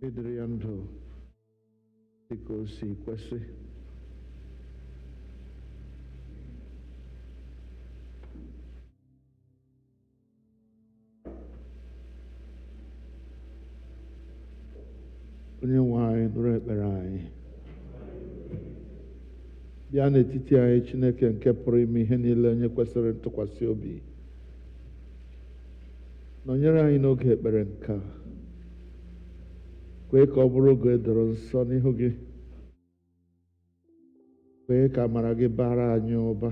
diri ya ndụ dịka o si kwesị. Onye nwe anyị nụrụ ekpere anyị. Bịa n'etiti anyị, Chineke nke pụrụ ime ihe niile, onye kwesịrị ntụkwasị obi. Nọnyere anyị n'oge ekpere nke a. Kwee ka ọ bụrụ oge edoro nsọ n'ihu gị. Kwee ka amara gị bara anyị ụba.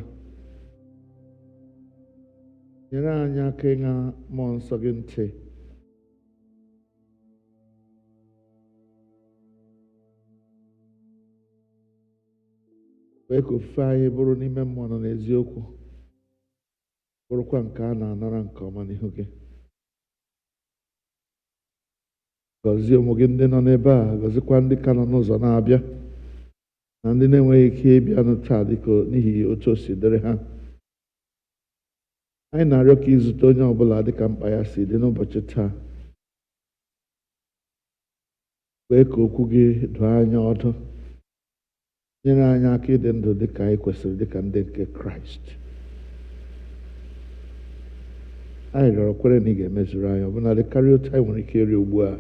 Nyere anyị aka ịṅa mmụọ nsọ gị ntị. Kwee ka ofufe anyị bụrụ n'ime mmụọ nọ n'eziokwu, bụrụkwa nke a na-anara nke ọma n'ihu gị. Gọzie ụmụ gị ndị nọ n'ebe a, gọzikwa ndị ka nọ n'ụzọ na-abịa, na ndị na-enweghị ike ịbịanụ taa dịka n'ihi otu o si dịrị ha. Anyị na-arịọ ka izute onye ọbụla dịka mkpa ya si dị n'ụbọchị taa. Kwee ka okwu gị doo anya ọdụ, nyere anyị aka ịdị ndụ dịka anyị kwesịrị dịka ndị nke Kraịst. Anyị rịọrọ kwere na ị ga-emezuru anyị ọbụnadị karịa otu anyị nwere ike ịrị ugbu a,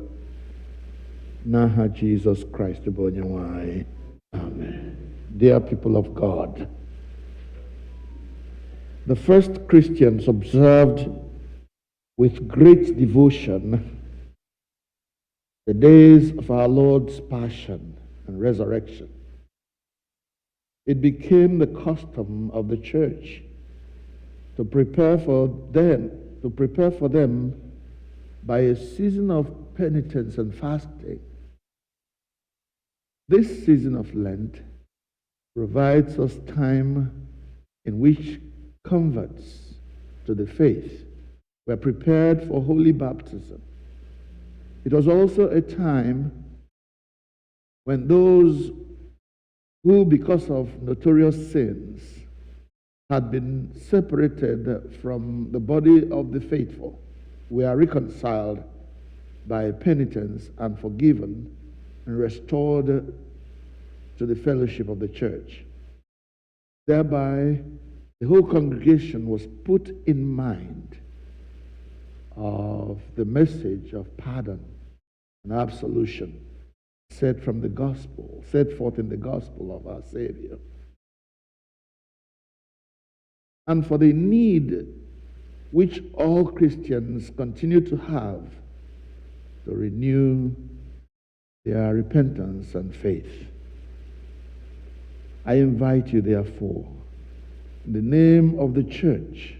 n'aha Jesus Christ bụ onye nwe anyị. Amen. Dear people of God, the first Christians observed with great devotion the days of our Lord's Passion and Resurrection. It became the custom of the church to prepare for them by a season of penitence and fasting. This season of Lent provides us time in which converts to the faith were prepared for holy baptism. It was also a time when those who, because of notorious sins, had been separated from the body of the faithful, were reconciled by penitence and forgiven and restored to the fellowship of the church. Thereby, the whole congregation was put in mind of the message of pardon and absolution set forth in the gospel of our Savior. And for the need which all Christians continue to have to renew their repentance and faith. I invite you, therefore, in the name of the church,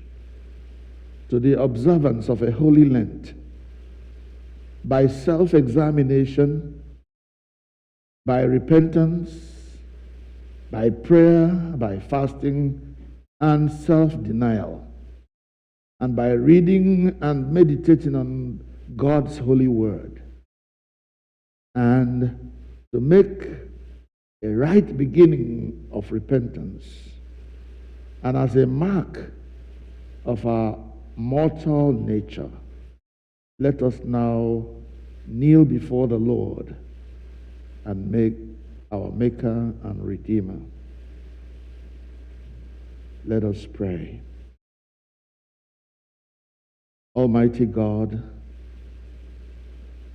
to the observance of a holy Lent, by self-examination, by repentance, by prayer, by fasting, and self-denial, and by reading and meditating on God's holy word, and to make a right beginning of repentance, and as a mark of our mortal nature, let us now kneel before the Lord and make our Maker and Redeemer. Let us pray. Almighty God,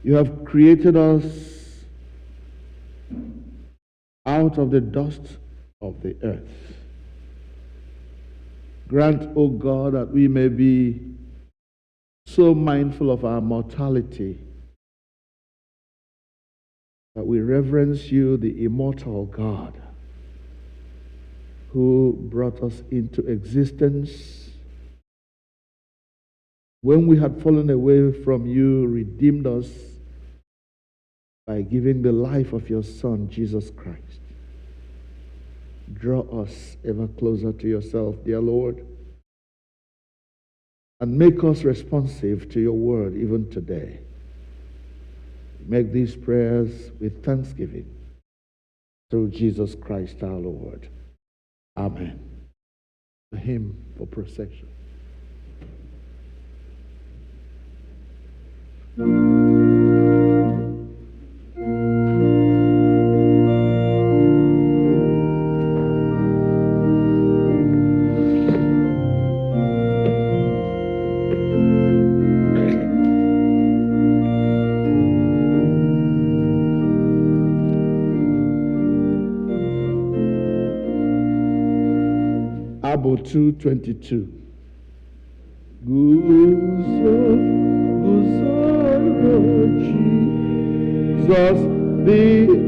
you have created us out of the dust of the earth. Grant, O God, that we may be so mindful of our mortality that we reverence you, the immortal God, who brought us into existence. When we had fallen away from you, redeemed us by giving the life of your Son, Jesus Christ. Draw us ever closer to yourself, dear Lord, and make us responsive to your word even today. Make these prayers with thanksgiving through Jesus Christ our Lord. Amen. A hymn for procession. Abụ 2:22. Guzo, Jesus, the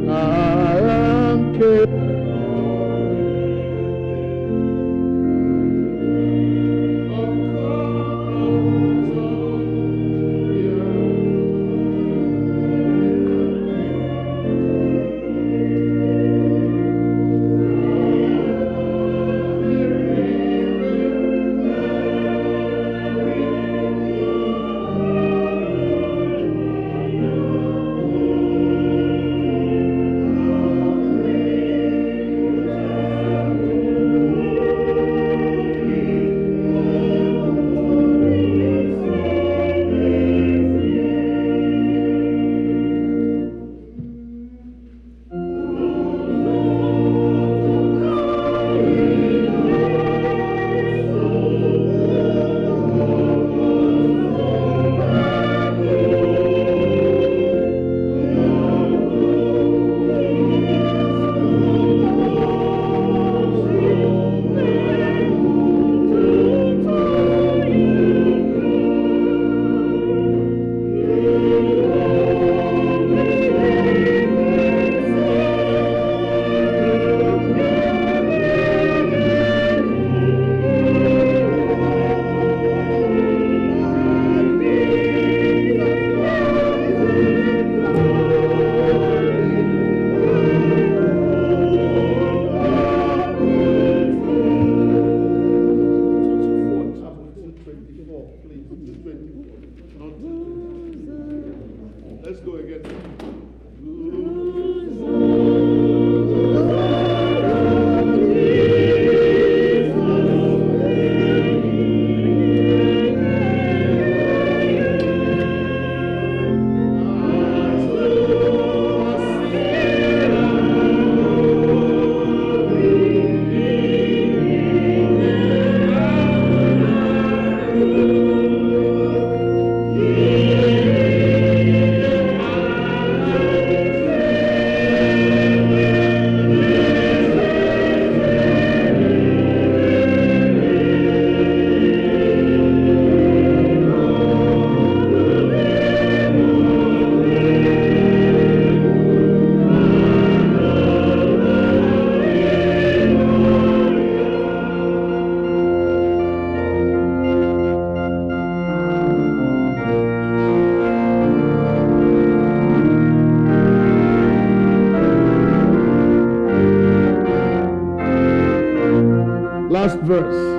iron cage. Let's go again. Last verse.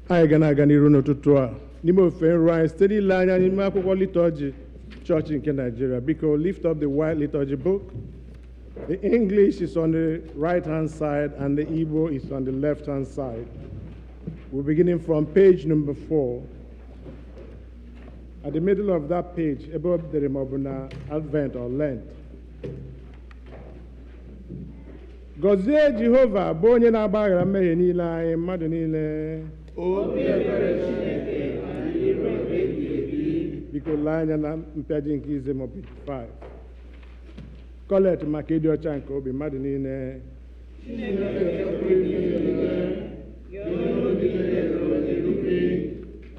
Anyị ga na-aga n'iru n'ụtụtụ a n'ime ofe nrụ anyị site n'ile anya n'ime akwụkwọ liturgy chọọchị nke Nigeria. Biko, lift up the white liturgy book. The English is on the right hand side and the Igbo is on the left hand side. We're beginning from page number 4. At the middle of that page, above the Remobuna Advent or Lent. Gọzie Jehova bụ onye na-agbaghara mmehie niile anyị mmadụ niile. Biko lee anya na mpịaji nke ize maọbụ 5. Kolekt maka ịdị ọcha nke obi mmadụ niile.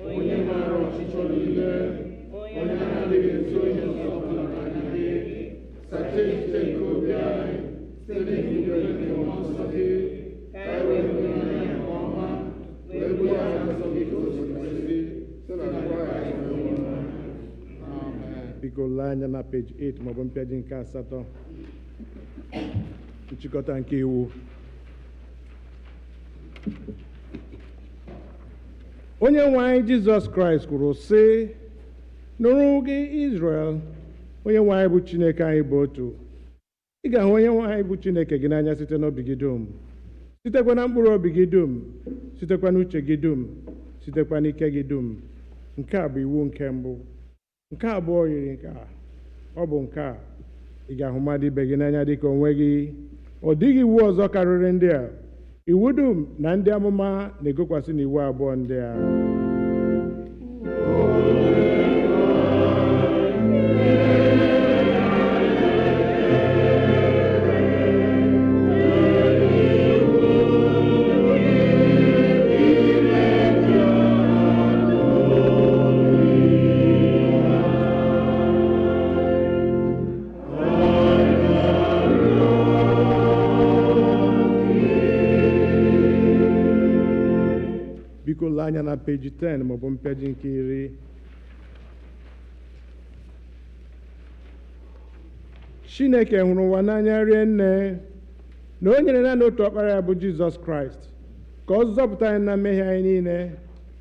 Onye maara ọchịchọ niile, onye na-adịghị ezo ihe ọbụla n'anya gị, sachaa echiche nke obi anyị site n'ikike nke mmụọ nsọ gị, ka anyị wee hụ anya nke ọma, wee gbuo ya nsọ gị ka o si kwesị, site na ngwa ya nke ọma. biko lee anya na peji 8 maọbụ mpịaji nke 8 nchịkọta nke iwu. Onye nwe anyị Jizọs Kraịst kwuru sị, nụrụ gị Izrel, onye nwe anyị bụ Chineke anyị bụ otu. Ị ga-ahụ onye nwe anyị bụ Chineke gị n'anya site n'obi gị dum, sitekwa na mkpụrụ obi gị dum, sitekwa n'uche gị dum, sitekwa n'ike gị dum. Nke a bụ iwu nke mbụ. Nke abụọ yiri nke a, ọ bụ nke a: ị ga-ahụ mmadụ ibe gị n'anya dịka onwe gị. Ọ dịghị iwu ọzọ karịrị ndị a. Iwu dum na ndị amụma na-egokwasị n'iwu abụọ ndị a. Biko lee anya na peji 10 maọbụ mpịaji nke 10. Chineke hụrụ ụwa n'anya rie nne na o nyere naanị otu ọkpara ya bụ Jizọs Kraịst ka ọ zọpụta anyị na mmehie anyị niile,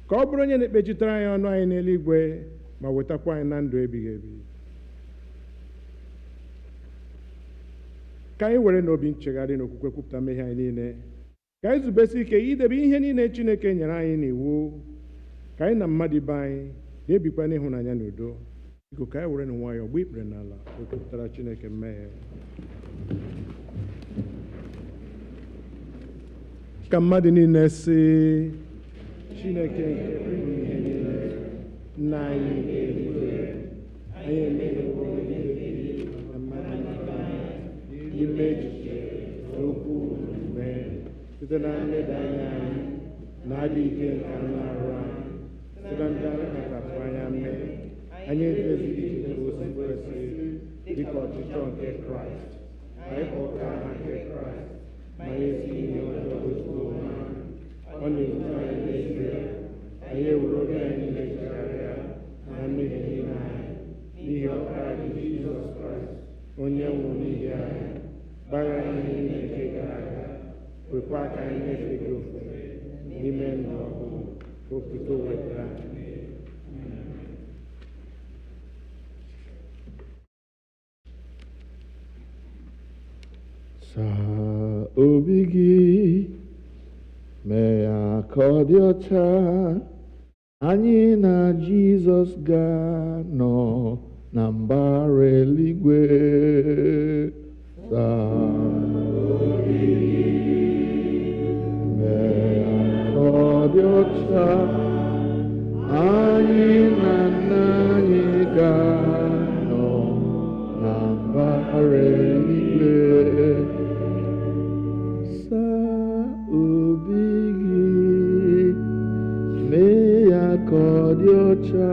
ka ọ bụrụ onye na-ekpechitere anyị ọnụ anyị n'eluigwe ma wetakwa anyị na ndụ ebighị ebi. Ka anyị were n'obi nchegharị na okwukwe kwupụta mmehie anyị niile, ka anyị zubesi ike idebe ihe niile Chineke nyere anyị n'iwu, ka anyị na mmadụ ibe anyị na-ebikwa n'ịhụnanya na udo. Biko ka anyị were na nwayọọ gba ikpere n'ala okwupụtara Chineke mmehie. Ka mmadụ niile sị, Chineke nke pụrụ ihe niile, nna anyị nke eluigwe, anyị emehiewo megide gị na mmadụ ibe anyị n'ime echiche na okwu na omume, site na nleda anya anyị na adịghị ike nke anụ arụ anyị, site na ndị akpachapụ anya mee, anyị ejezighị ije ka o si kwesị dịka ọchịchọ nke Kraịst. Anyị kpọka aha nke Kraịst ma anyị esighị ihe ọjọọ ozugbo onwe anyị. Ọ na-ebute anyị n'ezie, anyị ewere oge anyị niile chegharịa na mmehie niile anyị n'ihi ọkpara gị Jizọs Kraịst, onye nwụrụ n'ihi anyị, gbaghara anyị niile nke gara aga, kwekwa ka anyị na-efe gị ofufe n'ime ndụ ọhụrụ ka otuto wetara anyị. Saa obi gị, mee ya ka ọ dị ọcha, anyị na Jizọs ga-anọ na mbara eluigwe. Saa obi gị, mee ya ka ọ dị ọcha, anyị na nna anyị ga-anọ na mbara eluigwe. Obi gị, mee ya ka ọ dị ọcha,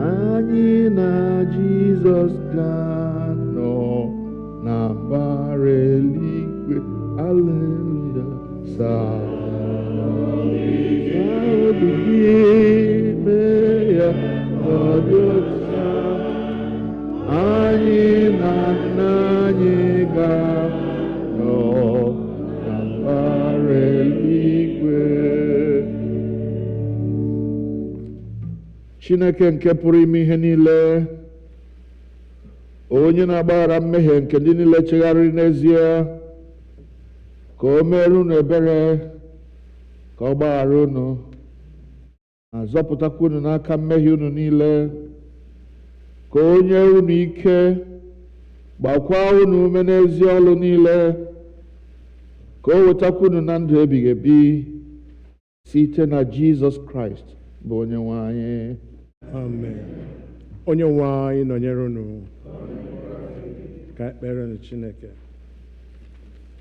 anyị na Jizọs ga-anọ na mbara eluigwe. Aleluya. Saa obi gị, mee ya ka ọ dị ọcha, anyị na nna anyị ga-anọ na mbara eluigwe. Chineke nke pụrụ ime ihe niile, onye na-agbaghara mmehie nke ndị niile chegharịrị n'ezie, ka o meere unu ebere, ka ọ gbaghara unu ma zọpụtakwa unu n'aka mmehie unu niile, ka o nye unu ike, gbakwa unu ume n'ezi ọlụ niile, ka o wetakwa unu na ndụ ebighị ebi site na Jizọs Kraịst bụ onye nwe anyị. Amen. Onye nwe anyị nọnyere unu. Ka ekpere na Chineke.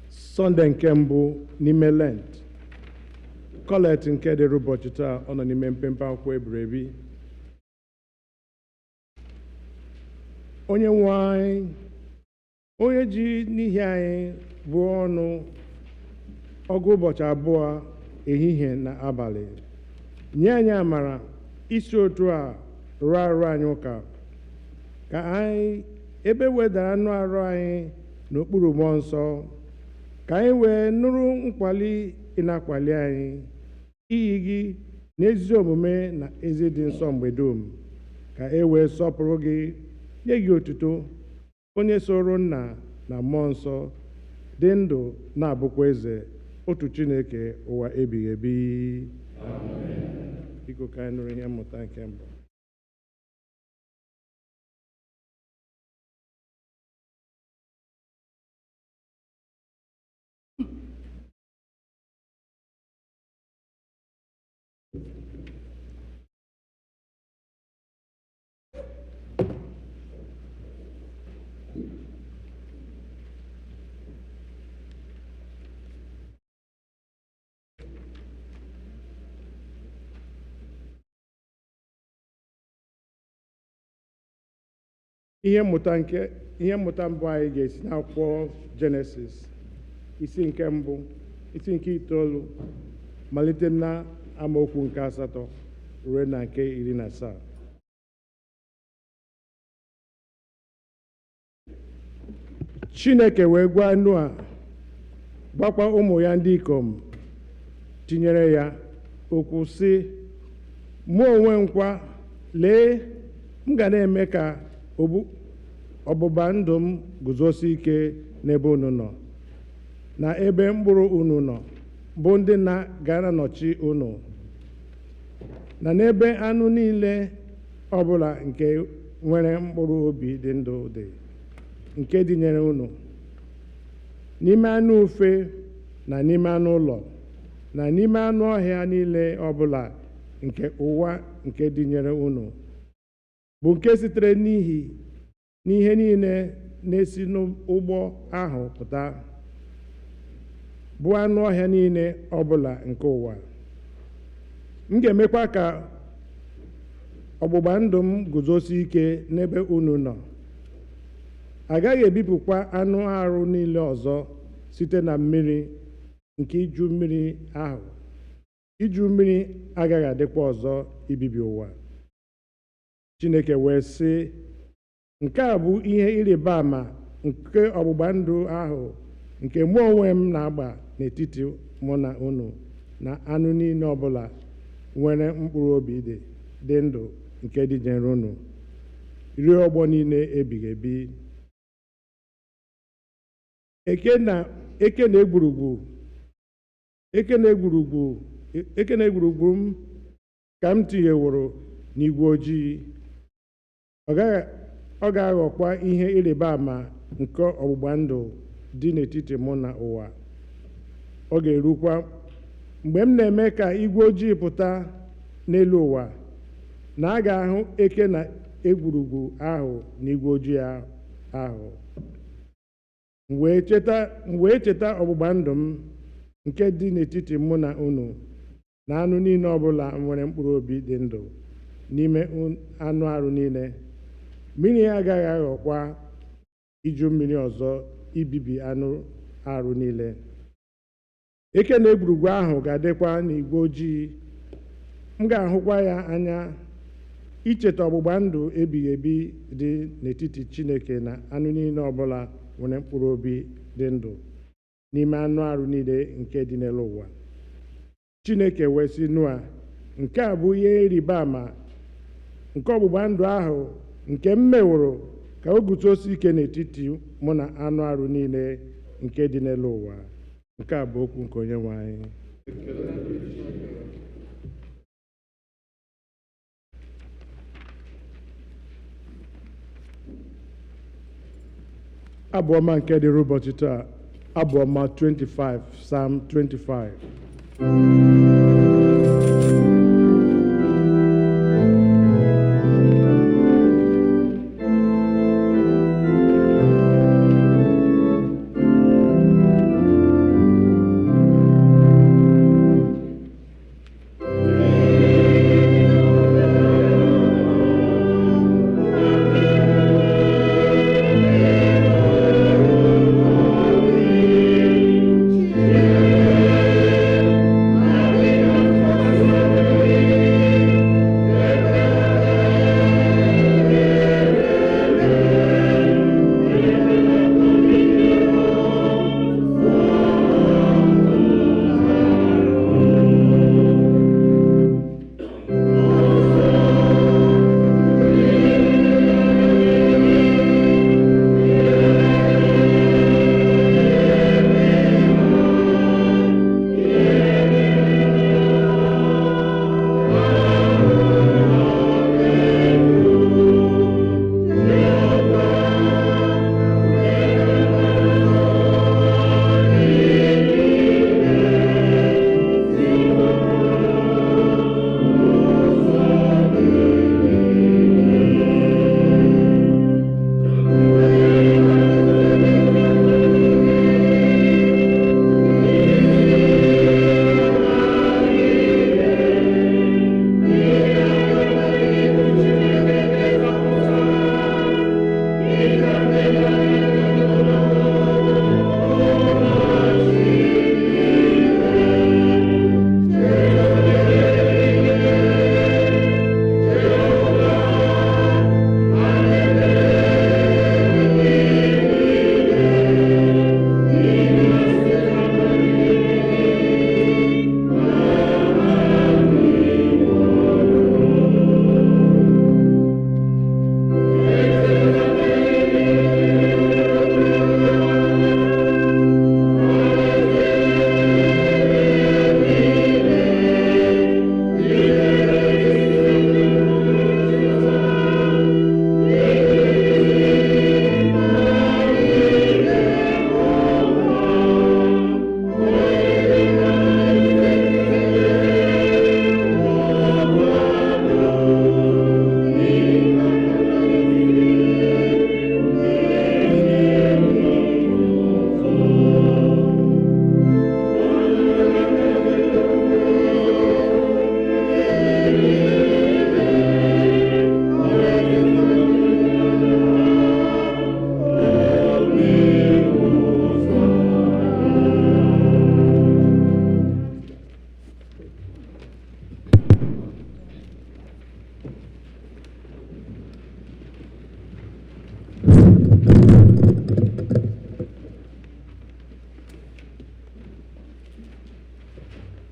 Sọnde nke mbụ n'ime Lent. Kolekt nke dịrị ụbọchị taa, ọ nọ n'ime mpempe akwụkwọ eburu ebi. Onye nwe anyị, onye ji n'ihi anyị bụ ọnụ ọgụ ụbọchị abụọ, ehihie na abalị, nye anyị amara isi otu a rụọ arụ anyị ụka, ka anyị ebe wedara anụ arụ anyị n'okpuru mmụọ nsọ, ka anyị wee nụrụ nkwali ị na-akwali anyị iyi gị n'ezi omume na ezi dị nsọ mgbe dum, ka e wee sọpụrụ gị, nye gị otuto, onye soro nna na mmụọ nsọ, dị ndụ na-abụkwa eze, otu Chineke ụwa ebighị ebi. Amen. Biko ka anyị nụrụ ihe mmụta nke mbụ. Ihe mmụta mbụ anyị ga-esi n'akwụkwọ Jenesis isi nke mbụ, isi nke 9, malite na amaokwu nke 8 ruo na nke 17. Chineke wee gwa Noa, gwakwa ụmụ ya ndị ikom tinyere ya okwu sị, mụ onwe nkwa, lee, m ga na-eme ka ọgbụgba ndụ m guzosi ike n'ebe unu nọ, na ebe mkpụrụ unu nọ, bụ ndị ga-anọchi unu, na n'ebe anụ niile ọbụla nke nwere mkpụrụ obi dị ndụ dị, nke dịnyere unu, n'ime anụ ufe na n'ime anụ ụlọ, na n'ime anụ ọhịa niile ọbụla nke ụwa nke dịnyere unu, bụ nke sitere n'ihe niile na-esi n'ụgbọ ahụ pụta, bụ anụ ọhịa niile ọbụla nke ụwa. M ga-emekwa ka ọgbụgba ndụ m guzosi ike n'ebe unu nọ. Agaghị ebipụkwa anụ arụ niile ọzọ site na mmiri nke iju mmiri ahụ. Iju mmiri agaghị adịkwa ọzọ ibibi ụwa. Chineke wee sị, nke a bụ ihe ịrịba ama nke ọgbụgba ndụ ahụ nke mụ onwe m na-agba n'etiti mụ na unu na anụ niile ọbụla nwere mkpụrụ obi dị ndụ nke dịnyere unu, ruo ọgbọ niile ebighị ebi. Eke na egwurugwu m ka m tinyeworo n'igwe ojii. Ọ ga-aghọkwa ihe ịrịba ama nke ọgbụgba ndụ dị n'etiti mụ na ụwa. Ọ ga-erukwa mgbe m na-eme ka igwe ojii pụta n'elu ụwa, na a ga-ahụ eke na egwurugwu ahụ na igwe ojii ahụ. M wee cheta ọgbụgba ndụ m nke dị n'etiti mụ na unu na anụ niile ọbụla nwere mkpụrụ obi dị ndụ n'ime anụ arụ niile. Mmiri agaghị aghọkwa iju mmiri ọzọ ibibi anụ arụ niile. Eke na egwurugwu ahụ ga-adịkwa n'igwe ojii. M ga-ahụkwa ya anya, icheta ọgbụgba ndụ ebighị ebi dị n'etiti Chineke na anụ niile ọbụla nwere mkpụrụ obi dị ndụ n'ime anụ arụ niile nke dị n'elu ụwa. Chineke wee sị Noa, nke a bụ ihe ịrịba ama nke ọgbụgba ndụ ahụ nke m meworo ka o guzosie ike n'etiti mụ na anụ arụ niile nke dị n'elu ụwa. Nke a bụ okwu nke Onyenwe anyị. Abu-Ọma nke dịrị ụbọchị taa, Abu-Ọma 25, Psalm 25.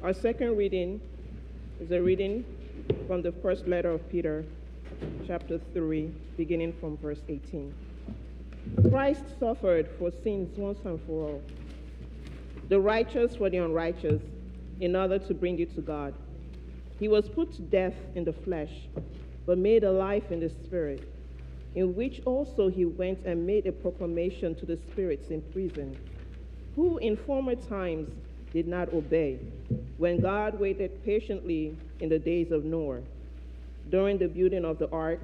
Our second reading is a reading from the first letter of Peter, chapter 3, beginning from verse 18. Christ suffered for sins once and for all, the righteous for the unrighteous, in order to bring you to God. He was put to death in the flesh, but made alive in the spirit, in which also he went and made a proclamation to the spirits in prison, who in former times did not obey, when God waited patiently in the days of Noah, during the building of the ark,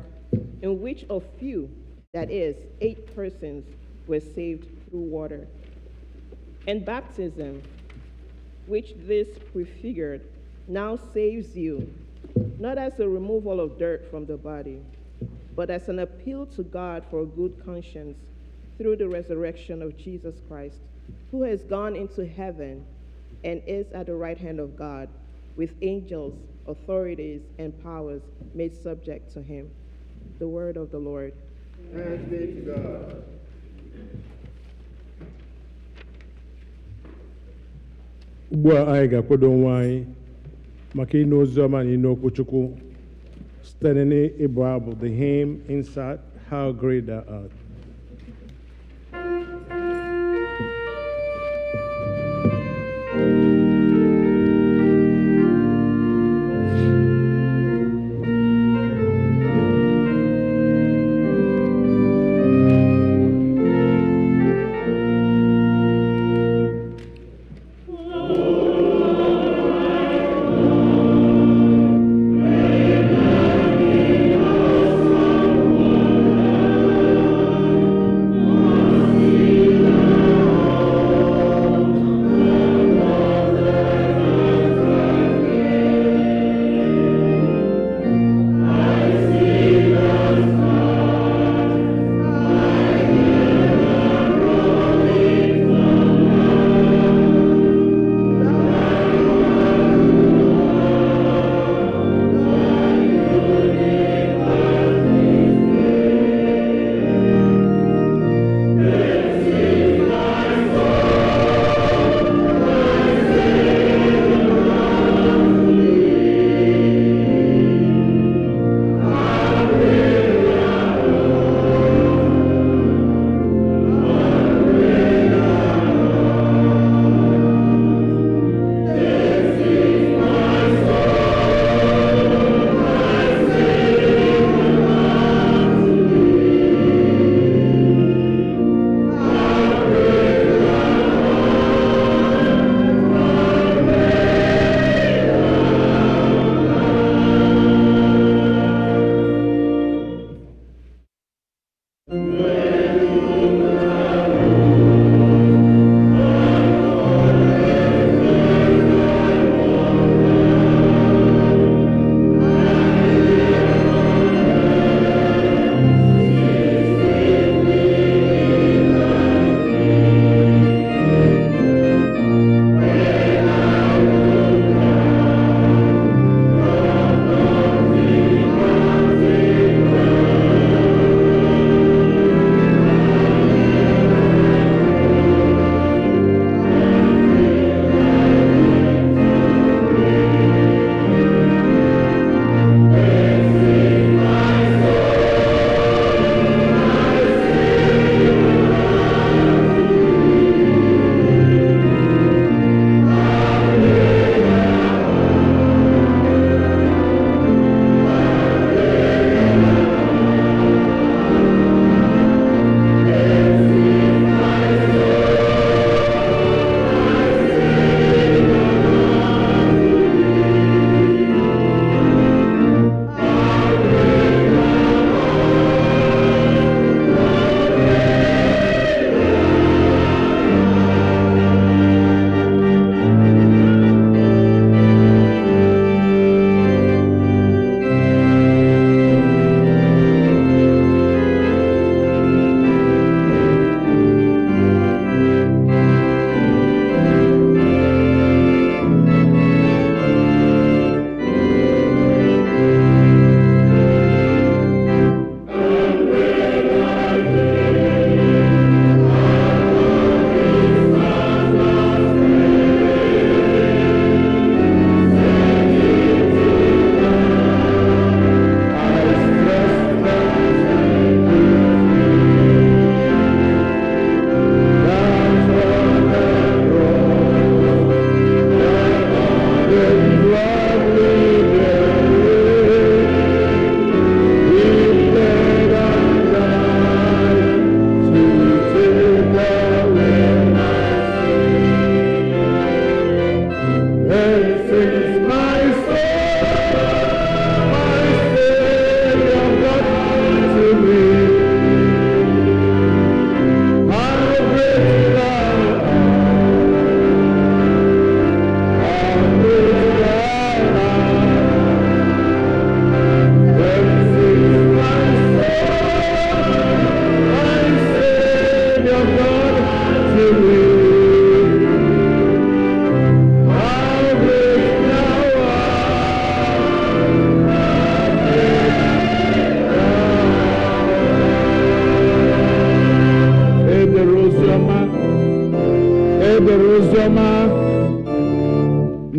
in which a few, that is, 8 persons, were saved through water. And baptism, which this prefigured, now saves you, not as a removal of dirt from the body, but as an appeal to God for a good conscience through the resurrection of Jesus Christ, who has gone into heaven and is at the right hand of God, with angels, authorities, and powers made subject to him. The word of the Lord. Thanks be to God. Ugbu a anyị ga-akwado onwe anyị maka ịnụ ozi ọma na ịnụ okwu Chukwu site n'ịbụ abụ the hymn Inside How Great Thou Art.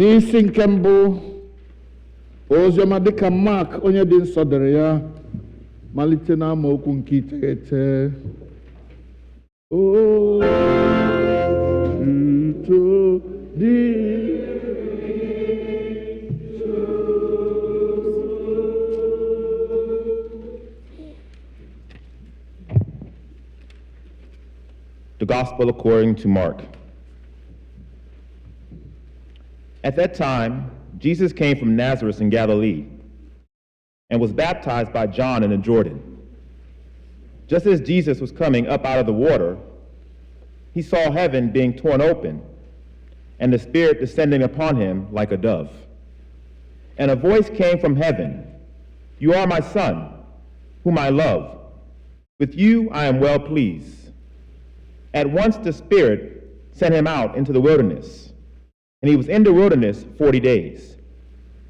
n'isi nke mbụ oziọma dịka Mark onye dị nsọ dere ya malite n'amaokwu nke 9. Otuto dị The Gospel according to Mark. At that time, Jesus came from Nazareth in Galilee and was baptized by John in the Jordan. Just as Jesus was coming up out of the water, he saw heaven being torn open and the Spirit descending upon him like a dove. And a voice came from heaven, "You are my Son, whom I love. With you I am well pleased." At once the Spirit sent him out into the wilderness, and he was in the wilderness 40 days,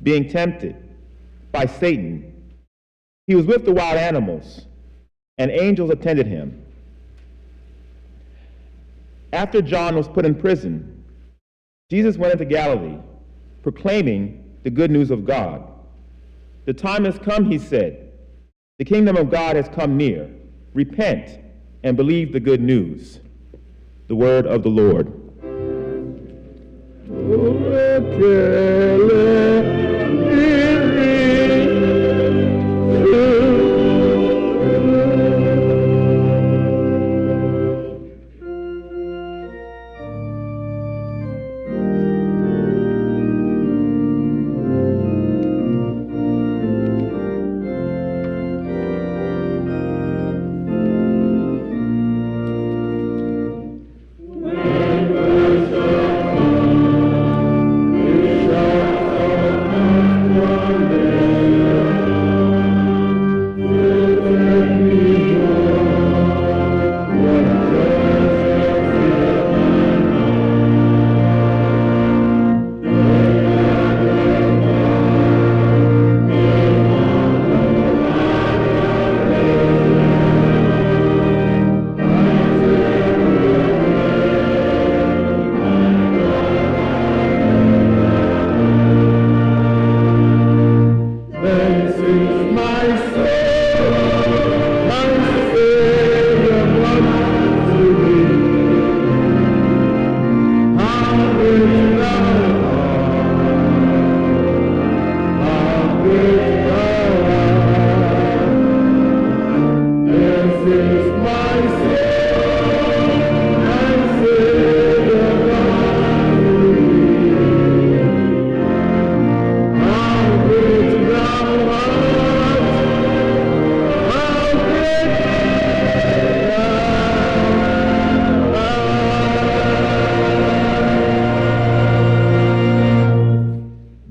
being tempted by Satan. He was with the wild animals, and angels attended him. After John was put in prison, Jesus went into Galilee, proclaiming the good news of God. "The time has come," he said. "The kingdom of God has come near. Repent and believe the good news." The word of the Lord.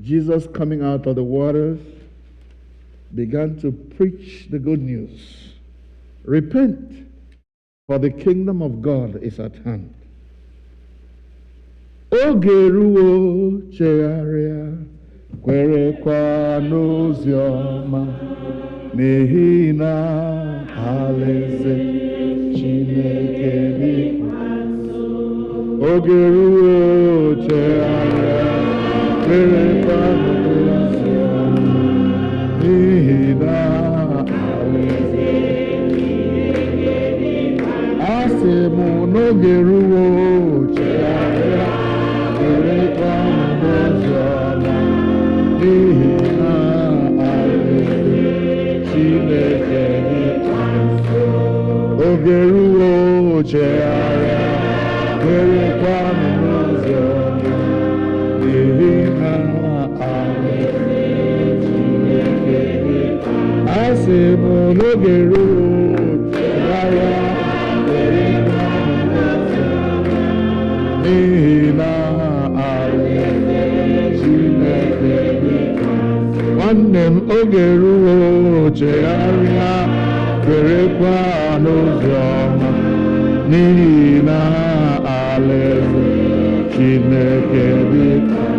Jesus, coming out of the waters, began to preach the good news. Repent, for the kingdom of God is at hand. Oge ruo chegharịa, kwerekwa n'ozi ọma, n'ihi na alaeze Chineke dị nso. Oge ruo chegharịa, kwerekwa n'ozi ọma, n'ihi na alaeze Chineke dị nso. Asị m n'oge ruo chegharịa, kwerekwa n'ozi ọma, n'ihi na alaeze Chineke dị nso. Oge ruo chegharịa, kwerekwa n'ozi ọma, n'ihi na alaeze Chineke dị nso. Asị m n'oge ruo chegharịa, kwerekwa n'ozi ọma, n'ihi na alaeze Chineke dị nso. Nwanne m, oge ruo chegharịa, kwerekwa n'ozi ọma, n'ihi na alaeze Chineke dị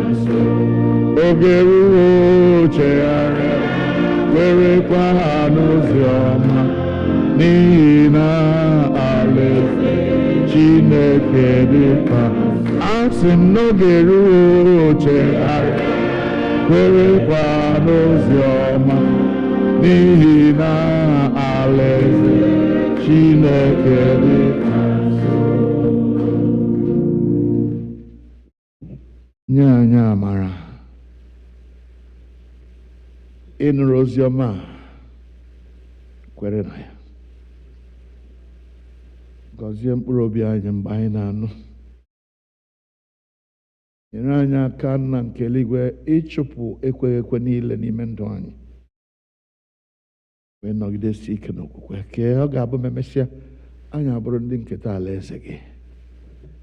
nso. Oge ruo chegharịa, kwerekwa n'ozi ọma, n'ihi na alaeze Chineke dịkwa asị m n'oge ruo chegharị kwerekwa n'ozi ọma n'ihi na alaeze Chineke dịkwa nso. Nye anyị amara ịnụrụ ozi ọma kwere na ya. Gọzie mkpụrụ obi anyị mgbe anyị na-anụ. Nyere anyị aka nna nke eluigwe ịchụpụ ekweghị ekwe niile n'ime ndụ anyị wee nọgidesi ike n'okwukwe ka ọ ga-abụ memesịa anyị abụrụ ndị nketa alaeze gị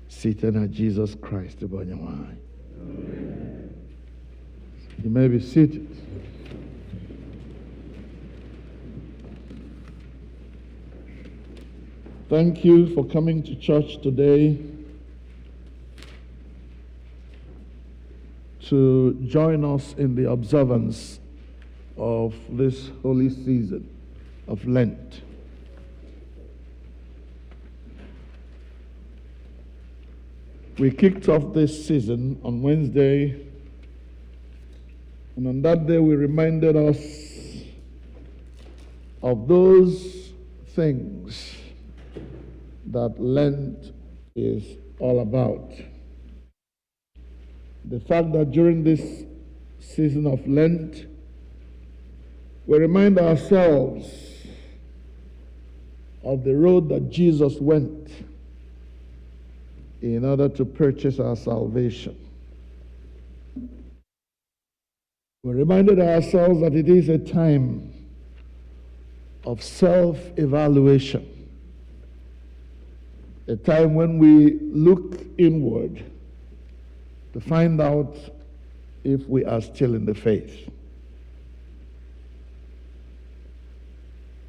site na Jizọs Kraịst bụ Onyenwe anyị. You may be seated. Thank you for coming to church today to join us in the observance of this holy season of Lent. We kicked off this season on Wednesday, and on that day we reminded us of those things that Lent is all about. The fact that during this season of Lent, we remind ourselves of the road that Jesus went in order to purchase our salvation. We reminded ourselves that it is a time of self-evaluation, a time when we look inward to find out if we are still in the faith.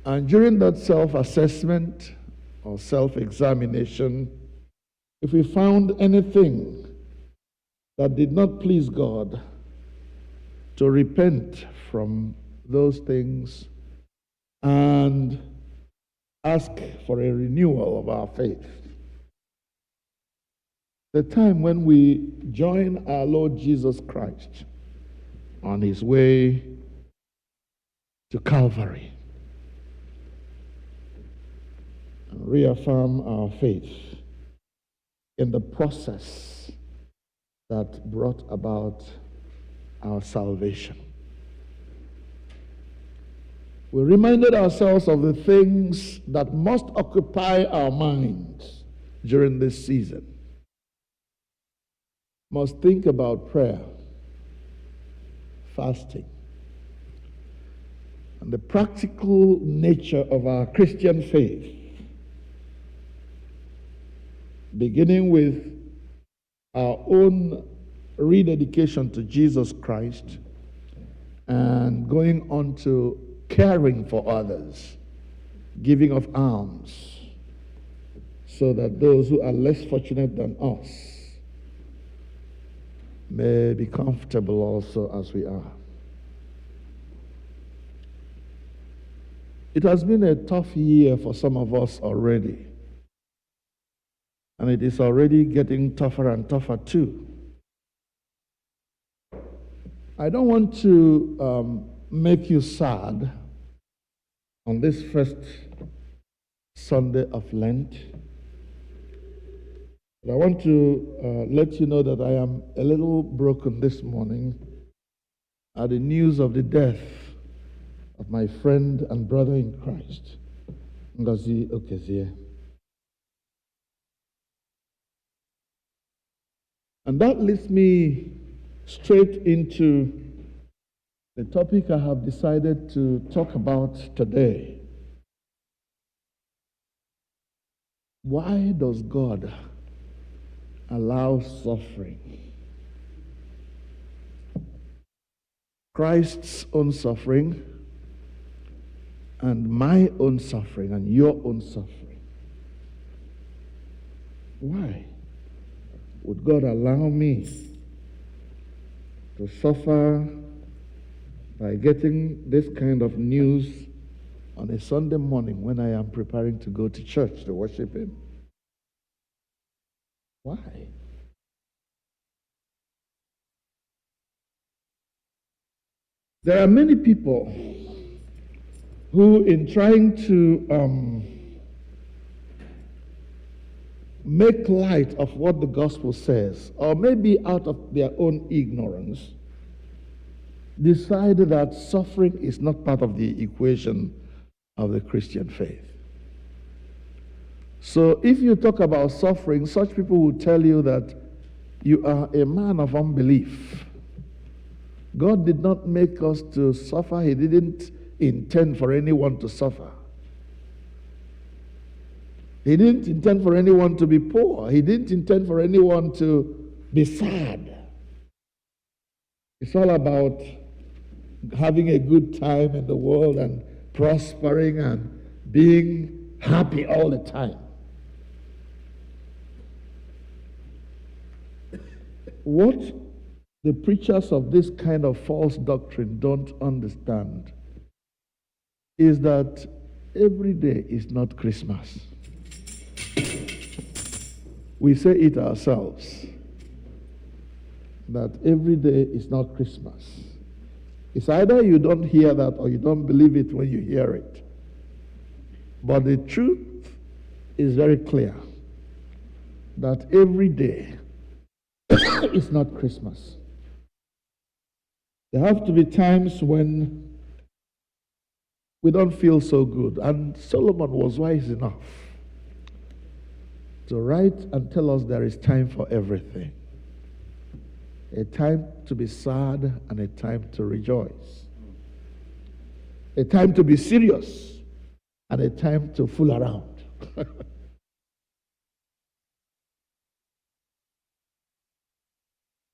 And during that self-assessment or self-examination, if we found anything that did not please God, to repent from those things and ask for a renewal of our faith. The time when we join our Lord Jesus Christ on his way to Calvary and reaffirm our faith in the process that brought about our salvation. We reminded ourselves of the things that must occupy our minds during this season. Must think about prayer, fasting, and the practical nature of our Christian faith, beginning with our own rededication to Jesus Christ and going on to caring for others, giving of alms, so that those who are less fortunate than us may be comfortable also as we are. It has been a tough year for some of us already, and it is already getting tougher and tougher too. I don't want to make you sad on this first Sunday of Lent. But I want to let you know that I am a little broken this morning at the news of the death of my friend and brother in Christ, Ngozi Okezie. And that leads me straight into the topic I have decided to talk about today. Why does God allow suffering? Christ's own suffering and my own suffering and your own suffering. Why would God allow me to suffer by getting this kind of news on a Sunday morning when I am preparing to go to church to worship Him? Why? There are many people who, in trying to make light of what the gospel says, or maybe out of their own ignorance, decided that suffering is not part of the equation of the Christian faith. So if you talk about suffering, such people will tell you that you are a man of unbelief. God did not make us to suffer. He didn't intend for anyone to suffer. He didn't intend for anyone to be poor. He didn't intend for anyone to be sad. It's all about having a good time in the world and prospering and being happy all the time. What the preachers of this kind of false doctrine don't understand is that every day is not Christmas. We say it ourselves, that every day is not Christmas. It's either you don't hear that or you don't believe it when you hear it. But the truth is very clear that every day is not Christmas. There have to be times when we don't feel so good. And Solomon was wise enough to write and tell us there is time for everything. A time to be sad and a time to rejoice. A time to be serious and a time to fool around.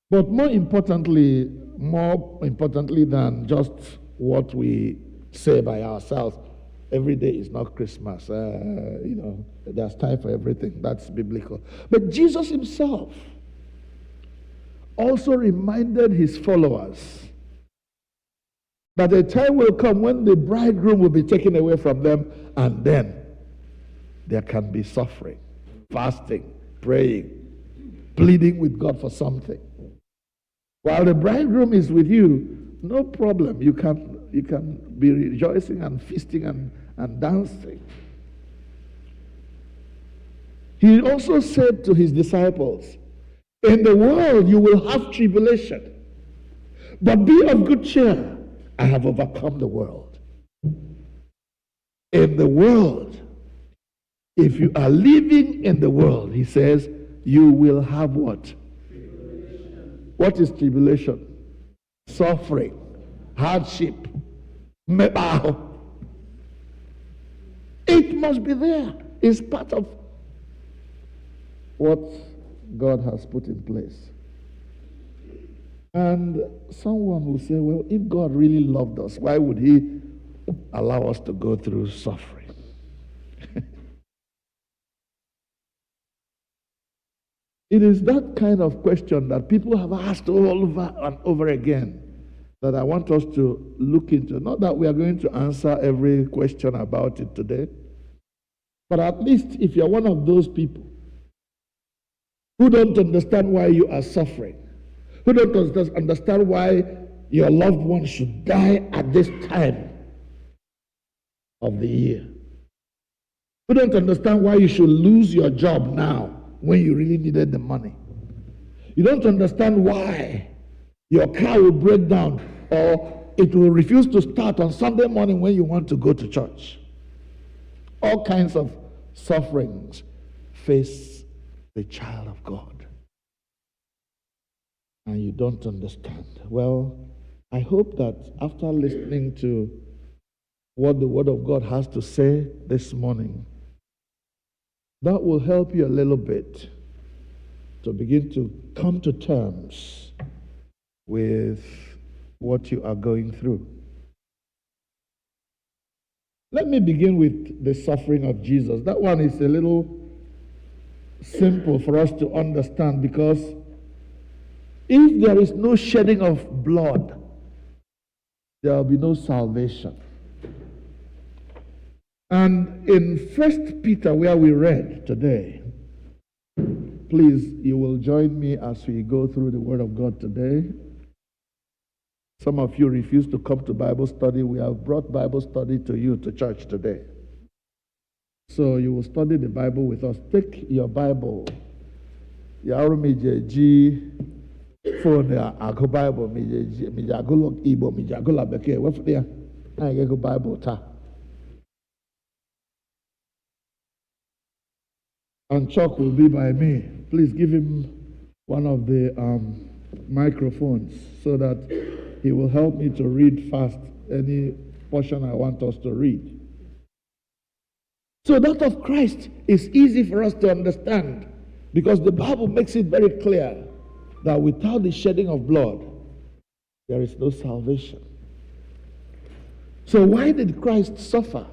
But more importantly than just what we say by ourselves, every day is not Christmas. There's time for everything. That's biblical. But Jesus himself also reminded his followers that a time will come when the bridegroom will be taken away from them, and then there can be suffering, fasting, praying, pleading with God for something. While the bridegroom is with you, no problem. You can be rejoicing and feasting and dancing. He also said to his disciples, in the world you will have tribulation, but be of good cheer. I have overcome the world. In the world, if you are living in the world, he says, you will have what? Tribulation. What is tribulation? Suffering, hardship, mebao. It must be there. It's part of what God has put in place. And someone will say, well, if God really loved us, why would he allow us to go through suffering? It is that kind of question that people have asked over and over again that I want us to look into. Not that we are going to answer every question about it today, but at least if you're one of those people who don't understand why you are suffering, who don't understand why your loved one should die at this time of the year, who don't understand why you should lose your job now when you really needed the money, you don't understand why your car will break down or it will refuse to start on Sunday morning when you want to go to church. All kinds of sufferings face the child of God. And you don't understand. Well, I hope that after listening to what the Word of God has to say this morning, that will help you a little bit to begin to come to terms with what you are going through. Let me begin with the suffering of Jesus. That one is a little simple for us to understand, because if there is no shedding of blood, there will be no salvation. And in 1 Peter, where we read today, please, you will join me as we go through the Word of God today. Some of you refuse to come to Bible study. We have brought Bible study to you, to church today. So you will study the Bible with us. Take your Bible. Phone agụ Bible miji agụlụ Igbo miji agụla Bekee wefụta ya anyị ga-ego Bible taa. And Chuck will be by me. Please give him one of the microphones so that he will help me to read fast any portion I want us to read. So that of Christ is easy for us to understand because the Bible makes it very clear that without the shedding of blood, there is no salvation. So why did Christ suffer?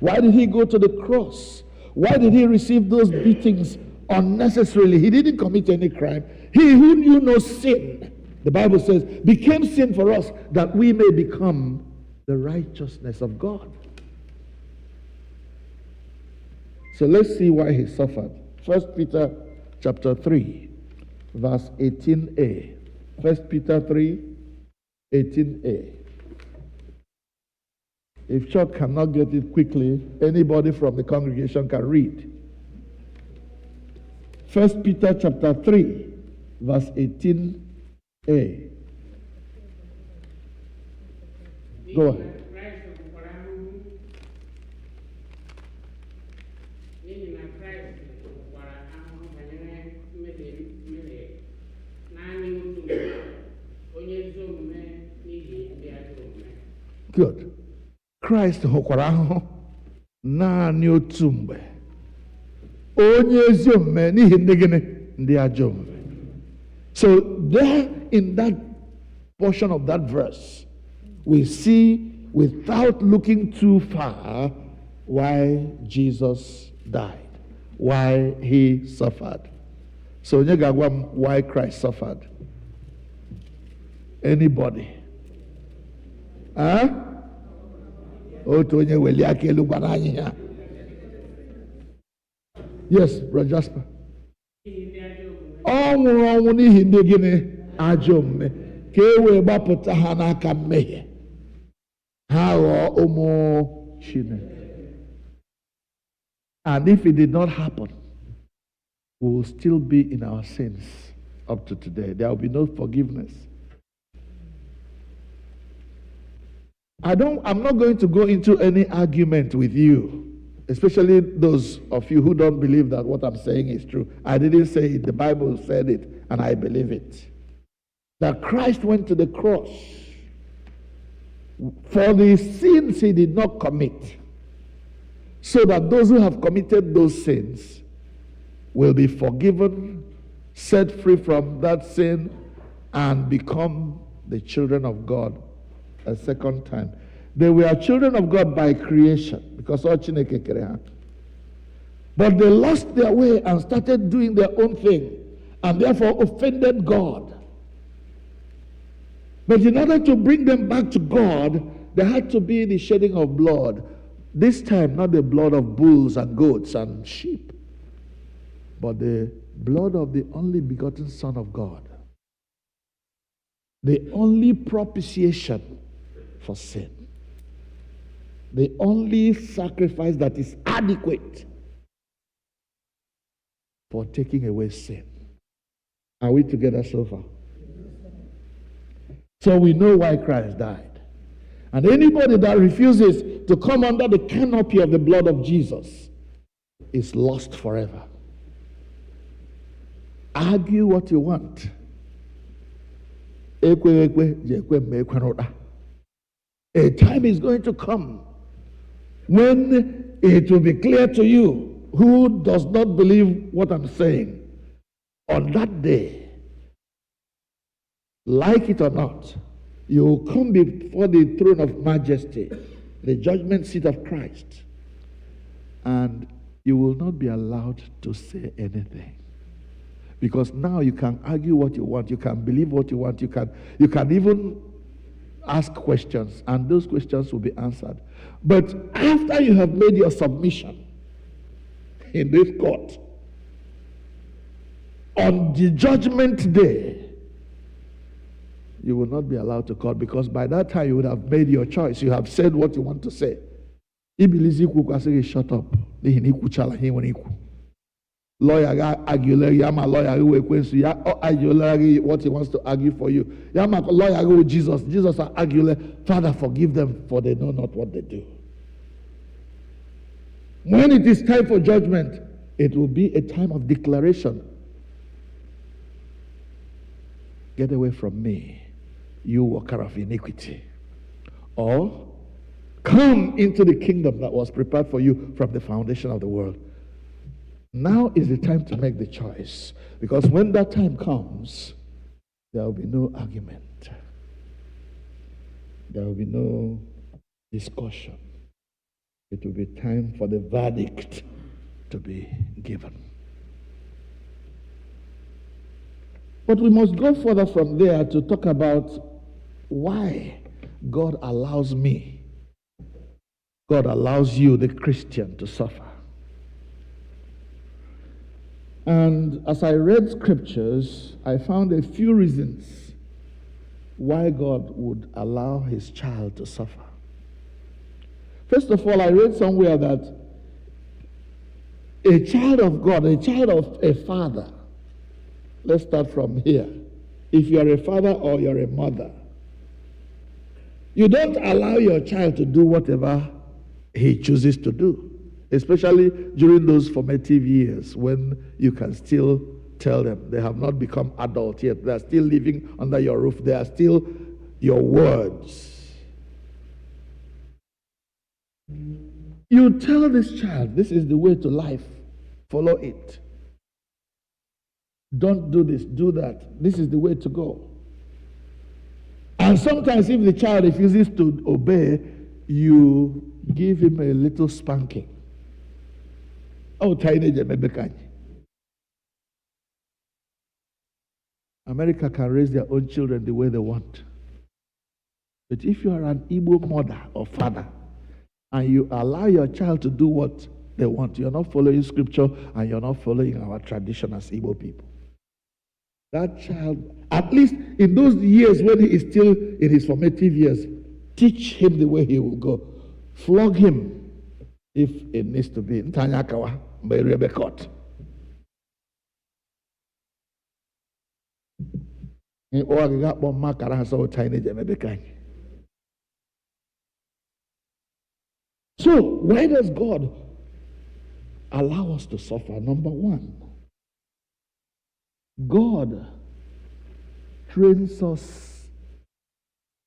Why did he go to the cross? Why did he receive those beatings unnecessarily? He didn't commit any crime. He who knew no sin, the Bible says, became sin for us that we may become the righteousness of God. So let's see why he suffered. 1 Peter chapter 3. Verse 18a. 1 Peter 3, 18a. If Chuck cannot get it quickly, anybody from the congregation can read. 1 Peter chapter 3, verse 18a. Go ahead. Good. Christ hụkwara ahụhụ naanị otu mgbe onye ezi omume n'ihi ndị gịnị ndị ajọ omume. So there in that portion of that verse we see without looking too far why Jesus died, why he suffered. So onye ga-agwa m why Christ suffered? Anybody? Huh? Yes, Brother Jasper. Ọ nwụrụ ọnwụ n'ihi ndị gịnị ajọ omume ka e wee gbapụta ha n'aka mmehie ha ghọọ ụmụ Chineke. And if it did not happen, we will still be in our sins up to today. There will be no forgiveness. I'm not going to go into any argument with you, especially those of you who don't believe that what I'm saying is true. I didn't say it, the Bible said it, and I believe it. That Christ went to the cross for the sins he did not commit, so that those who have committed those sins will be forgiven, set free from that sin, and become the children of God a second time. They were children of God by creation because all Chineke kere ha. But they lost their way and started doing their own thing and therefore offended God. But in order to bring them back to God, there had to be the shedding of blood. This time, not the blood of bulls and goats and sheep, but the blood of the only begotten Son of God. The only propitiation for sin. The only sacrifice that is adequate for taking away sin. Are we together so far? So we know why Christ died. And anybody that refuses to come under the canopy of the blood of Jesus is lost forever. Argue what you want. A time is going to come when it will be clear to you who does not believe what I'm saying. On that day, like it or not, you will come before the throne of majesty, the judgment seat of Christ, and you will not be allowed to say anything. Because now you can argue what you want, you can believe what you want, you can even ask questions, and those questions will be answered. But after you have made your submission in this court, on the judgment day, you will not be allowed to court, because by that time you would have made your choice. You have said what you want to say. Shut up. Lawyer argue, yama lawyer who argue what he wants to argue for you. Yama lawyer with Jesus. Jesus argue, Father, forgive them, for they know not what they do. When it is time for judgment, it will be a time of declaration. Get away from me, you worker of iniquity. Or come into the kingdom that was prepared for you from the foundation of the world. Now is the time to make the choice, because when that time comes, there will be no argument. There will be no discussion. It will be time for the verdict to be given. But we must go further from there to talk about why God allows me, God allows you, the Christian, to suffer. And as I read scriptures, I found a few reasons why God would allow his child to suffer. First of all, I read somewhere that a child of God, a child of a father, let's start from here. If you're a father or you're a mother, you don't allow your child to do whatever he chooses to do. Especially during those formative years when you can still tell them they have not become adult yet. They are still living under your roof. They are still your words. You tell this child, this is the way to life. Follow it. Don't do this, do that. This is the way to go. And sometimes if the child refuses to obey, you give him a little spanking. Oh, teenager, America can raise their own children the way they want. But if you are an Igbo mother or father and you allow your child to do what they want, you're not following scripture and you're not following our tradition as Igbo people. That child, at least in those years when he is still in his formative years, teach him the way he will go. Flog him if it needs to be. By Rebecca. So, why does God allow us to suffer? Number one, God trains us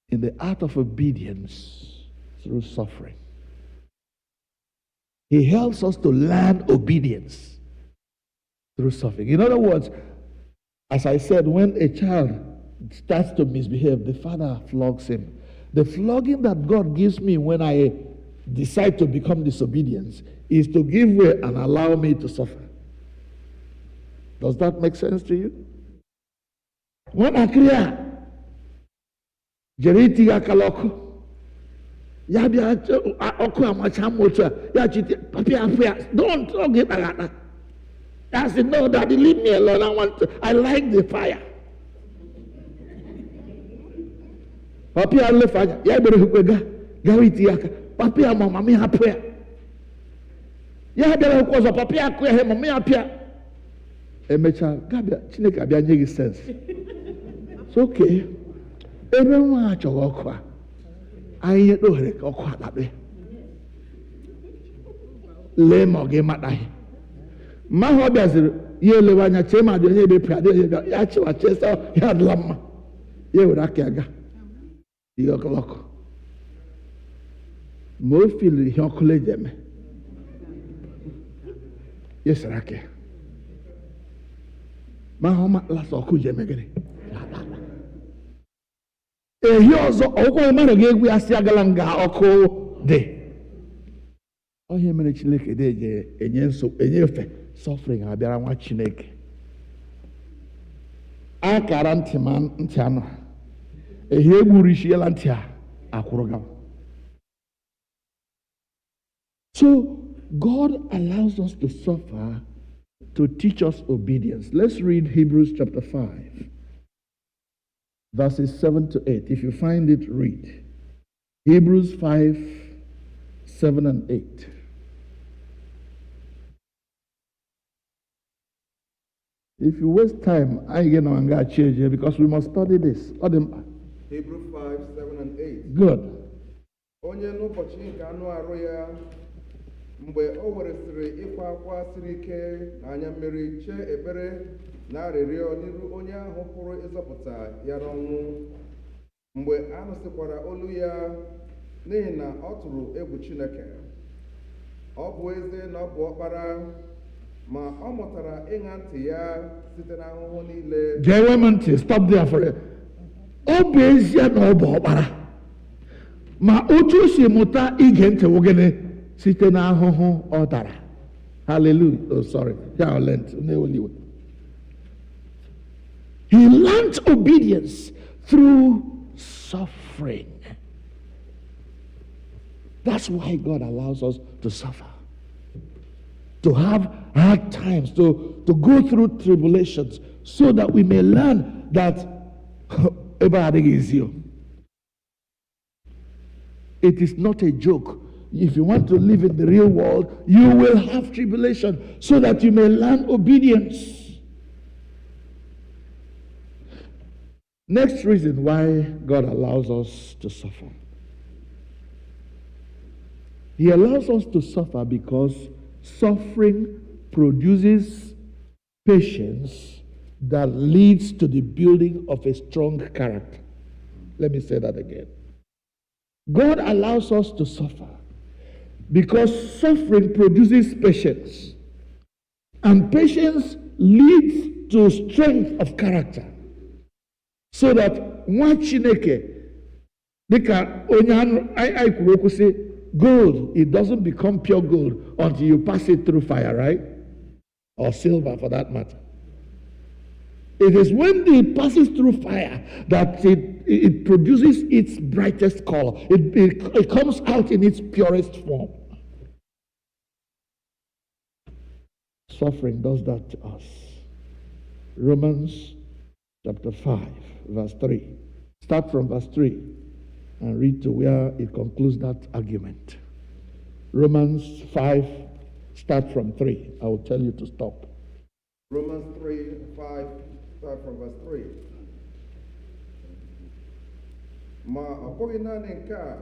in the art of obedience through suffering. He helps us to learn obedience through suffering. In other words, as I said, when a child starts to misbehave, the father flogs him. The flogging that God gives me when I decide to become disobedient is to give way and allow me to suffer. Does that make sense to you? When I cry, Jeriti Yakaloko. Don't get that. I said, no, Daddy, leave me alone. I like the fire. Papi, I left fire. Ya better hook Gawiti Yaka. Papi, I'm on my prayer. Ya better hook was a papi, I quit him on me up here. Emecha, Gabia, Chineka, Bianegi sense. It's okay. Everyone, I talk. I ain't no headache or quite that way. Lame or game at night. My hobby is you live on your chamber, you be proud. You actually chest out, you had lama. You would akaga. You got a lock. More feel your college. Yes, Rake. My home last or could you make it? He also man gave we asiagalanga oko de. Oh, he managed to make a day, and yes, so a suffering. I bear watching egg. I can't man, Tiano. A Hebrew Lantia, Akurogam. So, God allows us to suffer to teach us obedience. Let's read Hebrews chapter 5, verses 7 to 8. If you find it, read. Hebrews 5, 7 and 8. If you waste time, I get no anger change here because we must study this. Hebrews 5, 7 and 8. Good. Onye n'ụbọchị nke anụ arụ ya, mgbe o weresịrị ịkwa akwa siri ike na anya mmiri chee ekpere na arịrịọ n'iru onye ahụ pụrụ ịzọpụta ya n'ọnwụ, mgbe a nụsịkwara olu ya, n'ihi na ọ tụrụ egwu Chineke. Ọ bụ eze na ọ bụ ọkpara, ma ọ mụtara ịṅa ntị ya site n'ahụhụ niile. Gee m ntị, stop there for a. Ọ bụ ezie na ọ bụ ọkpara, ma otu o si mụta ige ntị wogene site n'ahụhụ ọ tara. Hallelujah. Oh, sorry. Yeah, I learned. He learned obedience through suffering. That's why God allows us to suffer, to have hard times, to go through tribulations, so that we may learn that everything is you. It is not a joke. If you want to live in the real world, you will have tribulation, so that you may learn obedience. Next reason why God allows us to suffer. He allows us to suffer because suffering produces patience that leads to the building of a strong character. Let me say that again. God allows us to suffer because suffering produces patience, and patience leads to strength of character, so that nwa Chineke dịka onye I kwuru okwu sị, gold, it doesn't become pure gold until you pass it through fire, right? Or silver for that matter. It is when it passes through fire that it produces its brightest color. It comes out in its purest form. Suffering does that to us. Romans chapter 5, verse 3. Start from verse 3 and read to where it concludes that argument. Romans 5, start from 3. I will tell you to stop. Romans 3, 5, start from verse 3. Ma ọ bụghị naanị nke a,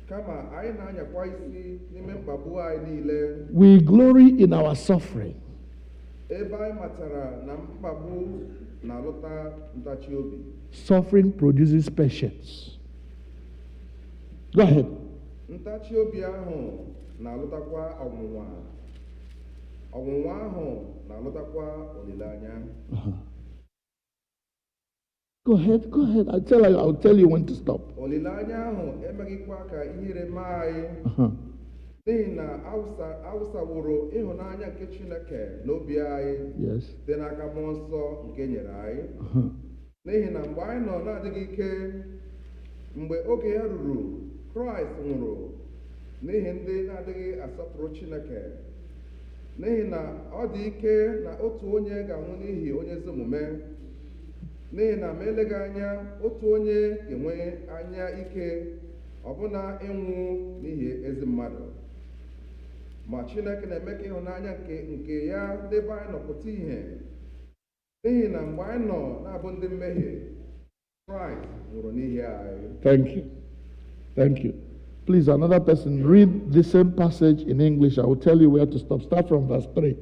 kama anyị na-anyakwa isi n'ime mkpagbu anyị niile. We glory in our suffering. Ebe anyị matara na mkpagbu na-alụta ntachi obi. Suffering produces patience. Go ahead. Ntachi obi ahụ na-alụtakwa ọnwụnwa. Ọnwụnwa ahụ na-alụtakwa olileanya. Go ahead. I'll tell you when to stop. Olileanya ahụ emeghịkwa ka ihere mee anyị. N'ihi na awụsaworo ịhụnanya nke Chineke n'obi anyị site n'aka Mmụọ Nsọ nke nyere anyị. N'ihi na mgbe anyị nọ na-adịghị ike, mgbe oge ya ruru, Kraịst nwụrụ n'ihi ndị na-adịghị asọpụrụ Chineke. N'ihi na ọ dị ike na otu onye ga-anwụ n'ihi onye ezi omume. N'ihi na ma eleghị anya, otu onye ga-enwe anya ike ọbụna ịnwụ n'ihi ezi mmadụ. Ma Chineke na-eme ka ịhụnanya nke ya debe anyị nọpụta ihe. N'ihi na mgbe anyị nọ na-abụ ndị mmehie, Kraịst nwụrụ n'ihi anyị. Thank you. Please, another person, read the same passage in English. I will tell you where to stop. Start from verse 3.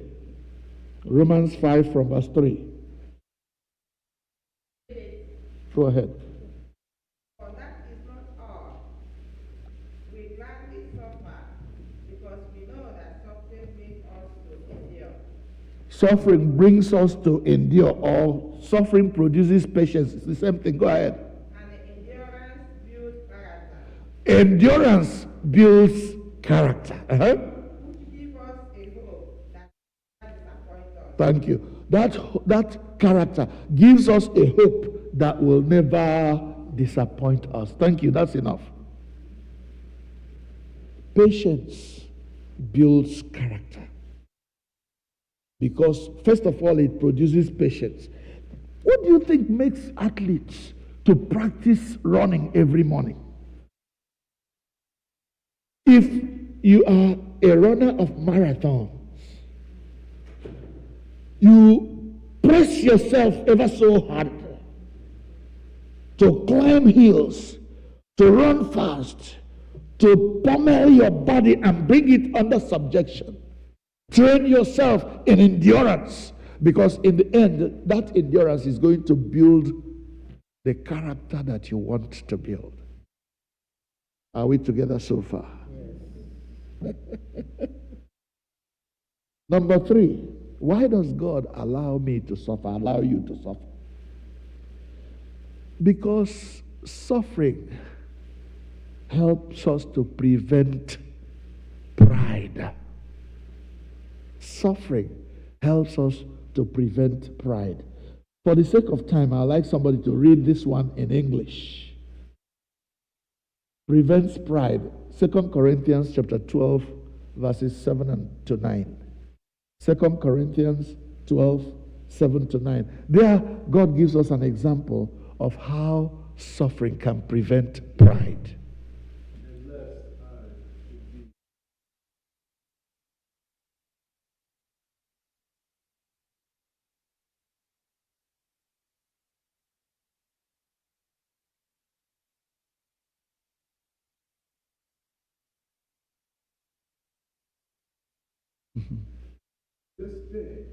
Romans 5 from verse 3. Go ahead. For that is not all. We gladly suffer, because we know that suffering brings us to endure. Suffering brings us to endure, or suffering produces patience. It's the same thing. Go ahead. And endurance builds character. Endurance builds character. Which gives us a hope that disappoints us. Thank you. That character gives us a hope that will never disappoint us. Thank you. That's enough. Patience builds character. Because, first of all, it produces patience. What do you think makes athletes to practice running every morning? If you are a runner of marathons, you press yourself ever so hard to climb hills, to run fast, to pummel your body and bring it under subjection. Train yourself in endurance, because in the end, that endurance is going to build the character that you want to build. Are we together so far? Yes. Number 3, why does God allow me to suffer, allow you to suffer? Because suffering helps us to prevent pride. Suffering helps us to prevent pride. For the sake of time, I'd like somebody to read this one in English. Prevents pride. 2 Corinthians chapter 12, verses 7 to 9. 2 Corinthians 12, 7 to 9. There, God gives us an example of how suffering can prevent pride. This day,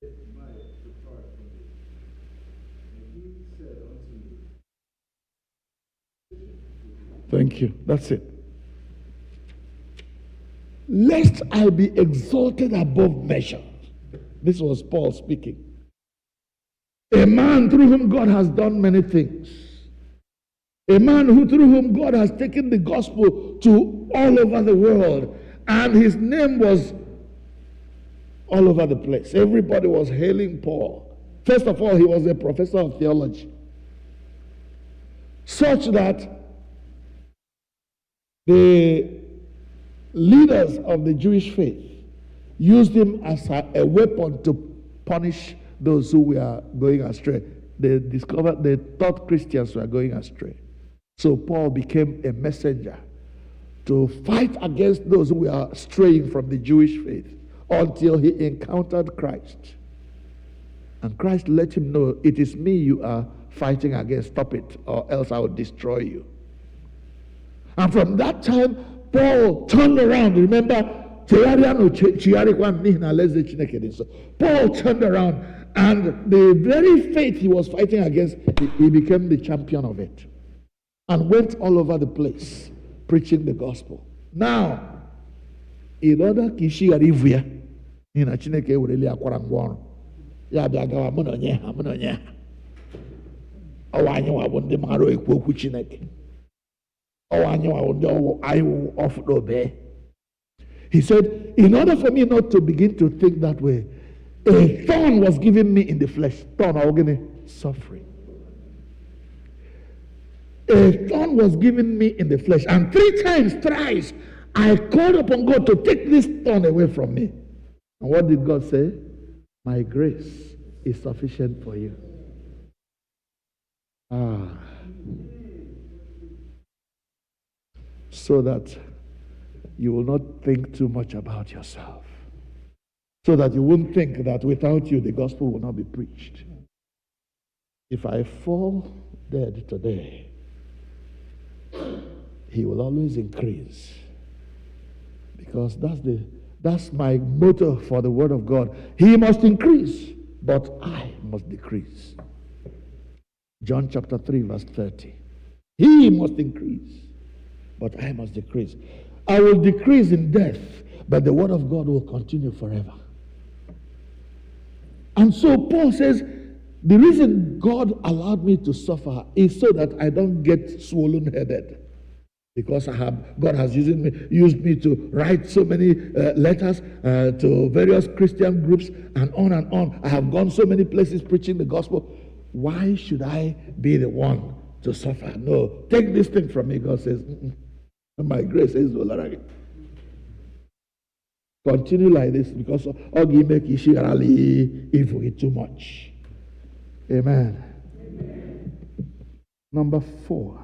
it might depart from me. And he said unto me, Thank you. That's it. Lest I be exalted above measure. This was Paul speaking. A man through whom God has done many things. A man through whom God has taken the gospel to all over the world. And his name was all over the place. Everybody was hailing Paul. First of all, he was a professor of theology. Such that the leaders of the Jewish faith used him as a weapon to punish those who were going astray. They thought Christians were going astray. So Paul became a messenger to fight against those who were straying from the Jewish faith until he encountered Christ. And Christ let him know, it is me you are fighting against. Stop it, or else I will destroy you. And from that time, Paul turned around. Remember, Paul turned around, and the very faith he was fighting against, he became the champion of it. And went all over the place preaching the gospel. Now, in order kishi arivia, ina Chineke ureli akwara ngwọrụ. Ya bịa gawa mụ na onye ha. Ọwa anyị wa bụ ndị mara ekwu okwu Chineke. Ọwa anyị wa bụ ndị anyị ọfụdo obey. He said, in order for me not to begin to think that way, a thorn was given me in the flesh. Thorn or suffering. A thorn was given me in the flesh. And thrice, I called upon God to take this thorn away from me. And what did God say? My grace is sufficient for you. So that you will not think too much about yourself. So that you won't think that without you the gospel will not be preached. If I fall dead today, he will always increase, because that's my motto for the word of God. He must increase, but I must decrease. John chapter 3 verse 30. He must increase, but I must decrease. I will decrease in death, but the word of God will continue forever. And so Paul says, the reason God allowed me to suffer is so that I don't get swollen-headed. Because God has used me to write so many letters to various Christian groups and on and on. I have gone so many places preaching the gospel. Why should I be the one to suffer. No, take this thing from me. God says, my grace is all. Continue like this because all you make is evil too much. Amen. Number 4.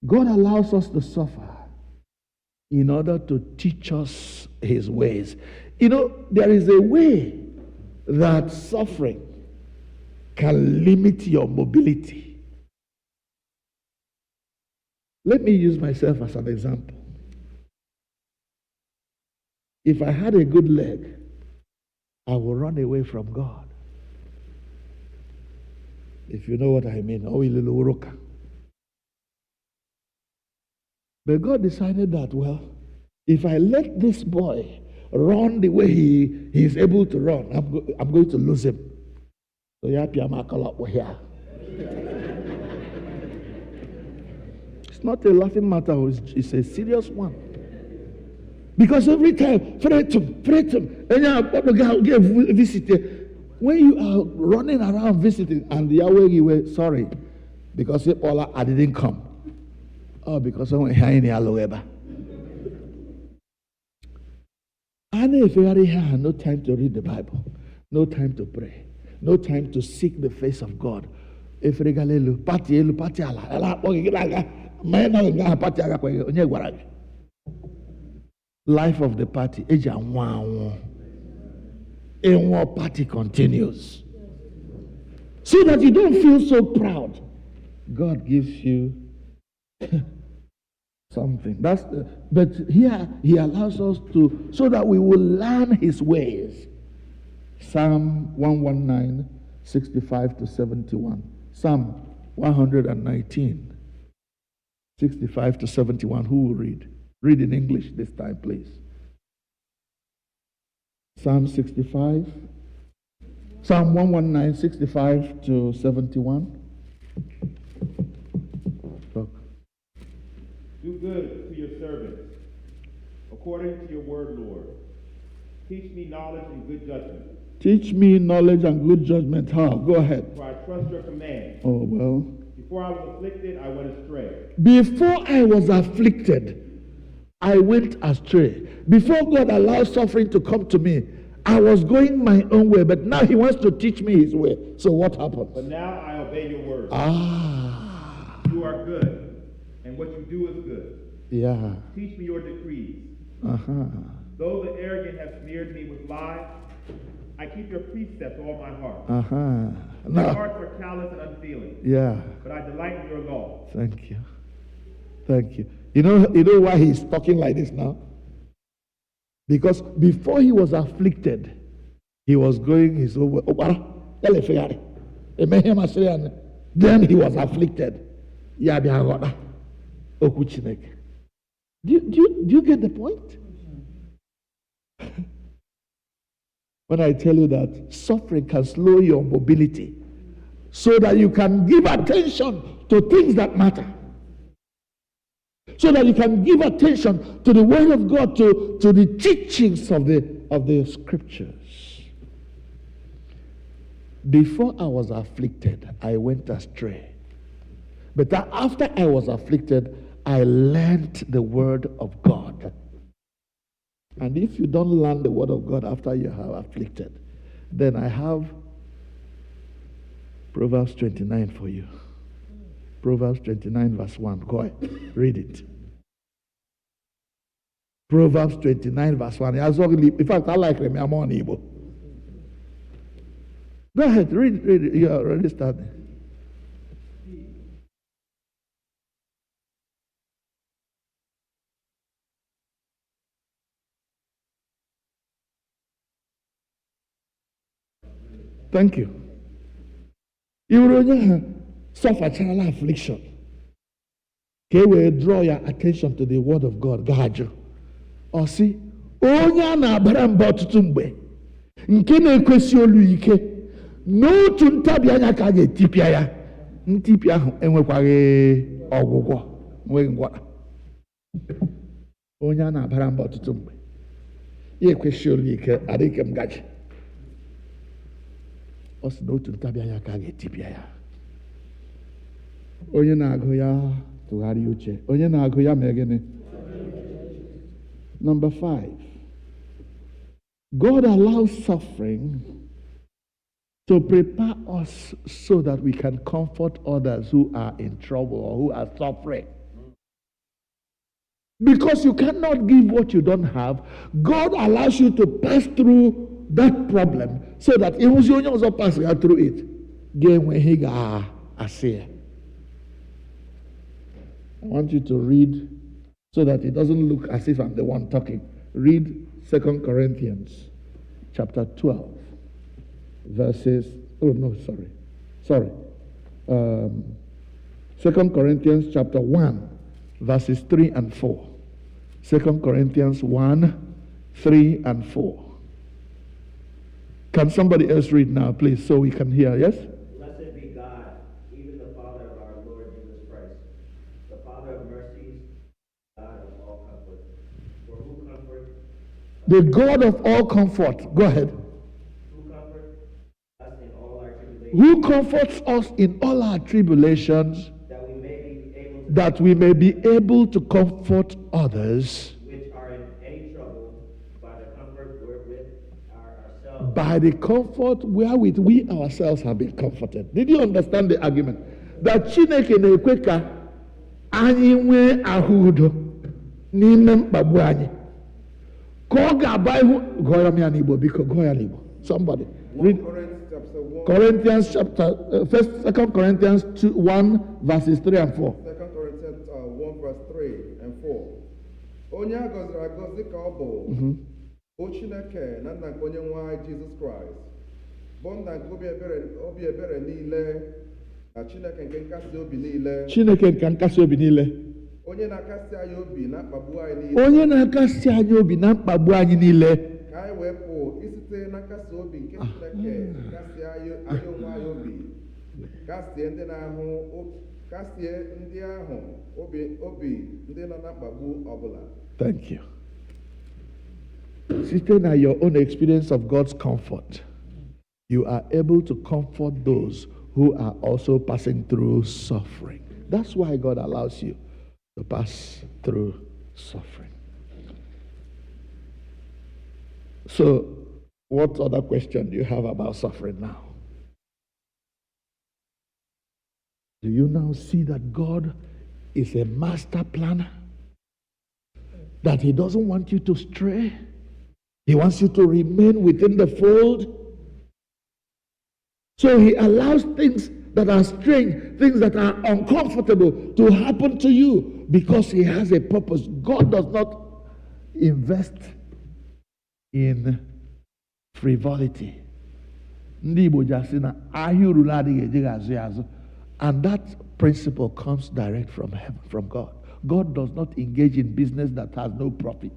God allows us to suffer in order to teach us his ways. You know, there is a way that suffering can limit your mobility. Let me use myself as an example. If I had a good leg, I would run away from God. If you know what I mean. But God decided that, well, if I let this boy run the way he is able to run, I'm going to lose him. So here. It's not a laughing matter, it's a serious one. Because every time, threaten, and you visit. When you are running around visiting and the Yahweh you were sorry, because I didn't come. Oh, because someone here in the Aloeba. No time to read the Bible, no time to pray, no time to seek the face of God. Life of the party. And one party continues. So that you don't feel so proud. God gives you something. But here he allows us to, so that we will learn his ways. Psalm 119, 65 to 71. Psalm 119, 65 to 71. Who will read? Read in English this time, please. Psalm 65. Psalm 119, 65 to 71. Look. Do good to your servants, according to your word, Lord. Teach me knowledge and good judgment. Teach me knowledge and good judgment. How? Go ahead. For I trust your command. Oh, well. Before I was afflicted, I went astray. Before I was afflicted, I went astray. Before God allowed suffering to come to me, I was going my own way, but now he wants to teach me his way. So what happened? But now I obey your word. You are good, and what you do is good. Yeah. Teach me your decrees. Though the arrogant have smeared me with lies, I keep your precepts all my heart. My hearts are callous and unfeeling. Yeah. But I delight in your law. Thank you. Thank you. You know why he's talking like this now? Because before he was afflicted, he was going his own way. Then he was afflicted. Do you get the point? When I tell you that suffering can slow your mobility so that you can give attention to things that matter. So that you can give attention to the word of God, to the teachings of the scriptures. Before I was afflicted, I went astray. But after I was afflicted, I learned the word of God. And if you don't learn the word of God after you have afflicted, then I have Proverbs 29 for you. Proverbs 29 verse 1. Go ahead. Read it. Proverbs 29 verse 1. In fact, I like them. I'm on Igbo. Go ahead. Read it. You're already starting. Thank you. You will suffer channel affliction. Okay, we draw your attention to the word of God. Gajo. Or see, onye na-abara mba ọtụtụ mgbe nke na-ekwesị olu ike n'otu ntabi anya ka a ga-etipịa ya. Ntipịa ahụ enwekwaghị ọgwụgwọ, enweghị ngwọta. Onye a na-abara mba ọtụtụ mgbe ya ekwesị olu ike adịghị m gaji. Ọ sị n'otu ntabi anya ka a ga-etipịa ya. Onye na-agụ ya tụgharịa uche. Onye na-agụ ya mee gịnị? Number 5. God allows suffering to prepare us so that we can comfort others who are in trouble or who are suffering. Because you cannot give what you don't have, God allows you to pass through that problem so that even you also pass through it. I want you to read so that it doesn't look as if I'm the one talking. Read 2 Corinthians chapter 12, verses, 2 Corinthians chapter 1, verses 3 and 4. 2 Corinthians 1, 3 and 4. Can somebody else read now, please, so we can hear? Yes? Blessed be God, even the Father of our Lord Jesus Christ, the Father of mercies, God of all comfort. For who comforts the God of all comfort. Go ahead. Who comforts us in all our tribulations. Who comforts us in all our tribulations, that we may be able to comfort others which are in any trouble by the comfort wherewith ourselves. By the comfort wherewith we ourselves have been comforted. Did you understand the argument? That Chineke na-ekwe ka anyị nwee ahụ udo n'ime mkpagbu anyị. Ka ọ ga-aba ihu gụọ ya n'Igbo biko gụọ ya n'Igbo. Somebody read Corinthians chapter 2 Corinthians 1 verses 3 and 4. 2 Corinthians 1 verse 3 and 4. Onye a gọziri agọzi ka ọ bụ o Chineke na nna nke onye nwe anyị Jizọs Kraịst, bụ nna nke obi ebere niile na Chineke nke nkasi obi niile. Chineke nke nkasi obi niile. Onye na-akasị anyị obi na mkpagbu anyị niile. Onye na-akasị anyị obi na mkpagbu anyị niile. Ka anyị wee pụọ isite na nkasi obi nke Chineke kasị anyị onwe anyị obi. Kasie ndị ahụ obi ndị nọ na mkpagbu ọbụla. Thank you. Sitting at your own experience of God's comfort, you are able to comfort those who are also passing through suffering. That's why God allows you to pass through suffering. So, what other question do you have about suffering now? Do you now see that God is a master planner? That He doesn't want you to stray? He wants you to remain within the fold. So He allows things that are strange, things that are uncomfortable to happen to you because He has a purpose. God does not invest in frivolity. And that principle comes direct from heaven, from God. God does not engage in business that has no profit.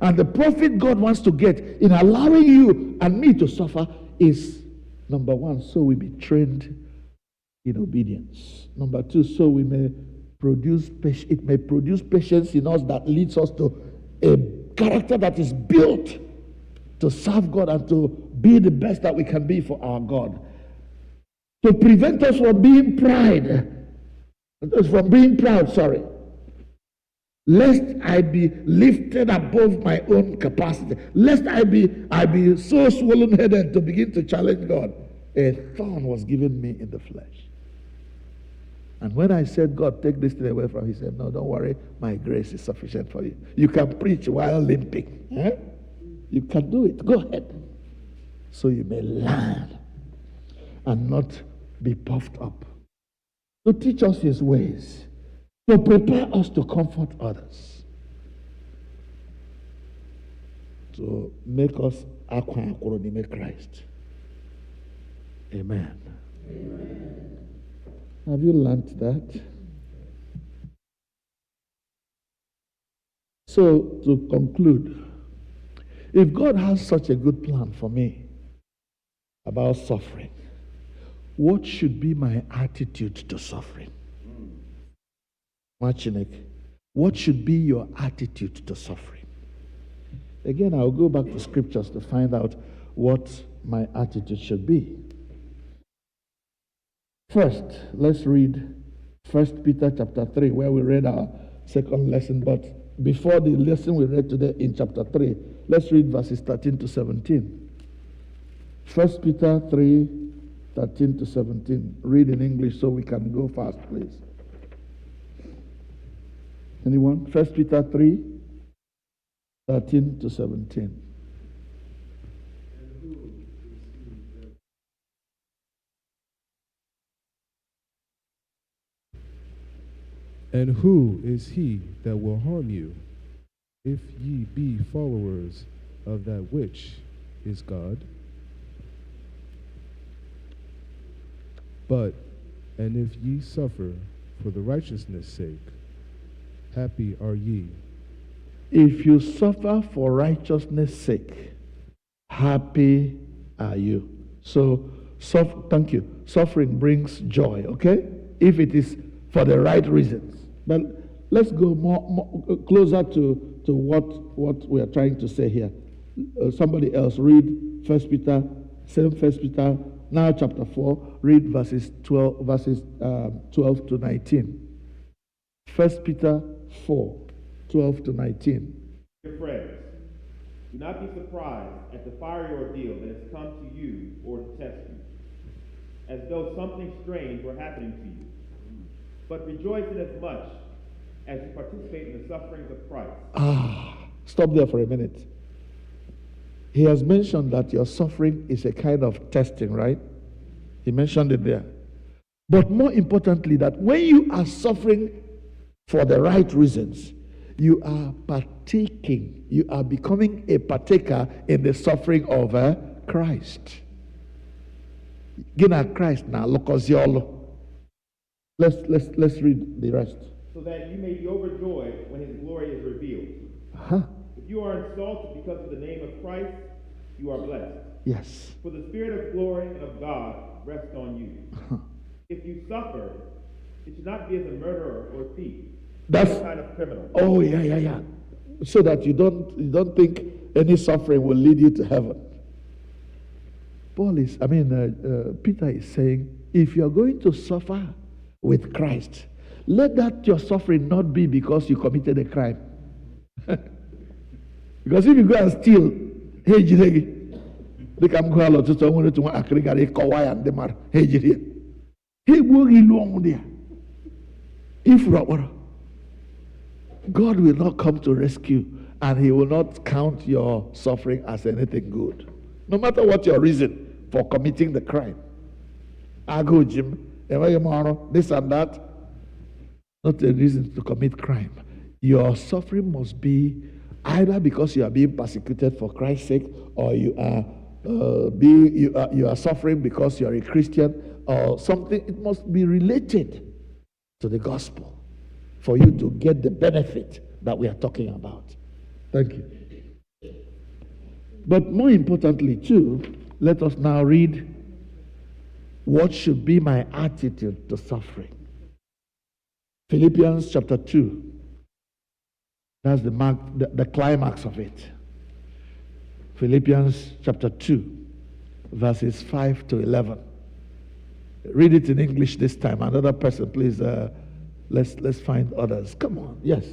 And the profit God wants to get in allowing you and me to suffer is, number 1, so we be trained in obedience. Number 2, so we may produce patience in us that leads us to a character that is built to serve God and to be the best that we can be for our God. To prevent us from being proud, lest I be lifted above my own capacity, lest I be so swollen-headed to begin to challenge God. A thorn was given me in the flesh. And when I said, God, take this thing away from Him, He said, no, don't worry, my grace is sufficient for you. You can preach while limping. You can do it. Go ahead. So you may learn and not be puffed up. To teach us His ways. To prepare us to comfort others. To make us Christ. Amen. Amen. Have you learned that? So, to conclude, if God has such a good plan for me about suffering, what should be my attitude to suffering? What should be your attitude to suffering? Again, I'll go back to scriptures to find out what my attitude should be. First, let's read 1 Peter chapter 3, where we read our second lesson. But before the lesson we read today in chapter 3, let's read verses 13 to 17. 1 Peter 3, 13 to 17. Read in English so we can go fast, please. Anyone? 1 Peter 3, 13 to 17. And who is he that will harm you, if ye be followers of that which is God? But, and if ye suffer for the righteousness' sake, happy are ye. If you suffer for righteousness' sake, happy are you. So, thank you. Suffering brings joy, okay? If it is for the right reasons. But let's go more closer to what we are trying to say here. Somebody else read 1 Peter, same 1 Peter, now chapter 4, read verses 12 to 19. 1 Peter 4, 12 to 19. Dear friends, do not be surprised at the fiery ordeal that has come to you or to test you, as though something strange were happening to you. But rejoice inasmuch as you participate in the sufferings of Christ. Stop there for a minute. He has mentioned that your suffering is a kind of testing, right? He mentioned it there. But more importantly, that when you are suffering for the right reasons, you are partaking, you are becoming a partaker in the suffering of Christ. Gina Christ now, Let's read the rest. So that you may be overjoyed when his glory is revealed. If you are insulted because of the name of Christ, you are blessed. Yes. For the Spirit of glory and of God rests on you. If you suffer, it should not be as a murderer or a thief. That's some kind of criminal. Oh yeah. So that you don't think any suffering will lead you to heaven. Peter is saying, if you are going to suffer with Christ, let that your suffering not be because you committed a crime. Because if you go and steal, hey, they come go out to someone to aggregate Kawai and Demar, hey, he will be long there. If God will not come to rescue, and he will not count your suffering as anything good, no matter what your reason for committing the crime. I go, Jim. This and that, not a reason to commit crime. Your suffering must be either because you are being persecuted for Christ's sake, or you are suffering because you are a Christian, or something. It must be related to the gospel for you to get the benefit that we are talking about. Thank you. But more importantly, too, let us now read what should be my attitude to suffering. Philippians chapter 2. That's the climax of it. Philippians chapter 2, verses 5 to 11. Read it in English this time. Another person, please. Let's find others. Come on. Yes.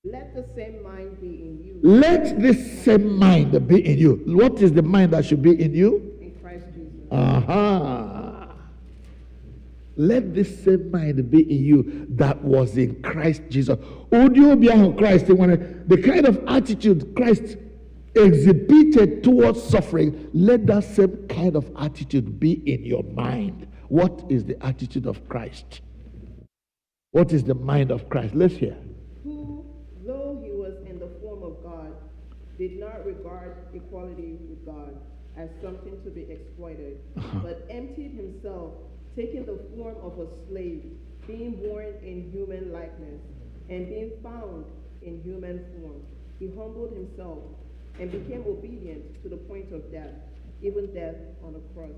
Let the same mind be in you. Let this same mind be in you. What is the mind that should be in you? In Christ Jesus. Let this same mind be in you that was in Christ Jesus. Christ, the kind of attitude Christ exhibited towards suffering, let that same kind of attitude be in your mind. What is the attitude of Christ? What is the mind of Christ? Let's hear. Who, though he was in the form of God, did not regard equality with God as something to be exploited, but emptied himself, taking the form of a slave, being born in human likeness, and being found in human form. He humbled himself and became obedient to the point of death, even death on a cross.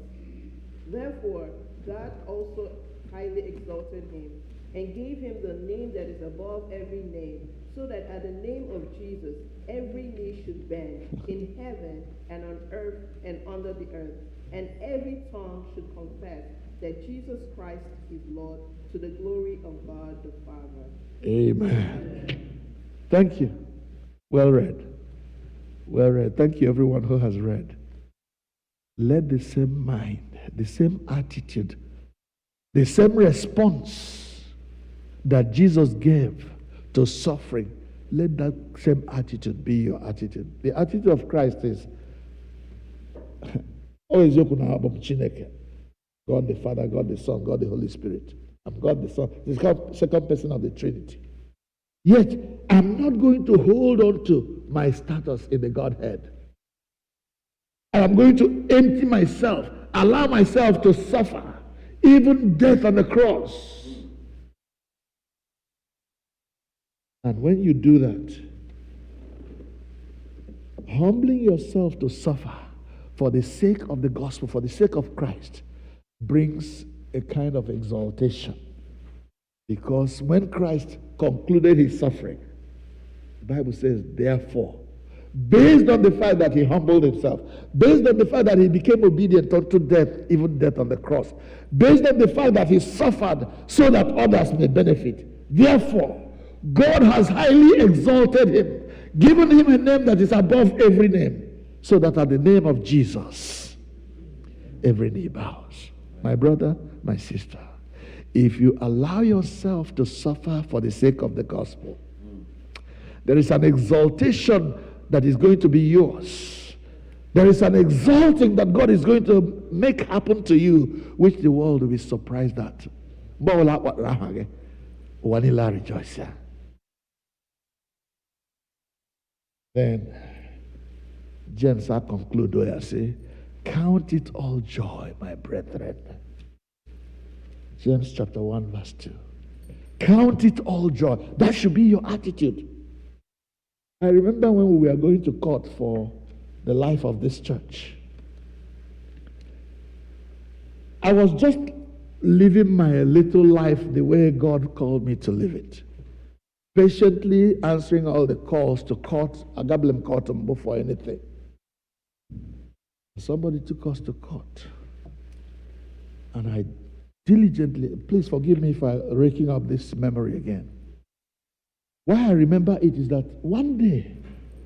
Therefore, God also highly exalted him and gave him the name that is above every name, so that at the name of Jesus every knee should bend in heaven and on earth and under the earth, and every tongue should confess that Jesus Christ is Lord, to the glory of God the Father. Amen. Thank you. Well read. Well read. Thank you, everyone who has read. Let the same mind, the same attitude, the same response that Jesus gave to suffering, let that same attitude be your attitude. The attitude of Christ is, God the Father, God the Son, God the Holy Spirit. I'm God the Son. This is the second person of the Trinity. Yet, I'm not going to hold on to my status in the Godhead. I'm going to empty myself, allow myself to suffer, even death on the cross. And when you do that, humbling yourself to suffer for the sake of the gospel, for the sake of Christ, brings a kind of exaltation. Because when Christ concluded his suffering, the Bible says, therefore, based on the fact that he humbled himself, based on the fact that he became obedient unto death, even death on the cross, based on the fact that he suffered so that others may benefit, therefore, God has highly exalted him, given him a name that is above every name, so that at the name of Jesus, every knee bows. My brother, my sister, if you allow yourself to suffer for the sake of the gospel, there is an exaltation that is going to be yours. There is an exalting that God is going to make happen to you, which the world will be surprised at. Then, James, I conclude where I say, count it all joy, my brethren. James chapter 1, verse 2. Count it all joy. That should be your attitude. I remember when we were going to court for the life of this church. I was just living my little life the way God called me to live it. Patiently answering all the calls to court. I got blame court before anything. Somebody took us to court. And I diligently, please forgive me if I'm raking up this memory again. Why I remember it is that one day,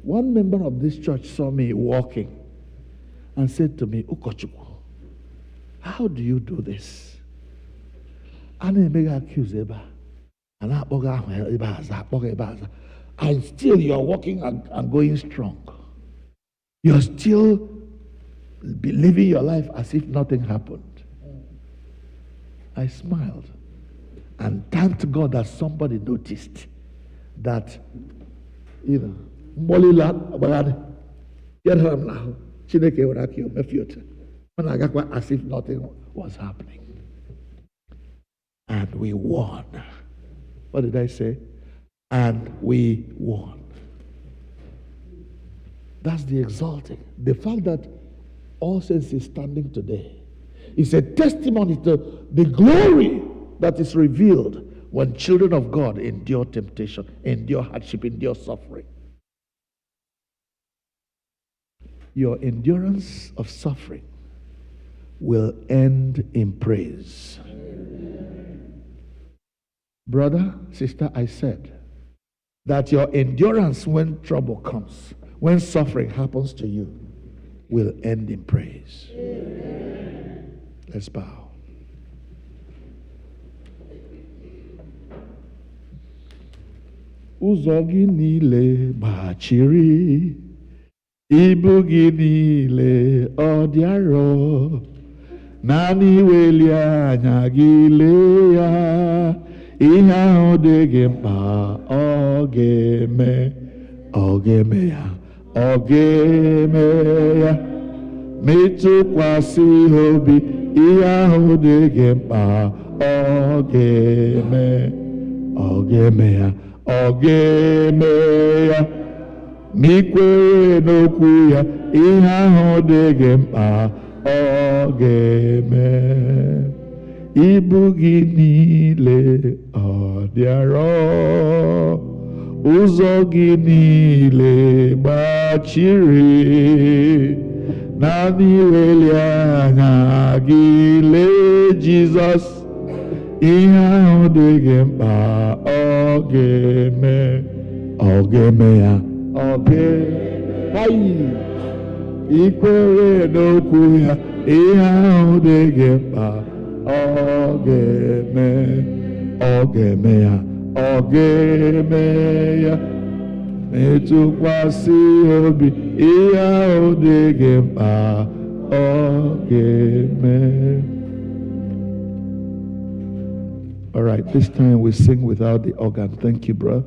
one member of this church saw me walking and said to me, Ukochukwu, how do you do this? And still you are walking and going strong. You're still living your life as if nothing happened. I smiled and thanked God that somebody noticed that, get home now. As if nothing was happening. And we won. What did I say? And we won. That's the exalting. The fact that All Saints is standing today is a testimony to the glory that is revealed when children of God endure temptation, endure hardship, endure suffering. Your endurance of suffering will end in praise. Amen. Brother, sister, I said that your endurance when trouble comes, when suffering happens to you, will end in praise. Amen. Let's bow. Ụzọ gị niile gbachiri, ibu gị niile ọ dị arọ, naanị weli anya gị lee ya, ihe ahụ dị gị mkpa ọ ga-eme ya, ọ ga-eme ya, metụkwasị obi, ihe ahụ dị gị mkpa ọ ga-eme ya. Ọ ga-eme ya, ma ikwere n'okwu ya, ihe ahụ dị gị mkpa ọ ga-eme. Ibu gị niile ọ dị arọ, ụzọ gị niile gbachiri, naanị weli anya gị lee Jizọs, ihe ahụ dị gị mkpa ọ ga-eme ya, ọ ga-eme. Ikwere n'okwu ya, ihe ahụ dị gị mkpa ọ ga-eme ya, ọ ga-eme ya. Metụkwasị obi, ihe ahụ dị gị mkpa ọ ga-eme. All right, this time we sing without the organ. Thank you, bro.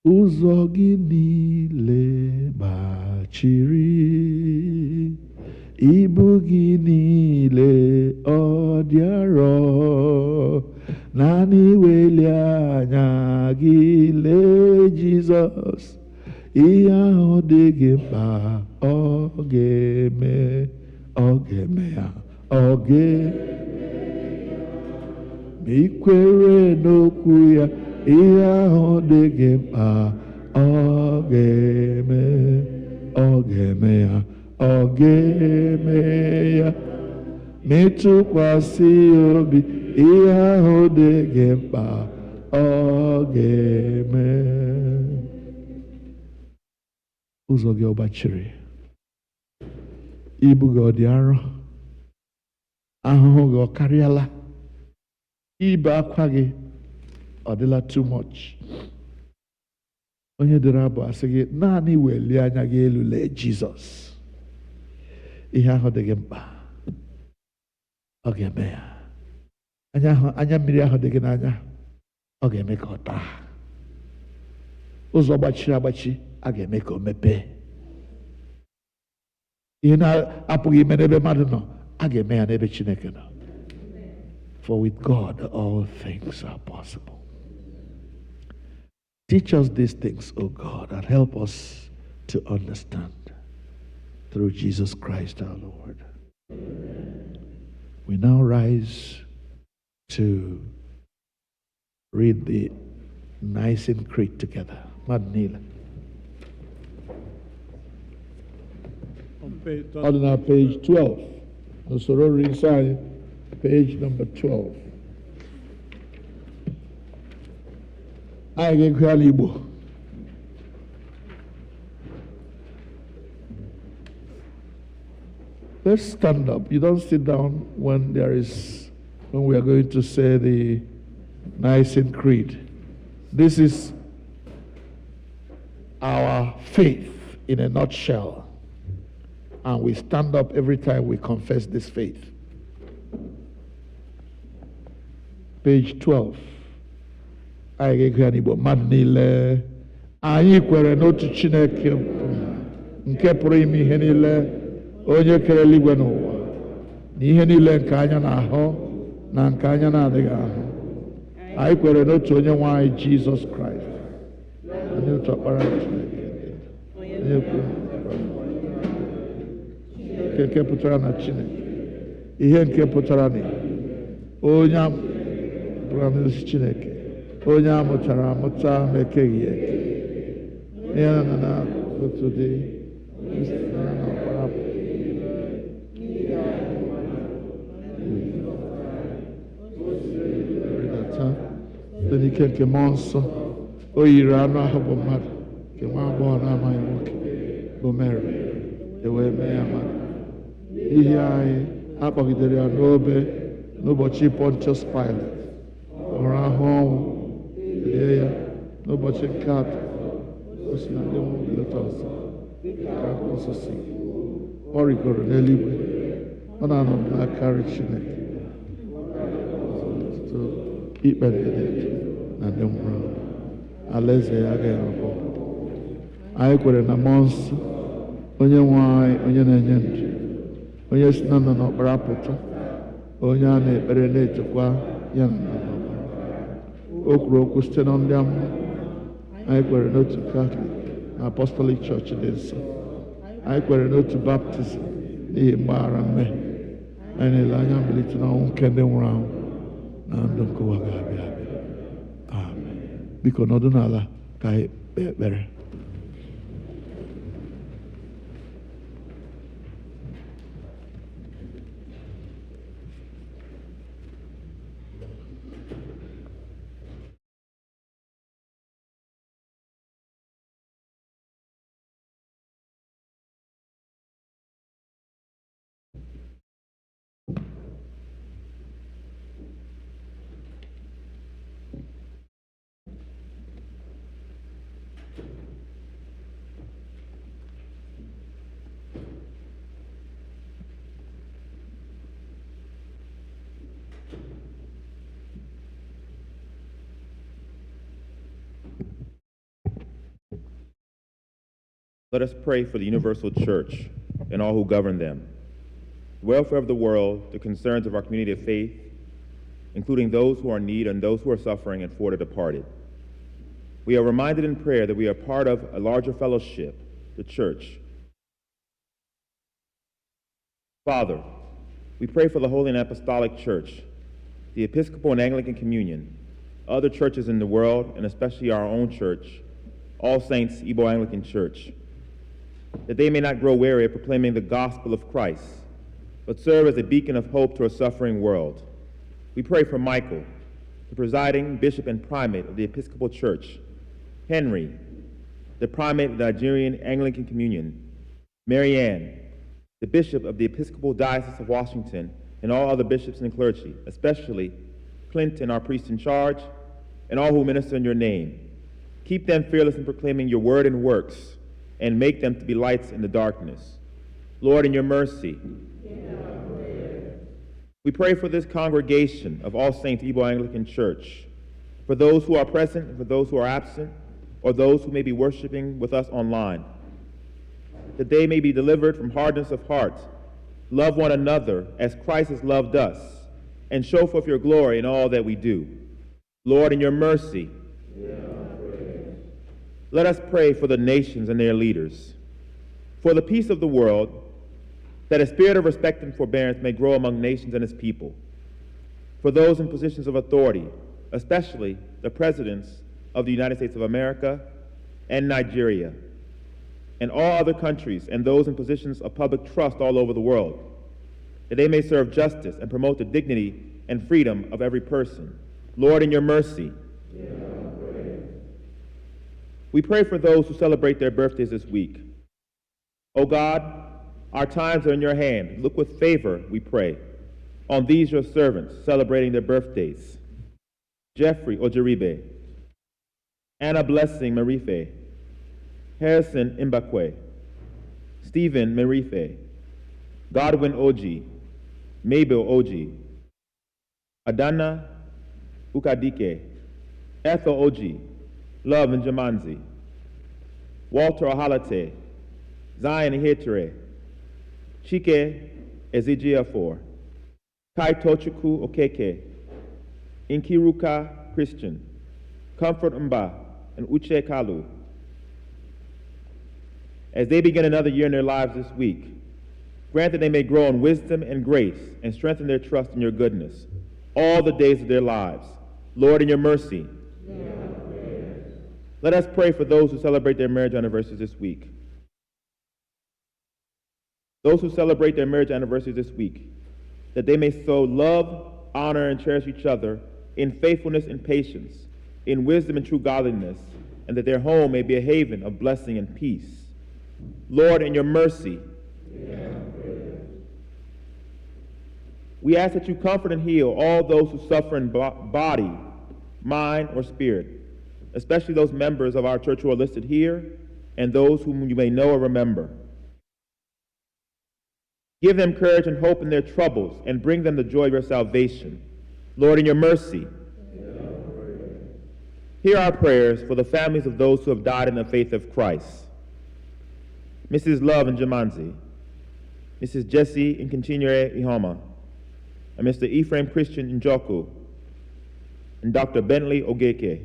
Ụzọ gị niile gbachiri, ibu gị niile ọ dị arọ, naanị weli anya gị lee Jizọs, ihe ahụ dị gị mkpa ọ ga-eme ya, ọ ga-eme. Ma ikwere n'okwu ya, ihe ahụ dị gị mkpa ọ ga-eme ya, ọ ga-eme ya. Ma ịtụkwasị obi, ihe ahụ dị gị mkpa ọ ga-eme. Ụzọ gị ọ gbachiri, ibu gị ọ dị arọ, ahụhụ gị ọ karịala, ibe akwa gị ọ dịla too much. Onye dere abụ asị gị, naanị welie anya gị elu lee Jizọs, ihe ahụ dị gị mkpa ọ ga-eme ya. Anya mmiri ahụ dị gị n'anya, ọ ga-eme ka ọ taa. Ụzọ gbachiri agbachi, a ga-eme ka o mepee. Ihe na-apụghị ime n'ebe mmadụ nọ, a ga-eme ya n'ebe Chineke nọ. For with God all things are possible. Teach us these things, O God, and help us to understand through Jesus Christ our Lord. We now rise to read the Nicene Creed together. Madnila. On our page 12. The Soror inside, page number 12. I get Igbo. Let's stand up. You don't sit down when we are going to say the Nicene Creed. This is our faith in a nutshell. And we stand up every time we confess this faith. Page 12. Anyị ga-ekwu n'Igbo, mmadụ niile, anyị kwere n'otu Chineke nke pụrụ ime ihe niile, onye kere eluigwe n'ụwa, na ihe niile nke anya na-ahụ na nke anya na-adịghị ahụ. Anyị kwere n'otu onye nwe anyị Jizọs Kraịst, onye otu ọkpara Chineke, onye kwuru nke pụtara na Chineke, ihe nke pụtara na onye pụtara n'isi Chineke, onye amụtara amụta ma ekeghị eke, ihe na otu dị na ọkpara site n'ike nke mmụọ nsọ, o yiri anụ ahụ bụ mmadụ, nke nwa agbọghọ na-amaghị nwoke bụ Mary, wee mee ya mmadụ. N'ihi anyị akpọgidere ya n'obe n'ụbọchị Pontius Pilate, hụrụ ahụ ọnwụ, lie ya n'ụbọchị nke atọ, o si na ndị nwụrụ bilata ọzọ, ka akwụkwọ nsọ si. Ọ rigoro n'eluigwe, ọ na-anọ n'aka Chineke, ikpe ndị dị na ndị nwụrụ anwụ. Alaeze ya agaghị akwụ. Anyị kwere na mmụọ nsọ, onye nwe anyị, onye na-enye ndụ, onye si na ndụ n'ọkpara pụta, onye a na-ekpere na-etokwa ya na ndụ n'ọkpara. O kwuru okwu site na ndị amụma. Anyị kwere n'otu Katọlik na Apostolic Church dị nsọ. Anyị kwere n'otu baptizim n'ihi mgbaghara mmehie. Anyị na-ele anya mbilite n'ọnwụ nke ndị nwụrụ anwụ na ndụ nke ụwa ga-abịa abịa. Amen. Biko nọdụ n'ala ka anyị kpee ekpere. Let us pray for the universal church and all who govern them, the welfare of the world, the concerns of our community of faith, including those who are in need and those who are suffering, and for the departed. We are reminded in prayer that we are part of a larger fellowship, the church. Father, we pray for the Holy and Apostolic Church, the Episcopal and Anglican Communion, other churches in the world, and especially our own church, All Saints Igbo Anglican Church, that they may not grow weary of proclaiming the gospel of Christ, but serve as a beacon of hope to a suffering world. We pray for Michael, the presiding bishop and primate of the Episcopal Church, Henry, the primate of the Nigerian Anglican Communion, Mary Ann, the bishop of the Episcopal Diocese of Washington, and all other bishops and clergy, especially Clinton, our priest in charge, and all who minister in your name. Keep them fearless in proclaiming your word and works, and make them to be lights in the darkness. Lord, in your mercy, we pray for this congregation of All Saints Igbo Anglican Church, for those who are present and for those who are absent, or those who may be worshiping with us online, that they may be delivered from hardness of heart, love one another as Christ has loved us, and show forth your glory in all that we do. Lord, in your mercy, let us pray for the nations and their leaders, for the peace of the world, that a spirit of respect and forbearance may grow among nations and its people, for those in positions of authority, especially the presidents of the United States of America and Nigeria, and all other countries and those in positions of public trust all over the world, that they may serve justice and promote the dignity and freedom of every person. Lord, in your mercy, we pray for those who celebrate their birthdays this week. O God, our times are in your hand. Look with favor, we pray, on these your servants celebrating their birthdays. Jeffrey Ojeribe, Anna Blessing Marife, Harrison Mbakwe, Stephen Marife, Godwin Oji, Mabel Oji, Adana Ukadike, Ethel Oji, Love Njamanzi, Walter Ohalate, Zion Hitere, Chike Ezejiafor, Kai Tochukwu Okeke, Inkiruka Christian, Comfort Mba, and Uche Kalu. As they begin another year in their lives this week, grant that they may grow in wisdom and grace and strengthen their trust in your goodness all the days of their lives. Lord, in your mercy, let us pray for those who celebrate their marriage anniversaries this week. Those who celebrate their marriage anniversaries this week, that they may so love, honor, and cherish each other in faithfulness and patience, in wisdom and true godliness, and that their home may be a haven of blessing and peace. Lord, in your mercy, we ask that you comfort and heal all those who suffer in body, mind, or spirit, especially those members of our church who are listed here and those whom you may know or remember. Give them courage and hope in their troubles and bring them the joy of your salvation. Lord, in your mercy, hear our prayers for the families of those who have died in the faith of Christ. Mrs. Love Njamanzi, Mrs. Jessie Nkinchinyere Ihoma, and Mr. Ephraim Christian Njoku, and Dr. Bentley Ogeke.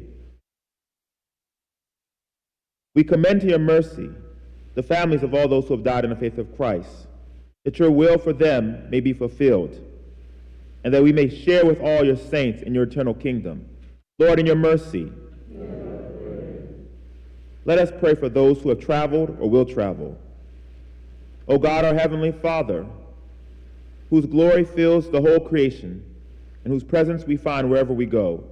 We commend to your mercy the families of all those who have died in the faith of Christ, that your will for them may be fulfilled, and that we may share with all your saints in your eternal kingdom. Lord, in your mercy, let us pray for those who have traveled or will travel. O God, our Heavenly Father, whose glory fills the whole creation, and whose presence we find wherever we go,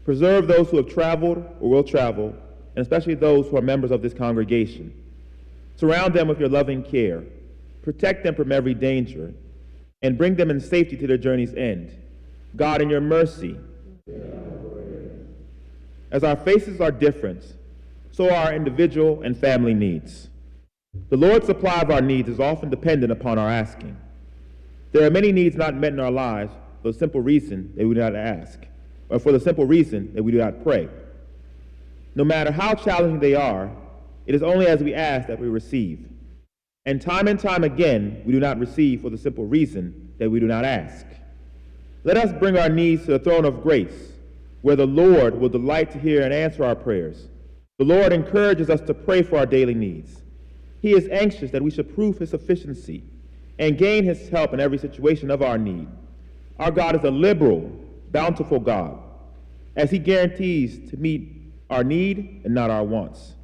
preserve those who have traveled or will travel, and especially those who are members of this congregation. Surround them with your loving care, protect them from every danger, and bring them in safety to their journey's end. God, in your mercy, as our faces are different, so are our individual and family needs. The Lord's supply of our needs is often dependent upon our asking. There are many needs not met in our lives for the simple reason that we do not ask, or for the simple reason that we do not pray. No matter how challenging they are, It is only as we ask that we receive. And time again, we do not receive for the simple reason that we do not ask. Let us bring our needs to the throne of grace, where the Lord will delight to hear and answer our prayers. The Lord encourages us to pray for our daily needs. He is anxious that we should prove his sufficiency and gain his help in every situation of our need. Our God is a liberal, bountiful God, as he guarantees to meet our need and not our wants.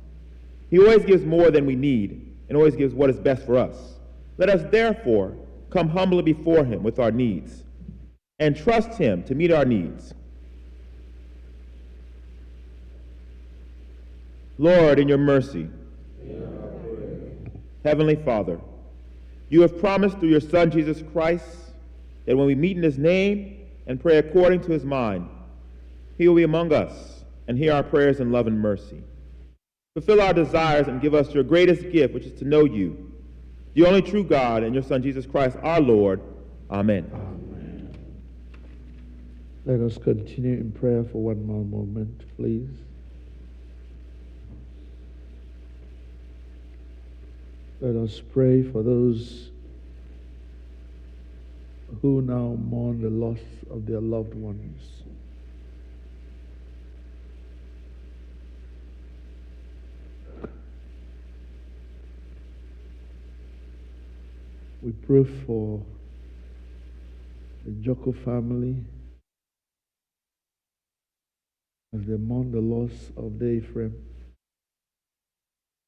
He always gives more than we need and always gives what is best for us. Let us therefore come humbly before him with our needs and trust him to meet our needs. Lord, in your mercy, Heavenly Father, you have promised through your Son, Jesus Christ, that when we meet in his name and pray according to his mind, he will be among us and hear our prayers in love and mercy. Fulfill our desires and give us your greatest gift, which is to know you, the only true God, and your Son, Jesus Christ, our Lord. Amen. Amen. Let us continue in prayer for one more moment, please. Let us pray for those who now mourn the loss of their loved ones. We pray for the Joko family as they mourn the loss of the Ephraim.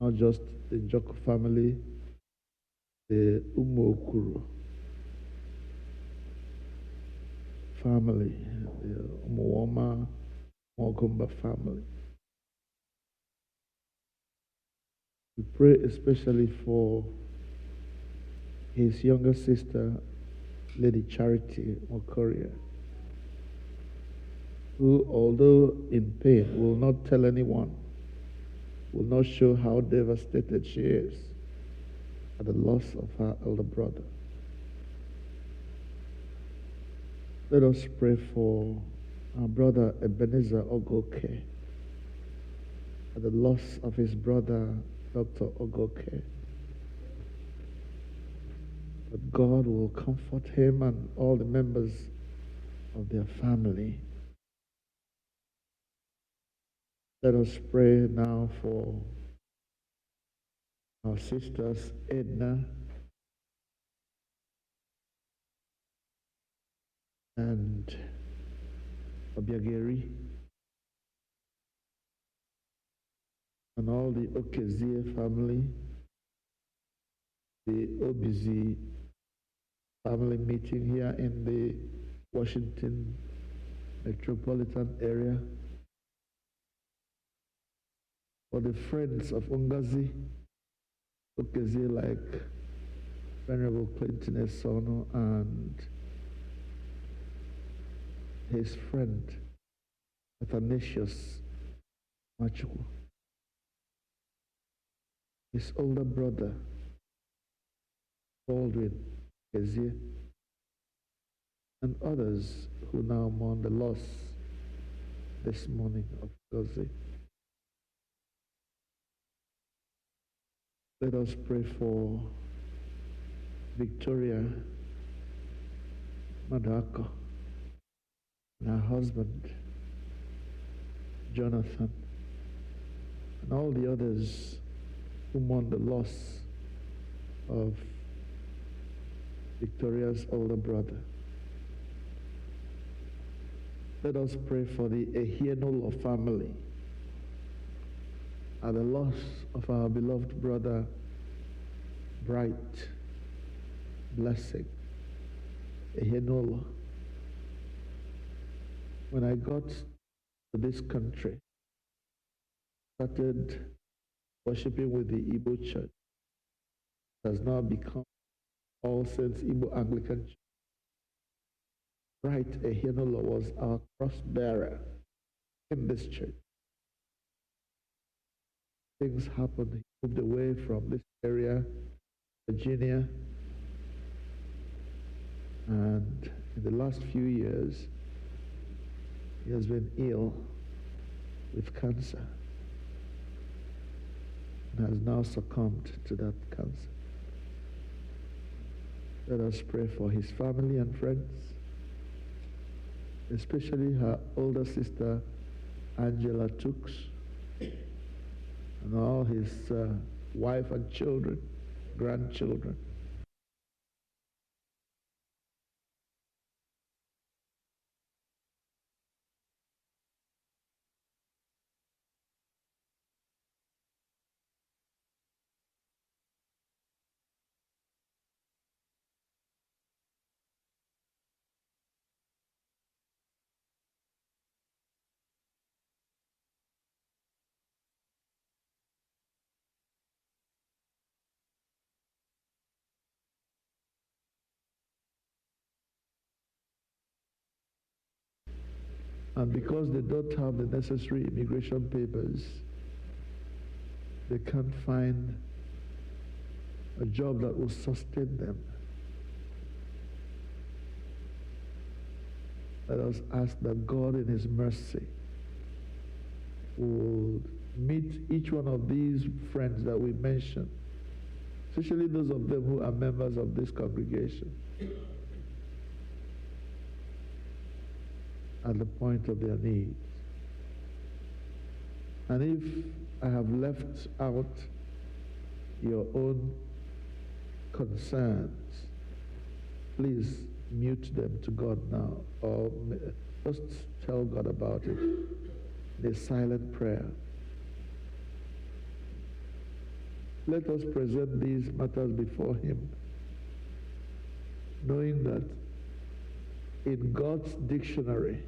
Not just the Joko family, the Okwu family, the Abu-Ọma, Mogumba family. We pray especially for his younger sister, Lady Charity Mokoria, who, although in pain, will not tell anyone, will not show how devastated she is at the loss of her elder brother. Let us pray for our brother Ebenezer Ogoke at the loss of his brother Dr. Ogoke. That God will comfort him and all the members of their family. Let us pray now for our sisters Edna and Obiageri and all the Okezie family, the OBZ family meeting here in the Washington metropolitan area, for the friends of Ungazi, Okezie, like Venerable Clinton Esono and his friend Athanasius Machuku, his older brother Baldwin Okezie, and others who now mourn the loss this morning of Okezie. Let us pray for Victoria Madako and her husband Jonathan and all the others who mourn the loss of Victoria's older brother. Let us pray for the Ehienolo family at the loss of our beloved brother, Bright Blessing Ehienolo. When I got to this country, started worshiping with the Igbo church, it has now become All Saints Igbo Anglican Church. Bright Ehienolo was our cross bearer in this church. Things happened. He moved away from this area, Virginia, and in the last few years, he has been ill with cancer. and has now succumbed to that cancer. Let us pray for his family and friends, especially her older sister, Angela Tooks, and all his wife and children, grandchildren. And because they don't have the necessary immigration papers, they can't find a job that will sustain them. Let us ask that God in his mercy will meet each one of these friends that we mentioned, especially those of them who are members of this congregation, at the point of their needs. And if I have left out your own concerns, please mute them to God now, or just tell God about it in a silent prayer. Let us present these matters before him, knowing that in God's dictionary,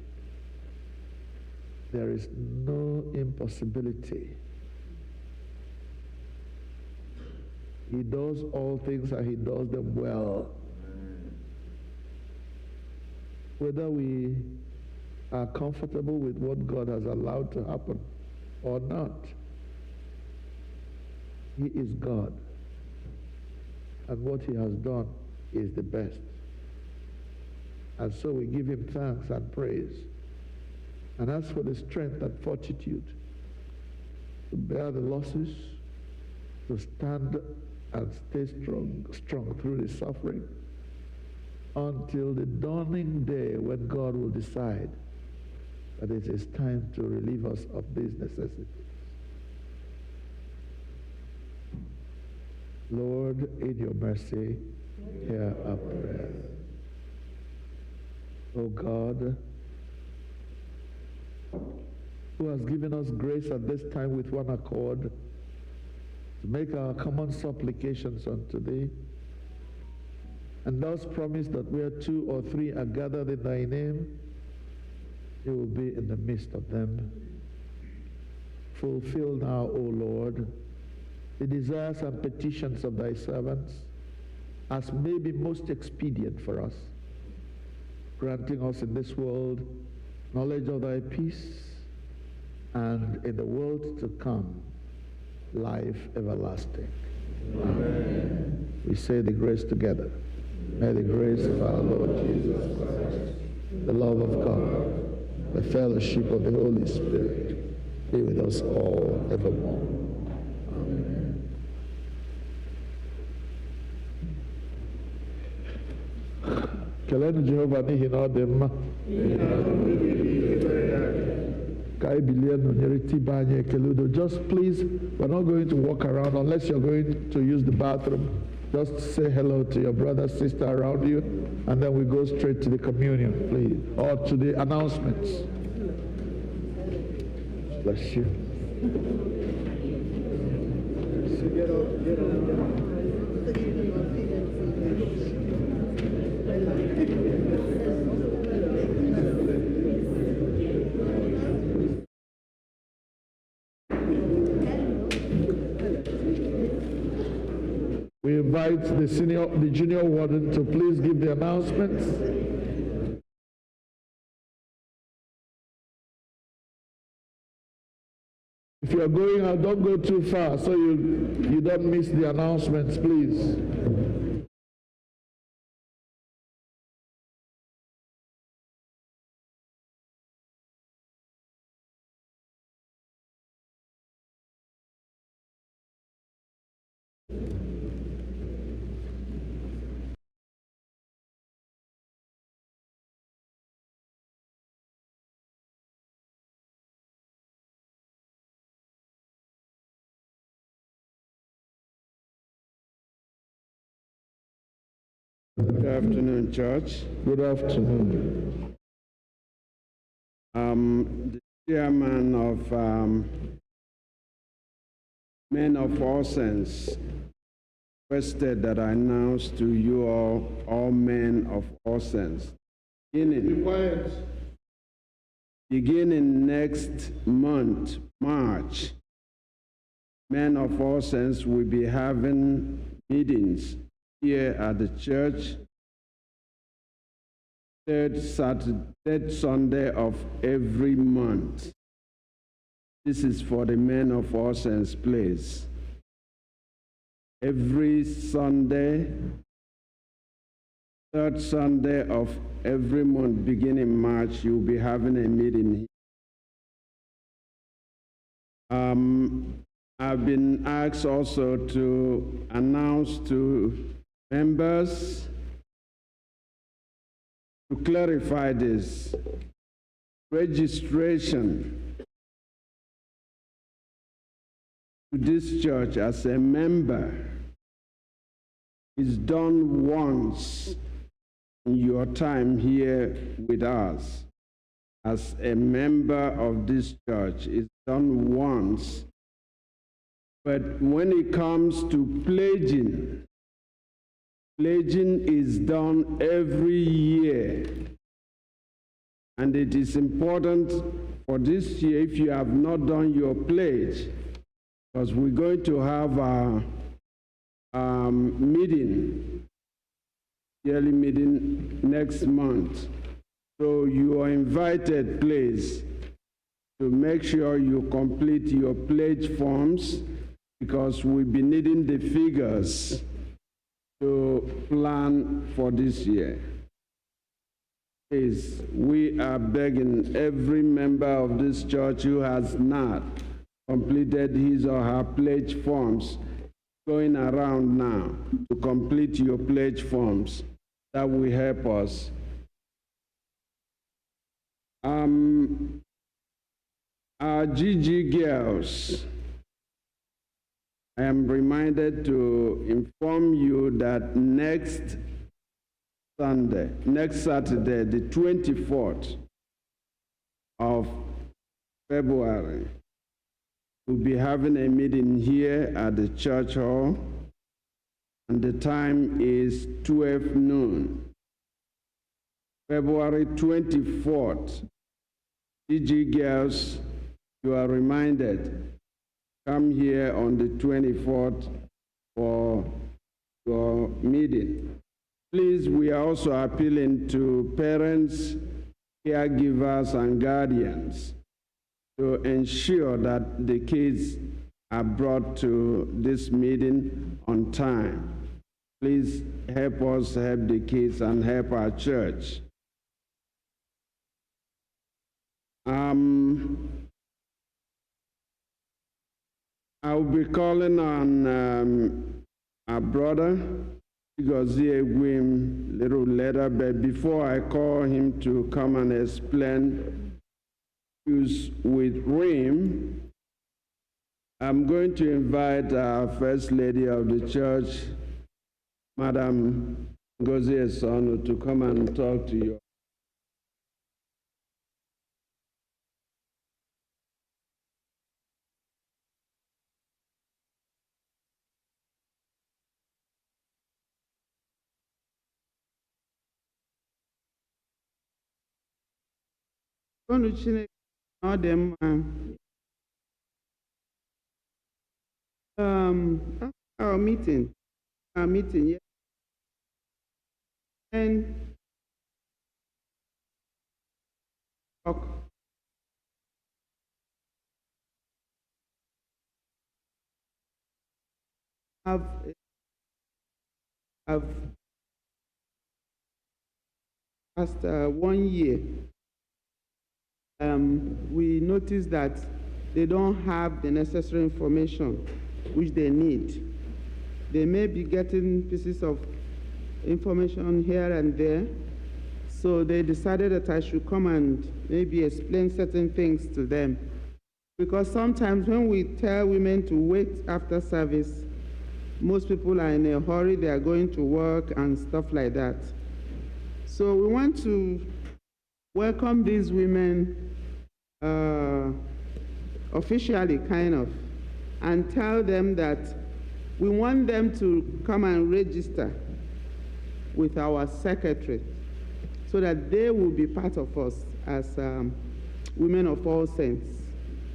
there is no impossibility. He does all things and he does them well. Whether we are comfortable with what God has allowed to happen or not, he is God. And what he has done is the best. And so we give him thanks and praise, and ask for the strength and fortitude to bear the losses, to stand and stay strong through the suffering, until the dawning day when God will decide that it is time to relieve us of these necessities. Lord, in your mercy, hear our prayer. O God, who has given us grace at this time with one accord to make our common supplications unto thee, and thus promise that where 2 or 3 are gathered in thy name, you will be in the midst of them. Fulfill now, O Lord, the desires and petitions of thy servants, as may be most expedient for us, granting us in this world knowledge of thy peace, and in the world to come, life everlasting. Amen. We say the grace together. May the grace of our Lord Jesus Christ, the love of God, the fellowship of the Holy Spirit be with us all evermore. Amen. Kelenu Jehova n'ihi na ọ dị mma. Ka anyị bilie nọnyere tibe anyị ekele udo. Just please, we're not going to walk around unless you're going to use the bathroom. Just say hello to your brother, sister around you, and then we go straight to the communion, please, or to the announcements. Bless you. We invite the junior warden to please give the announcements. If you're going out, don't go too far so you don't miss the announcements, please. Good afternoon, church. Good afternoon. The chairman of Men of All Saints requested that I announce to you all men of all saints. Beginning next month, March, Men of All Saints will be having meetings here at the church, third Sunday of every month. This is for the Men of All Saints place. Every Sunday, third Sunday of every month, beginning March, you'll be having a meeting here. I've been asked also to announce to members to clarify this. Registration to this church as a member is done once in your time here with us. As a member of this church, it's done once. But when it comes to pledging, pledging is done every year. And it is important for this year, if you have not done your pledge, because we're going to have a meeting, yearly meeting next month. So you are invited, please, to make sure you complete your pledge forms, because we'll be needing the figures to plan for this year. Please, we are begging every member of this church who has not completed his or her pledge forms, going around now to complete your pledge forms. That will help us. Our GG girls, I am reminded to inform you that next Saturday, the 24th of February, we'll be having a meeting here at the church hall, and the time is 12 noon. February 24th, GG girls, you are reminded, come here on the 24th for your meeting. Please, we are also appealing to parents, caregivers, and guardians to ensure that the kids are brought to this meeting on time. Please help us help the kids and help our church. I'll be calling on our brother, Gozie Gwim, little later, but before I call him to come and explain issues with RIM, I'm going to invite our First Lady of the Church, Madam Gozie Sonu, to come and talk to you. Our meeting, yeah. And I've past 1 year, we noticed that they don't have the necessary information which they need. they may be getting pieces of information here and there. So they decided that I should come and maybe explain certain things to them. Because sometimes when we tell women to wait after service, most people are in a hurry, they are going to work and stuff like that. So we want to welcome these women officially, kind of, and tell them that we want them to come and register with our secretary so that they will be part of us as women of All Saints,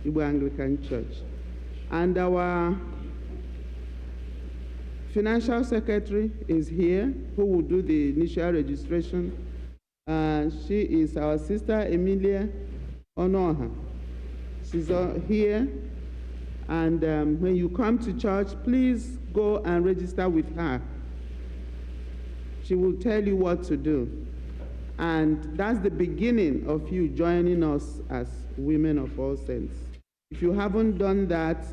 Igbo Anglican Church. And our financial secretary is here, who will do the initial registration. She is our sister, Emilia Onoha. She's here. And when you come to church, please go and register with her. She will tell you what to do. And that's the beginning of you joining us as women of All Saints. If you haven't done that,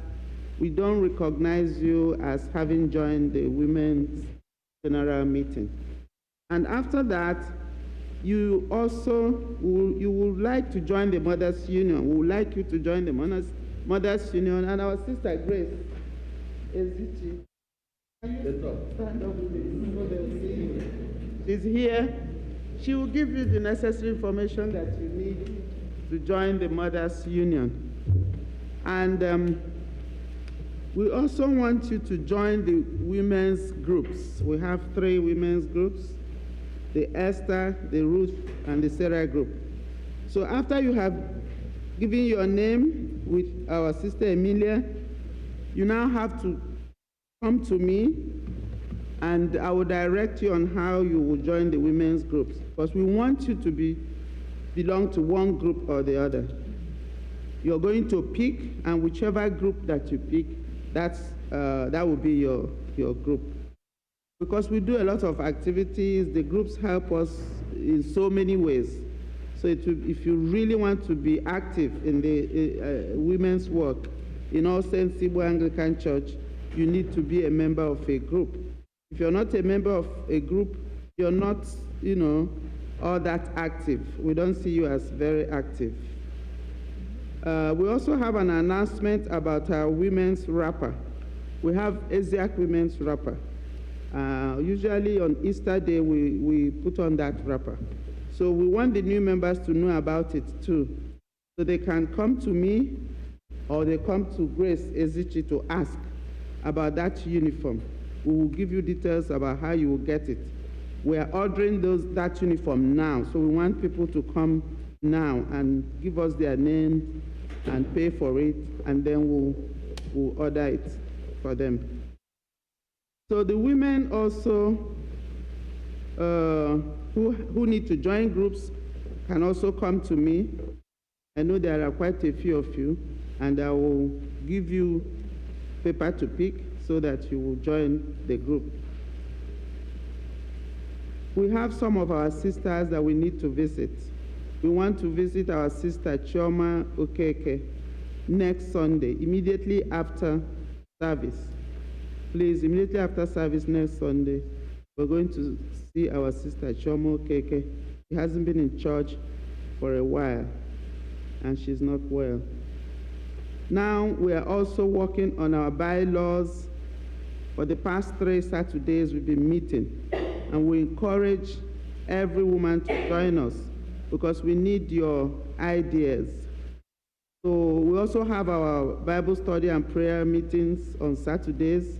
we don't recognize you as having joined the Women's General Meeting. And after that, you also you would like to join the Mothers Union. We would like you to join the Mothers Union. And our sister Grace is stand up, please. She's here. She will give you the necessary information that you need to join the Mothers Union. And we also want you to join the women's groups. We have 3 women's groups: the Esther, the Ruth, and the Sarah group. So after you have given your name with our sister Emilia, you now have to come to me, and I will direct you on how you will join the women's groups, because we want you to belong to one group or the other. You're going to pick, and whichever group that you pick, that will be your group. Because we do a lot of activities, the groups help us in so many ways. So if you really want to be active in the women's work in All Saints Igbo Anglican Church, you need to be a member of a group. If you're not a member of a group, you're not, all that active. We don't see you as very active. We also have an announcement about our women's wrapper. We have Eziak women's wrapper. Usually on Easter Day, we put on that wrapper. So we want the new members to know about it too. So they can come to me, or they come to Grace Ezichi to ask about that uniform. We will give you details about how you will get it. We are ordering that uniform now, so we want people to come now and give us their name and pay for it, and then we'll order it for them. So the women also who need to join groups can also come to me. I know there are quite a few of you, and I will give you paper to pick so that you will join the group. We have some of our sisters that we need to visit. We want to visit our sister Chioma Okeke next Sunday, immediately after service. Please, immediately after service next Sunday, we're going to see our sister Chioma Okeke. She hasn't been in church for a while, and she's not well. Now, we are also working on our bylaws. For the past 3 Saturdays, we've been meeting, and we encourage every woman to join us because we need your ideas. So we also have our Bible study and prayer meetings on Saturdays.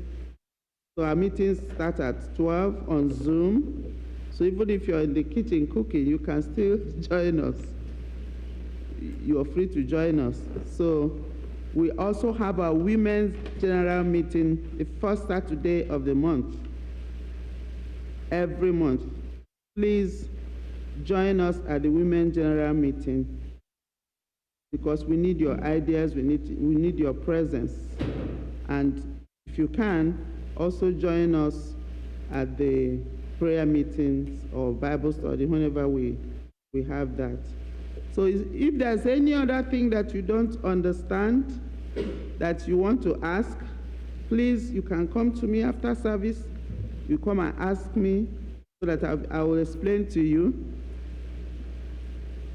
So our meetings start at 12 on Zoom. So even if you're in the kitchen cooking, you can still join us. You are free to join us. So we also have our Women's General Meeting the first Saturday of the month, every month. Please join us at the Women's General Meeting because we need your ideas, we need your presence. And if you can, also join us at the prayer meetings or Bible study whenever we have that. So if there's any other thing that you don't understand that you want to ask, Please, you can come to me after service. You come and ask me so that I will explain to you.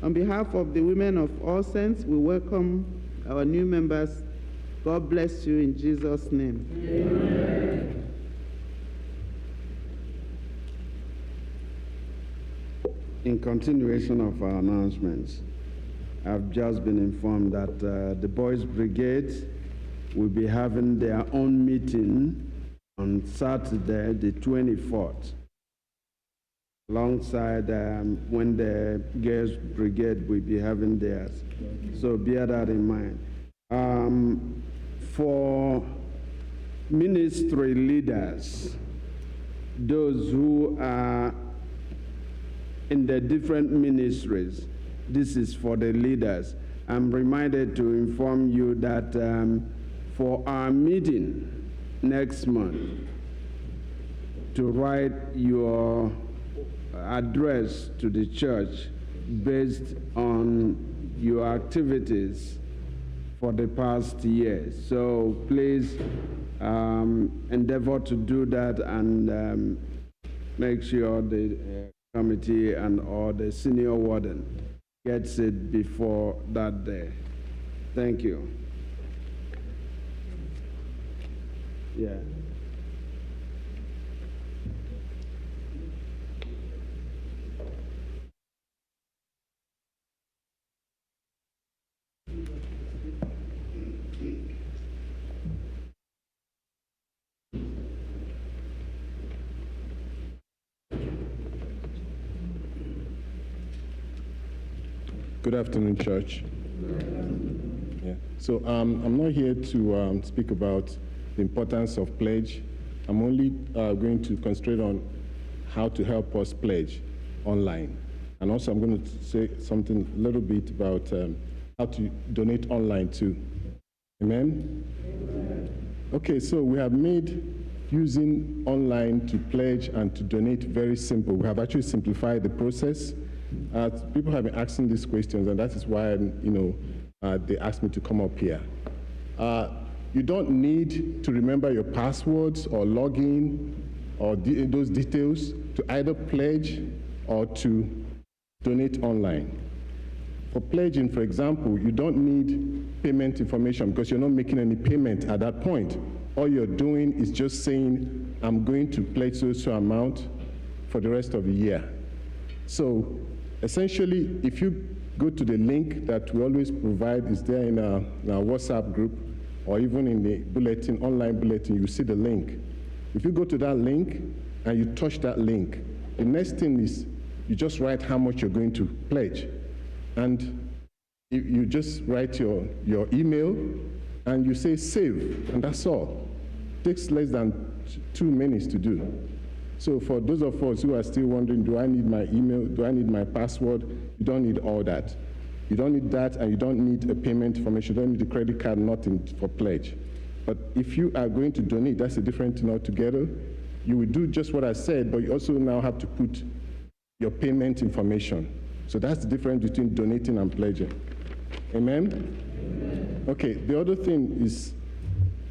On behalf of the women of All Saints, we welcome our new members. God bless you in Jesus' name. Amen. In continuation of our announcements, I've just been informed that the Boys Brigade will be having their own meeting on Saturday, the 24th, alongside when the Girls Brigade will be having theirs. So bear that in mind. For ministry leaders, those who are in the different ministries, this is for the leaders. I'm reminded to inform you that for our meeting next month, to write your address to the church based on your activities for the past year. So please endeavor to do that and make sure the committee and or the senior warden gets it before that day. Thank you. Yeah. Good afternoon, church. Yeah. So I'm not here to speak about the importance of pledge. I'm only going to concentrate on how to help us pledge online. And also I'm going to say something a little bit about how to donate online too. Amen? Amen? Okay, so we have made using online to pledge and to donate very simple. We have actually simplified the process. People have been asking these questions, and that is why they asked me to come up here. You don't need to remember your passwords or login or those details to either pledge or to donate online. For pledging, for example, you don't need payment information because you're not making any payment at that point. All you're doing is just saying, I'm going to pledge so amount for the rest of the year. So essentially, if you go to the link that we always provide, is there in our WhatsApp group or even in the bulletin, online bulletin, you see the link. If you go to that link and you touch that link, the next thing is you just write how much you're going to pledge. And you just write your email and you say save, and that's all. It takes less than 2 minutes to do. So for those of us who are still wondering, do I need my email, do I need my password? You don't need all that. You don't need that, and you don't need a payment information. You don't need a credit card, nothing for pledge. But if you are going to donate, that's a different thing altogether. You will do just what I said, but you also now have to put your payment information. So that's the difference between donating and pledging. Amen? Amen. Okay, the other thing is,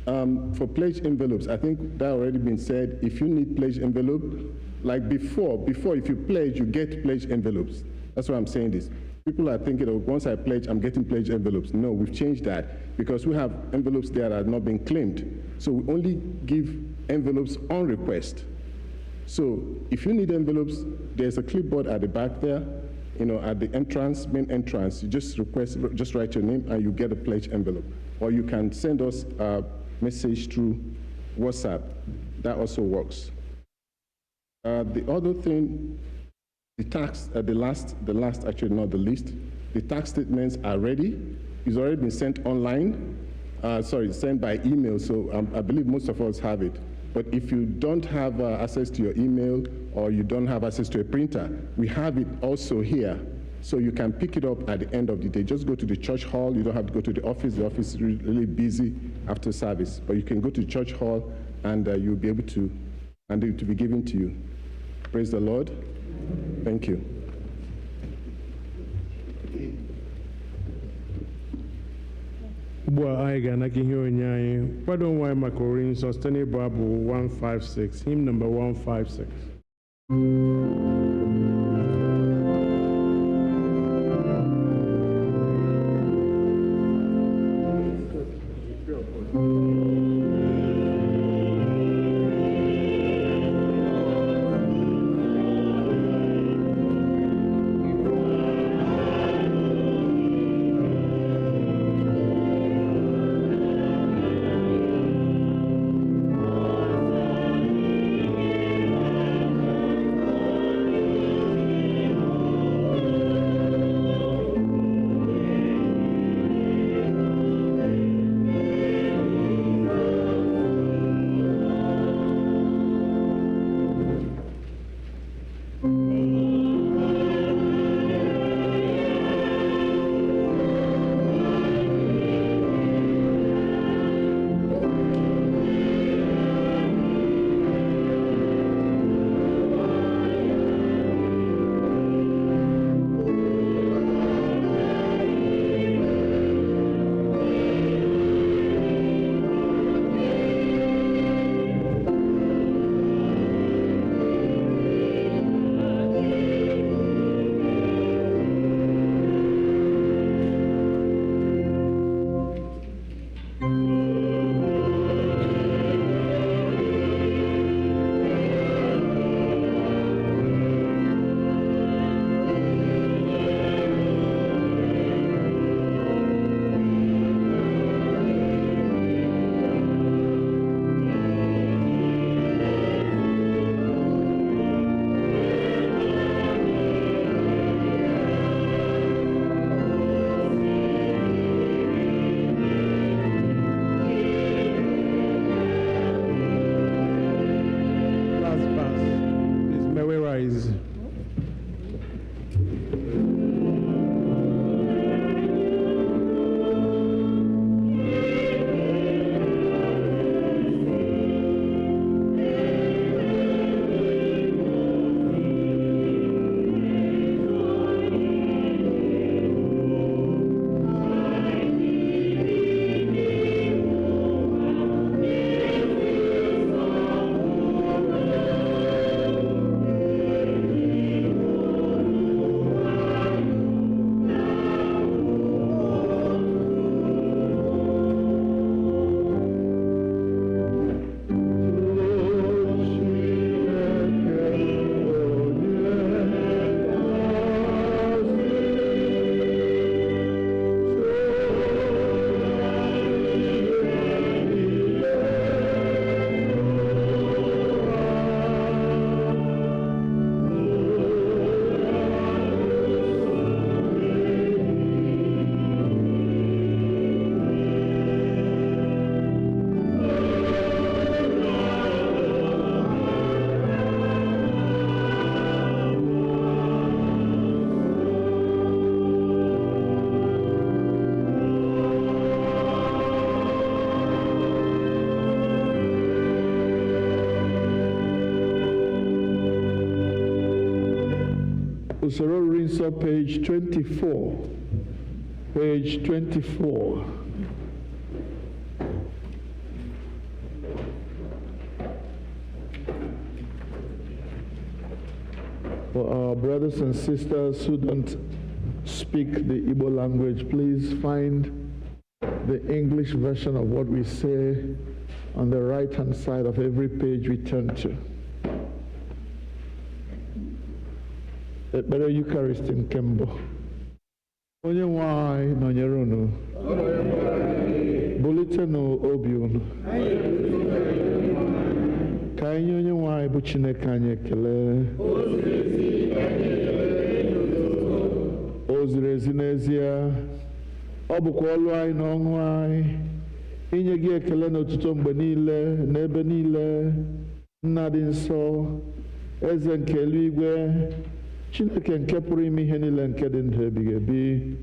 for pledge envelopes, I think that already been said. If you need pledge envelope, like before if you pledge, you get pledge envelopes. That's why I'm saying this. People are thinking, oh, once I pledge, I'm getting pledge envelopes. No, we've changed that because we have envelopes there that have not been claimed. So we only give envelopes on request. So if you need envelopes, there's a clipboard at the back there, at the entrance, main entrance. You just write your name and you get a pledge envelope. Or you can send us a message through WhatsApp. That also works. The other thing, the tax, the last, actually not the least, the tax statements are ready. It's already been sent online, sent by email, so I believe most of us have it. But if you don't have access to your email or you don't have access to a printer, we have it also here. So you can pick it up at the end of the day. Just go to the church hall. You don't have to go to the office. The office is really busy after service. But you can go to the church hall and you'll be able to, and it will be given to you. Praise the Lord. Thank you. Ugbu a anyị ga-anaka ihe onye anyị kwado onwe anyị maka oriri nsọ site n'ịbụ abụ 156, hymn number 156. Usoro Rinso, page 24. Page 24. For our brothers and sisters who don't speak the Igbo language, please find the English version of what we say on the right-hand side of every page we turn to. Ekpere Eucharist nke mbụ. Onye nwe anyị nọnyere unu. Bulitenụ obi unu. Ka anyị onye nwe anyị bụ Chineke anyị ekele. O ziri ezi n'ezie. Ọ bụkwa ọlụ anyị na ọṅụ anyị inye gị ekele n'otuto mgbe niile n'ebe niile. Nna dị nsọ, Eze nke eluigwe, Chineke nke pụrụ ime ihe niile nke dị ndụ ebighị ebi,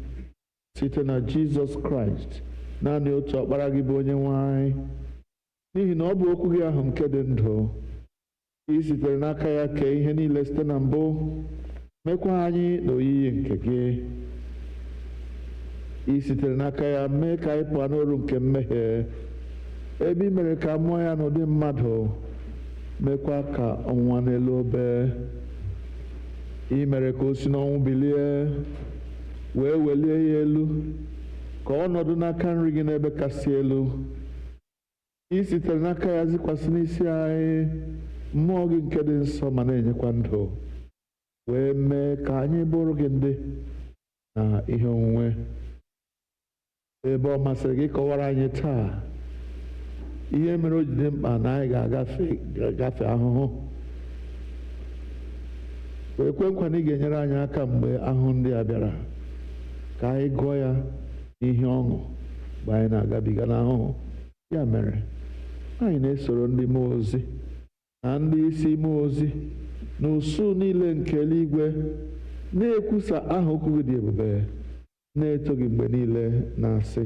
site na Jizọs Kraịst, naanị otu ọkpara gị bụ onye nwe anyị, n'ihi na ọ bụ okwu gị ahụ nke dị ndụ, ị sitere n'aka ya kee ihe niile site na mbụ, mekwa anyị n'oyiyi nke gị. i sitere n'aka ya mee ka anyị pụọ n'ọrụ nke mmehie, ebe i mere ka mụọ ya n'ụdị mmadụ, mekwa ka ọnwụnwa n'elu obe. I mere ka o si n'ọnwụ bilie, wee welie ya elu, ka ọ nọdụ n'aka nri gị n'ebe kasị elu. I sitere n'aka ya zikwasị n'isi anyị mmụọ gị nke dị nsọ ma na-enyekwa ndụ, wee mee ka anyị bụrụ gị ndị na ihe onwunwe. Ebe ọ masịrị gị kọwara anyị taa ihe mere o ji dị mkpa na anyị ga-agafe ahụhụ, wee kwe nkwa na ị ga-enyere anyị aka mgbe ahụhụ ndị a bịara, ka anyị gụọ ya n'ihe ọṅụ mgbe anyị na-agabiga n'ahụhụ. Ya mere, anyị na-esoro ndị mmụọ ozi na ndị isi mmụọ ozi na usuu niile nke eluigwe na-ekwusa aha okwu gị dị ebube, na-eto gị mgbe niile, na-asị: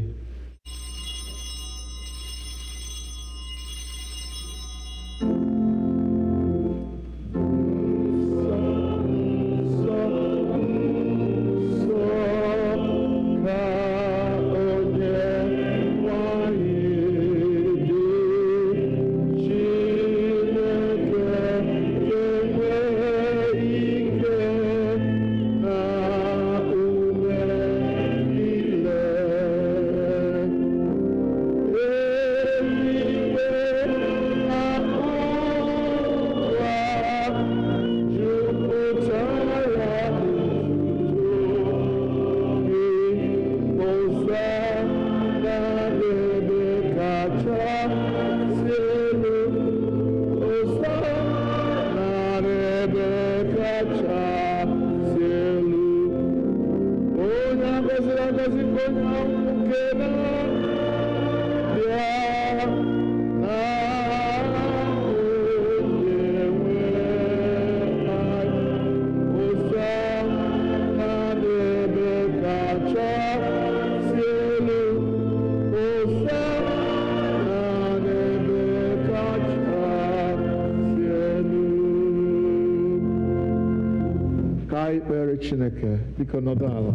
Chineke, biko nọdụ ala.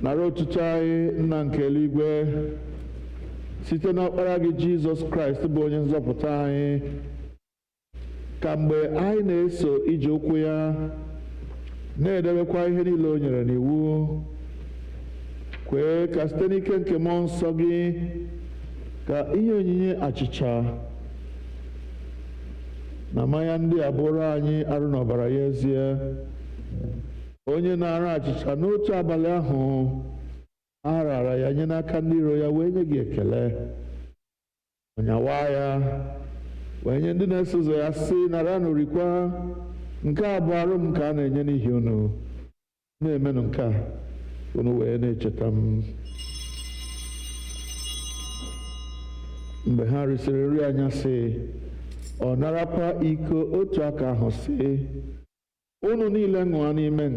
Nara otuto anyị, Nna nke eluigwe, site n'ọkpara gị Jizọs Kraịst bụ onye nzọpụta anyị, ka mgbe anyị na-eso ije ụkwụ ya, na-edebekwa ihe niile o nyere n'iwu, kwee ka site n'ike nke mmụọ nsọ gị, ka ihe onyinye achịcha na mmanya ndị a bụrụ anyị arụ na ọbara ya ezie. Onye na-ara achịcha n'otu abalị ahụ a rara ya nye n'aka ndị iro ya, wee nye gị ekele, ọnyawa ya, wee nye ndị na-eso ụzọ ya sị, naranụ rikwa, nke a bụ arụ m ka a na-enye n'ihi unu, na-emenụ nke a unu wee na-echeta m. Mgbe ha risịrị nri anyasị, ọ narakwa iko otu aka ahụ sị, unu niile ṅụọ n'ime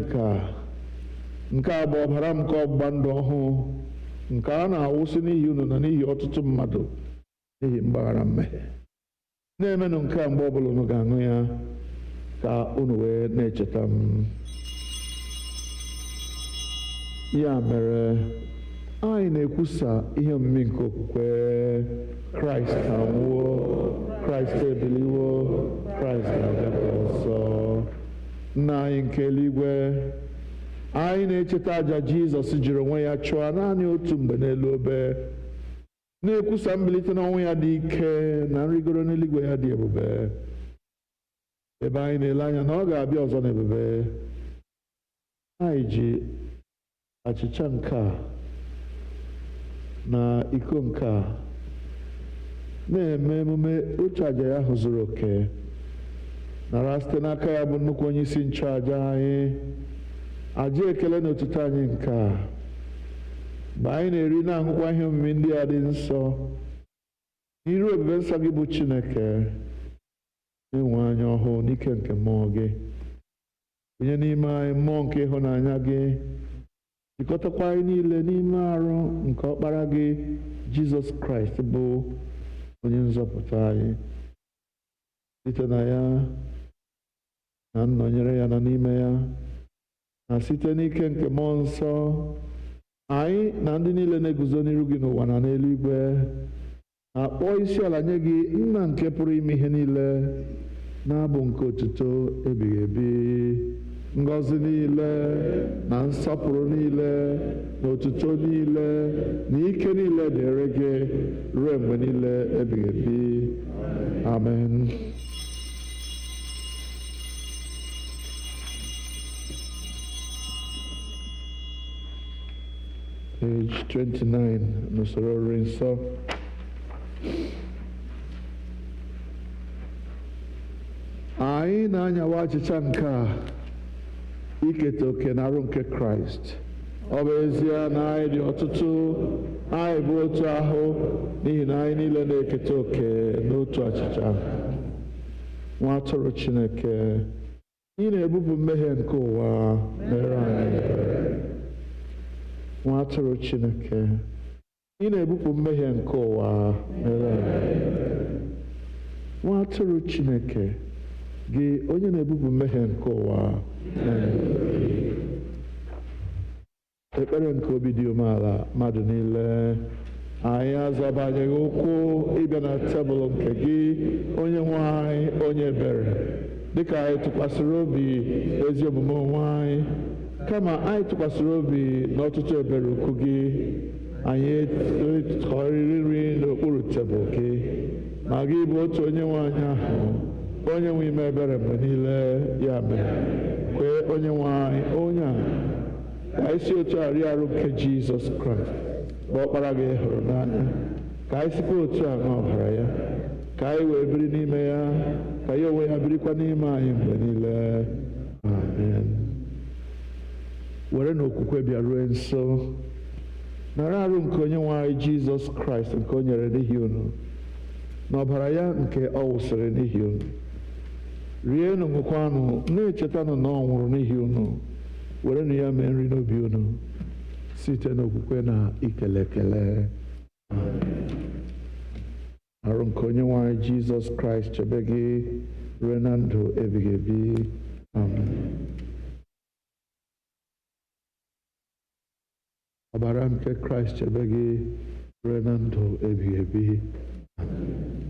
nke a bụ ọbara m nke ọgbụgba ndụ ọhụụ, nke a na-awụsị n'ihi unu na n'ihi ọtụtụ mmadụ n'ihi mgbaghara mmehie. Na-emenụ nke a mgbe ọbụla unu ga-aṅụ ya, ka unu wee na-echeta m. Ya mere, anyị na-ekwusa ihe omimi nke okwukwe. Kraịst anwụọ, Kraịst ebiliwo, Kraịst na-abịakwa ọzọ. Nna anyị nke eluigwe, anyị na-echeta àjà Jizọs jiri onwe ya chụọ naanị otu mgbe n'elu obe, na-ekwusa mbilite n'ọnwụ ya dị ike na nrigoro n'eluigwe ya dị ebube, ebe anyị na-ele anya na ọ ga-abịa ọzọ n'ebube. Anyị ji achịcha nke a na iko nke a na-eme emume otu àjà ya ahụ zuru oke, nara site n'aka ya bụ nnukwu onye isi nchụàjà anyị àjà ekele na otuto anyị nke a, mgbe anyị na-eri na-aṅụkwa ihe omimi ndị a dị nsọ n'iru ebube nsọ gị bụ Chineke, na-enwe anya ọhụụ n'ike nke mmụọ gị. Onye n'ime anyị mmụọ nke ịhụnanya gị, jikọtakwa anyị niile n'ime arụ nke ọkpara gị Jizọs Kraịst bụ onye nzọpụta anyị, site na ya na nnọnyere ya na n'ime ya, na site n'ike nke mmụọ nsọ anyị na ndị niile na-eguzo n'iru gị n'ụwa na n'eluigwe na-akpọ isi ala nye gị nna nke pụrụ ime ihe niile na-abụ nke otuto ebighị ebi ngọzi niile na nsọpụrụ niile na otuto niile na ike niile dịrị gị ruo mgbe niile ebighị ebi amen. Page 29 n'usoro nri nsọ. Anyị na-anyawa achịcha nke a iketa oke n'arụ nke Kraịst. Ọ bụ ezie na anyị dị ọtụtụ, anyị bụ otu ahụ n'ihi na anyị niile na-eketa oke n'otu achịcha. Nwa atụrụ Chineke, ị na-ebupụ mmehie nke ụwa, mere anyị ebere. Nwa atụrụ Chineke, ị na-ebupụ mmehie nke ụwa, mere anyị ebere. Nwa atụrụ Chineke, gị onye na-ebupụ mmehie nke ụwa, mere anyị ebere. Ekpere nke obi dị umeala mmadụ niile, anyị azọbanyeghị ụkwụ ịbịa na tebụl nke gị onye nwe anyị onye ebere dịka anyị tụkwasịrị obi ezi omume onwe anyị, kama anyị tụkwasịrị obi n'ọtụtụ ebere ukwu gị. Anyị họrịrị nri n'okpuru tebụl gị, ma gị bụ otu onye nwe anyị ahụ, onye nwe ime ebere mgbe niile. Ya mere, kwee onye nwe anyị onye a ka anyị si otu a rie arụ nke Jizọs Kraịst bụ ọkpara gị hụrụ n'anya, ka anyị sikwa otu a ṅụọ ọbara ya, ka anyị wee biri n'ime ya, ka ya onwe ya birikwa n'ime anyị mgbe niile. Amen. Were n'okwukwe bịaruo nso, nara arụ nke onye nwe anyị Jizọs Kraịst nke o nyere n'ihi unu, na ọbara ya nke ọ wụsịrị n'ihi unu. Rienụ, ṅụkwanụ, na-echetanụ na ọ nwụrụ n'ihi unu. Werenụ ya mee nri n'obi unu site n'okwukwe na ikele ekele. Arụ nke onye nwe anyị Jizọs Kraịst chebe gị ruo na ndụ ebighị ebi. Amen. Ọbara nke Kraịst chebe gị ruo na ndụ ebighị ebi. Amen.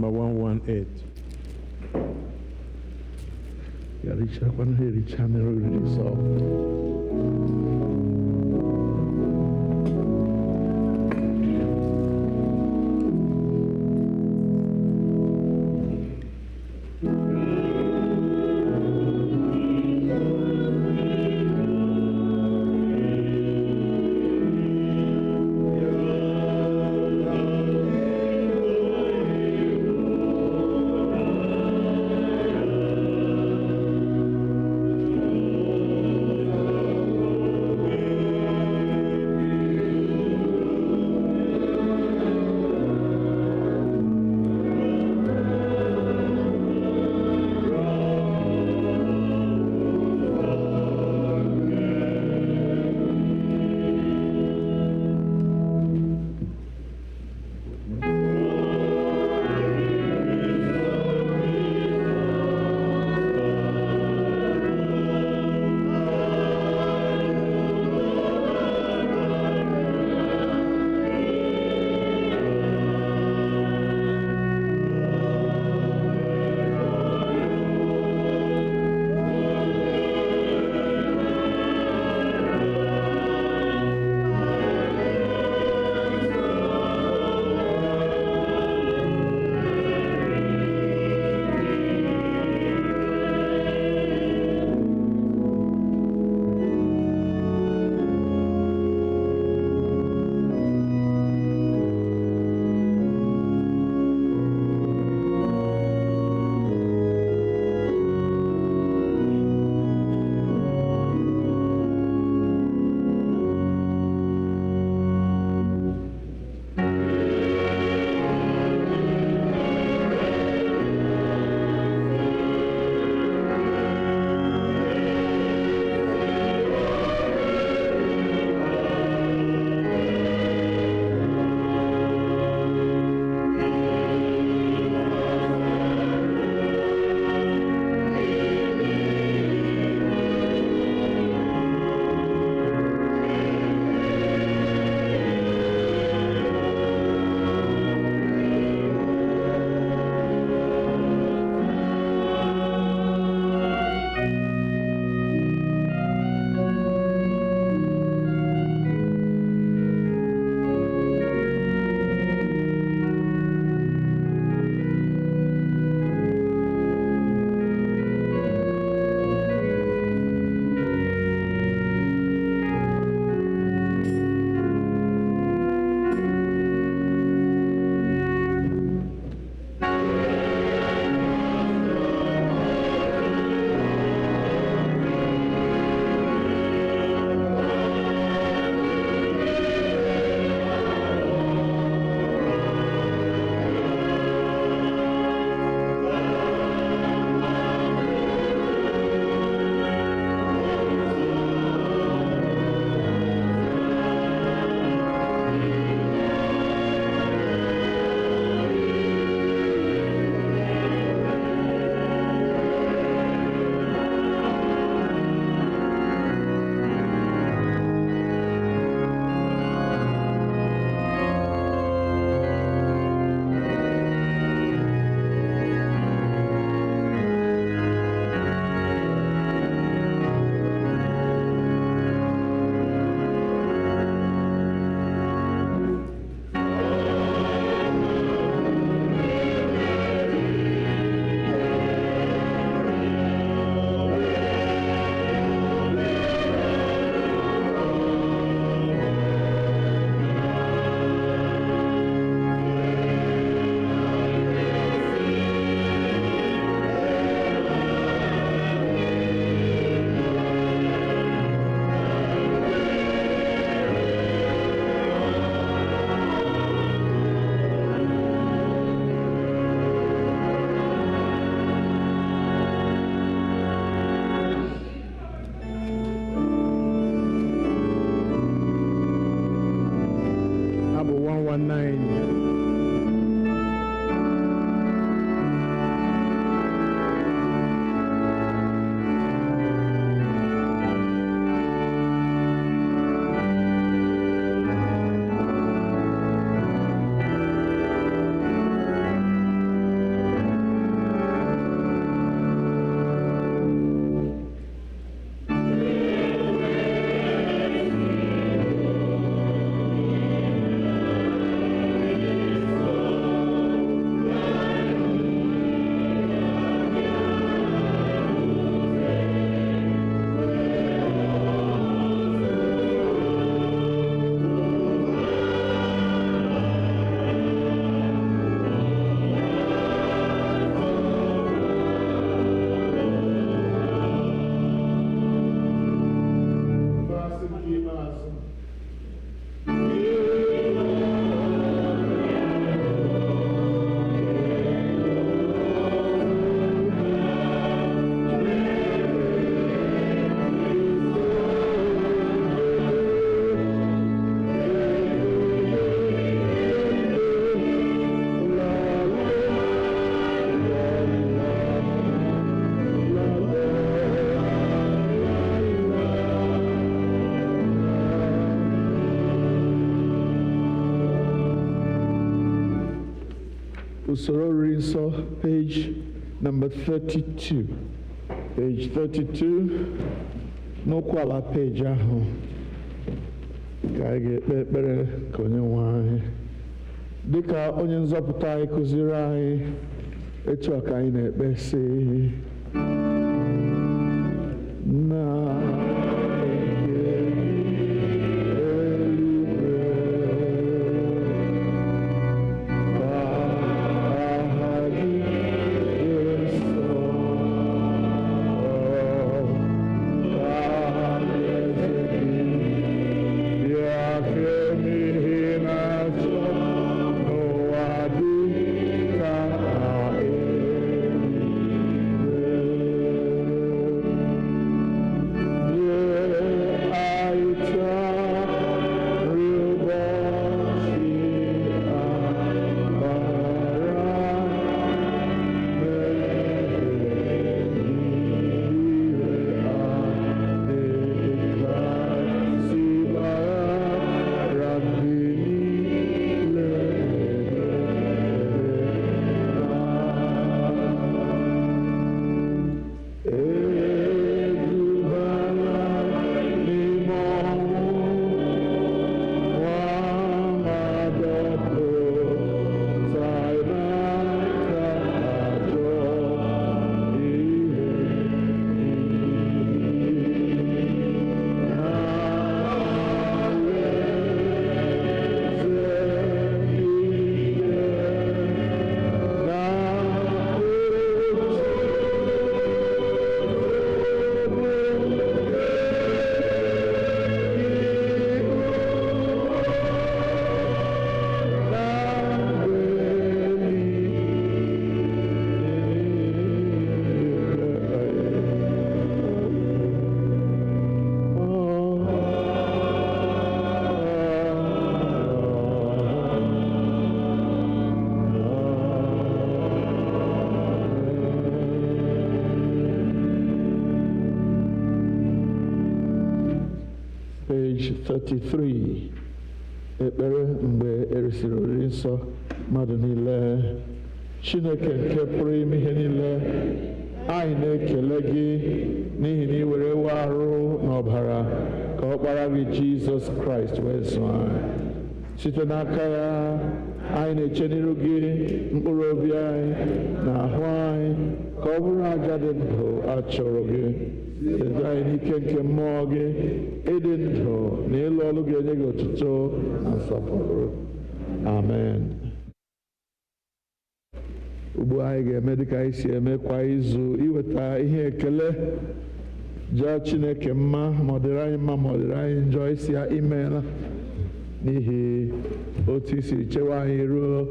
number 118. usoro oriri nsọ, page number 32. Page 32, n'okwu ala page ahụ ka anyị ga-ekpe ekpere ka onye nwe anyị. Dịka onye nzọpụta anyị kụziri anyị, etu a ka anyị na-ekpe sị, page 33, ekpere mgbe erisiri oriri nsọ mmadụ niile. Chineke nke pụrụ ime ihe niile, anyị na-ekele gị n'ihi na ị were ewe arụ na ọbara ka ọkpara gị Jizọs Kraịst wee zụọ anyị. Site n'aka ya, anyị na-eche n'iru gị mkpụrụ obi anyị na ahụ anyị ka ọ bụrụ aja dị ndụ a chọrọ gị. Site anyị n'ike nke mmụọ gị, ịdị ndụ na ịlụ ọlụ ga-enye gị otuto na nsọpụrụ. Amen. Ugbu anyị ga-eme dịka anyị si eme kwa izu, iweta ihe ekele, jaa Chineke mma ma ọ dịrị anyị mma ma ọ dịrị anyị njọ, isi ya imeela n'ihi otu isi chewa anyị ruo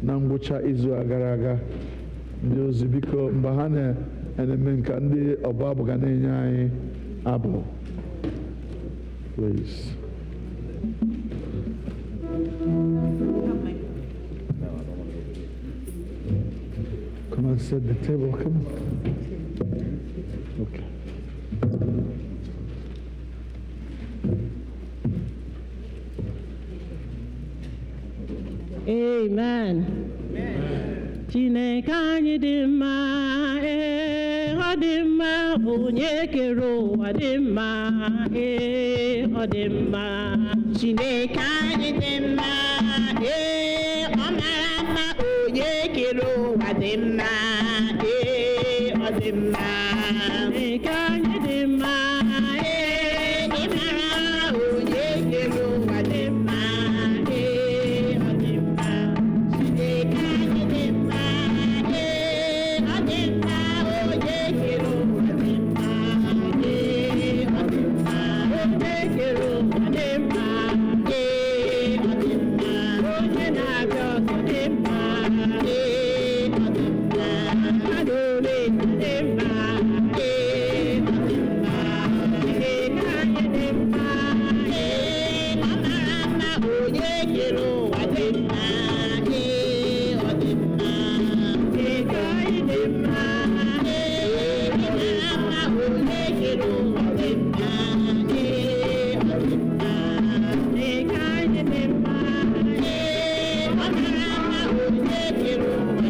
na ngwụcha izu a gara aga. Ndị ozi biko mgbe ha na-eme nka, ndị ọbụ abụ ga na-enye anyị abụ. Please. Come and set the table. Come on. Okay. Amen. Chineke anyị dị mma, ọ dị mma, onye kere ụwa dị mma, ọ dị mma. Chineke anyị dị mma, ọ mara mma, onye kere ụwa dị mma, ọ dị mma. Chineke anyị dị mma, ị mara mma, onye kere ụwa dị mma, ọ dị mma. Chineke anyị dị mma, ọ dị mma, onye kere ụwa dị mma, ọ dị mma. Onye kere ụwa dị mma, ọ dị mma. Onye na-abịa ọzọ dị mma, ọ dị mma. Mmadụ ole dị mma, ọ dị mma. Chineke anyị dị mma, ọ mara mma, onye kere ụwa dị mma, ọ dị mma. Chineke anyị dị mma, ọ mara mma, onye kere ụwa dị mma, ọ dị mma. Chineke anyị dị mma, ọ mara mma, onye kere ụwa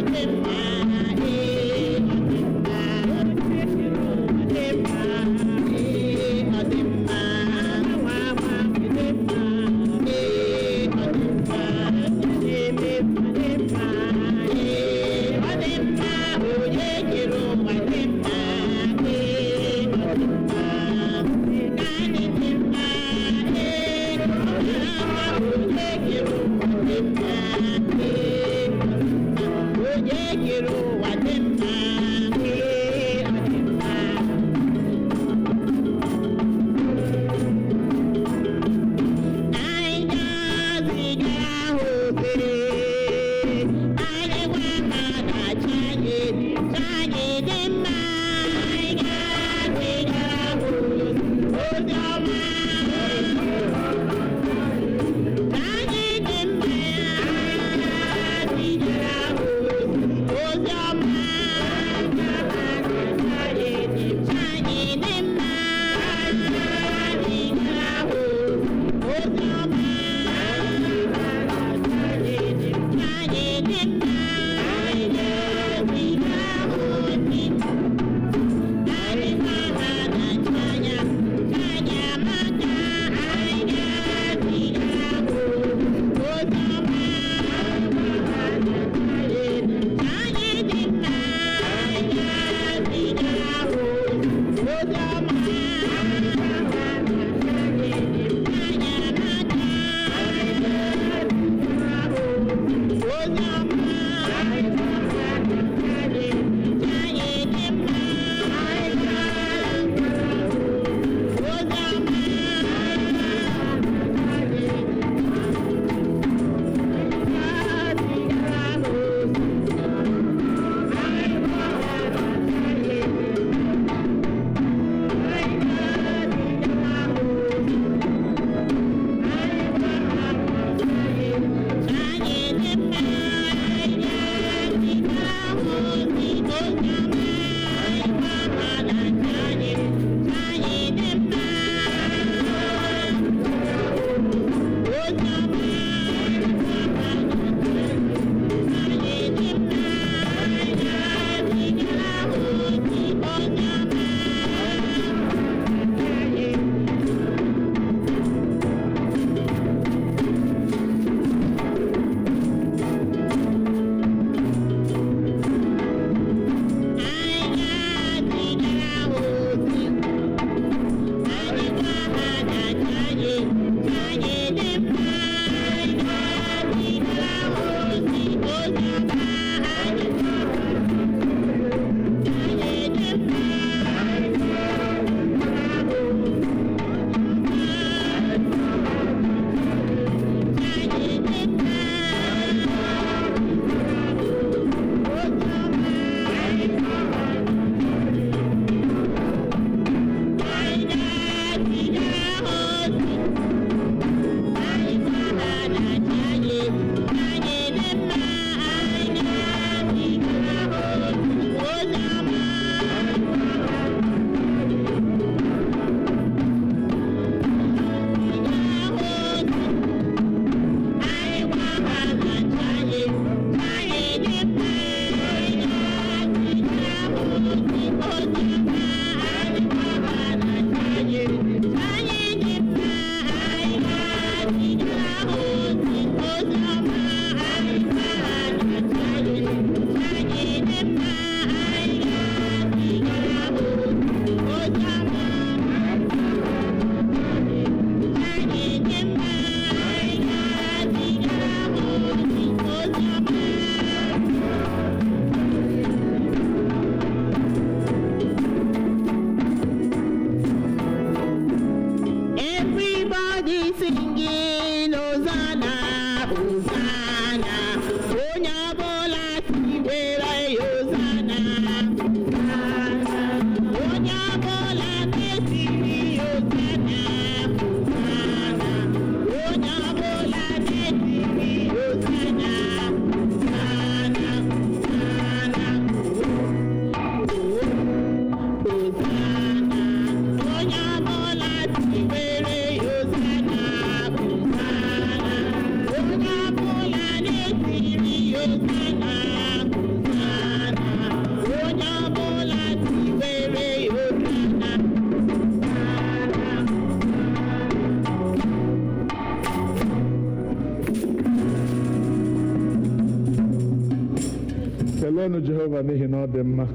Keleenụ Jehova n'ihi na ọ dị mma.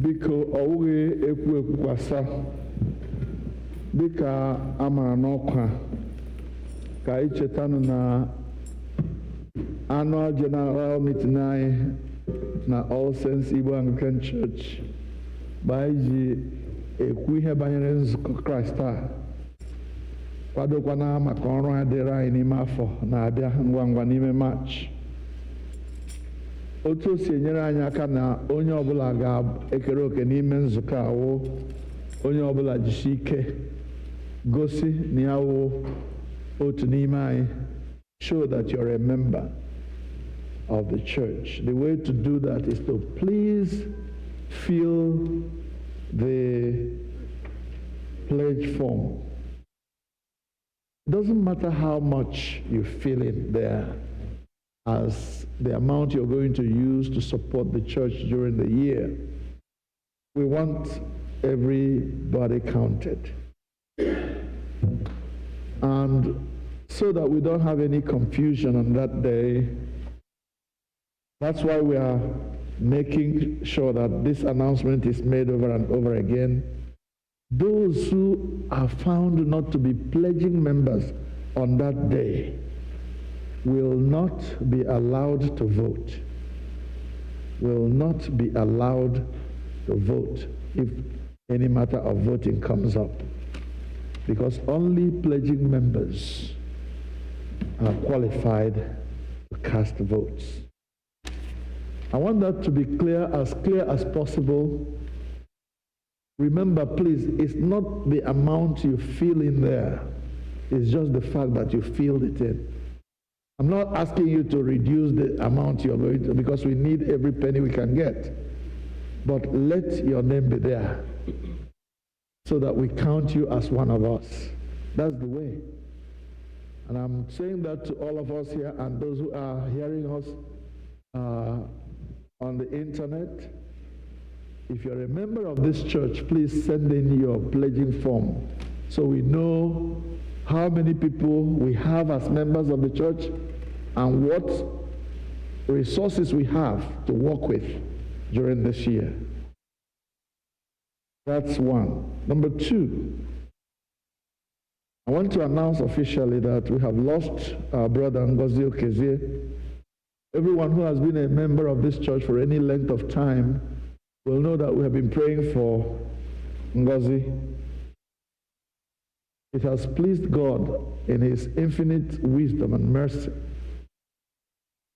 Biko ọ wụghị ekwu ekwukwasa dịka a mara n'ọkwa ka anyị chetanụ na annual general meeting anyị na All Saints Igbo Anglican Church bụ anyị ji ekwu ihe banyere nzukọ Kraịst a, kwadokwana maka ọrụ a dịrị anyị n'ime afọ na-abịa ngwa ngwa n'ime March. otu o si enyere anyị aka na onye ọbụla ga-ekere oke n'ime nzukọ awụ onye ọbụla jisi ike gosi na ya wụ otu n'ime anyị. Show that you're a member of the church. The way to do that is to please fill the pledge form. It doesn't matter how much you fill in there as the amount you're going to use to support the church during the year. We want everybody counted. And so that we don't have any confusion on that day, that's why we are making sure that this announcement is made over and over again. Those who are found not to be pledging members on that day will not be allowed to vote. Will not be allowed to vote if any matter of voting comes up. Because only pledging members are qualified to cast votes. I want that to be clear as possible. Remember, please, it's not the amount you fill in there. It's just the fact that you filled it in. I'm not asking you to reduce the amount you're going to, because we need every penny we can get. But let your name be there so that we count you as one of us. That's the way. And I'm saying that to all of us here and those who are hearing us on the internet. If you're a member of this church, please send in your pledging form so we know how many people we have as members of the church and what resources we have to work with during this year. That's one. Number two, I want to announce officially that we have lost our brother Ngozi Okezie. Everyone who has been a member of this church for any length of time will know that we have been praying for Ngozi. It has pleased God in His infinite wisdom and mercy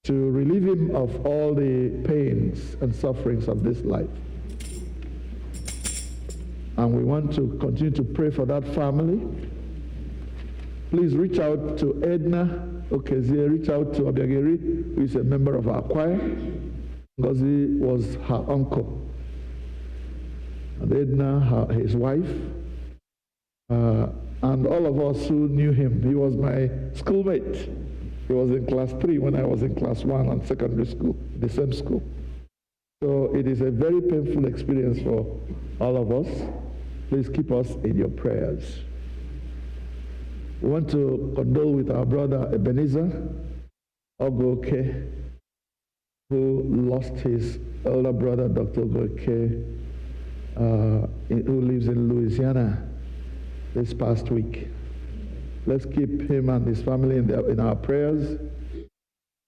to relieve him of all the pains and sufferings of this life. And we want to continue to pray for that family. Please reach out to Edna Okezie, reach out to Abiageri, who is a member of our choir. Ngozi was her uncle. And Edna, his wife, and all of us who knew him. He was my schoolmate. He was in class 3 when I was in class 1 on secondary school, the same school. So it is a very painful experience for all of us. Please keep us in your prayers. We want to condole with our brother Ebenezer Ogoke, who lost his elder brother, Dr. Ogoke, who lives in Louisiana this past week. Let's keep him and his family in our prayers.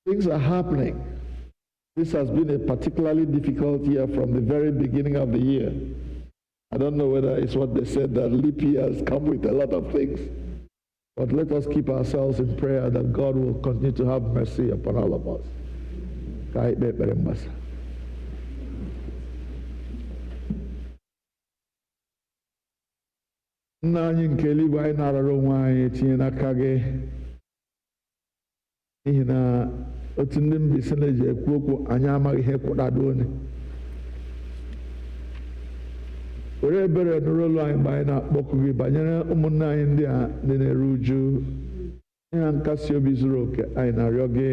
Things are happening. This has been a particularly difficult year from the very beginning of the year. I don't know whether it's what they said, that leap year has come with a lot of things. But let us keep ourselves in prayer that God will continue to have mercy upon all of us. Nna anyị nke eluigwe, anyị na-arara onwe anyị tinye n'aka gị, n'ihi na otu ndị Mbaise na-eji ekwu okwu anyị amaghị ihe kwụdado onye. Were ebere nụrụ olu anyị mgbe anyị na-akpọku gị banyere ụmụnne anyị ndị a dị na-eru uju, ihe nkasi obi zuru oke anyị na-arịọ gị,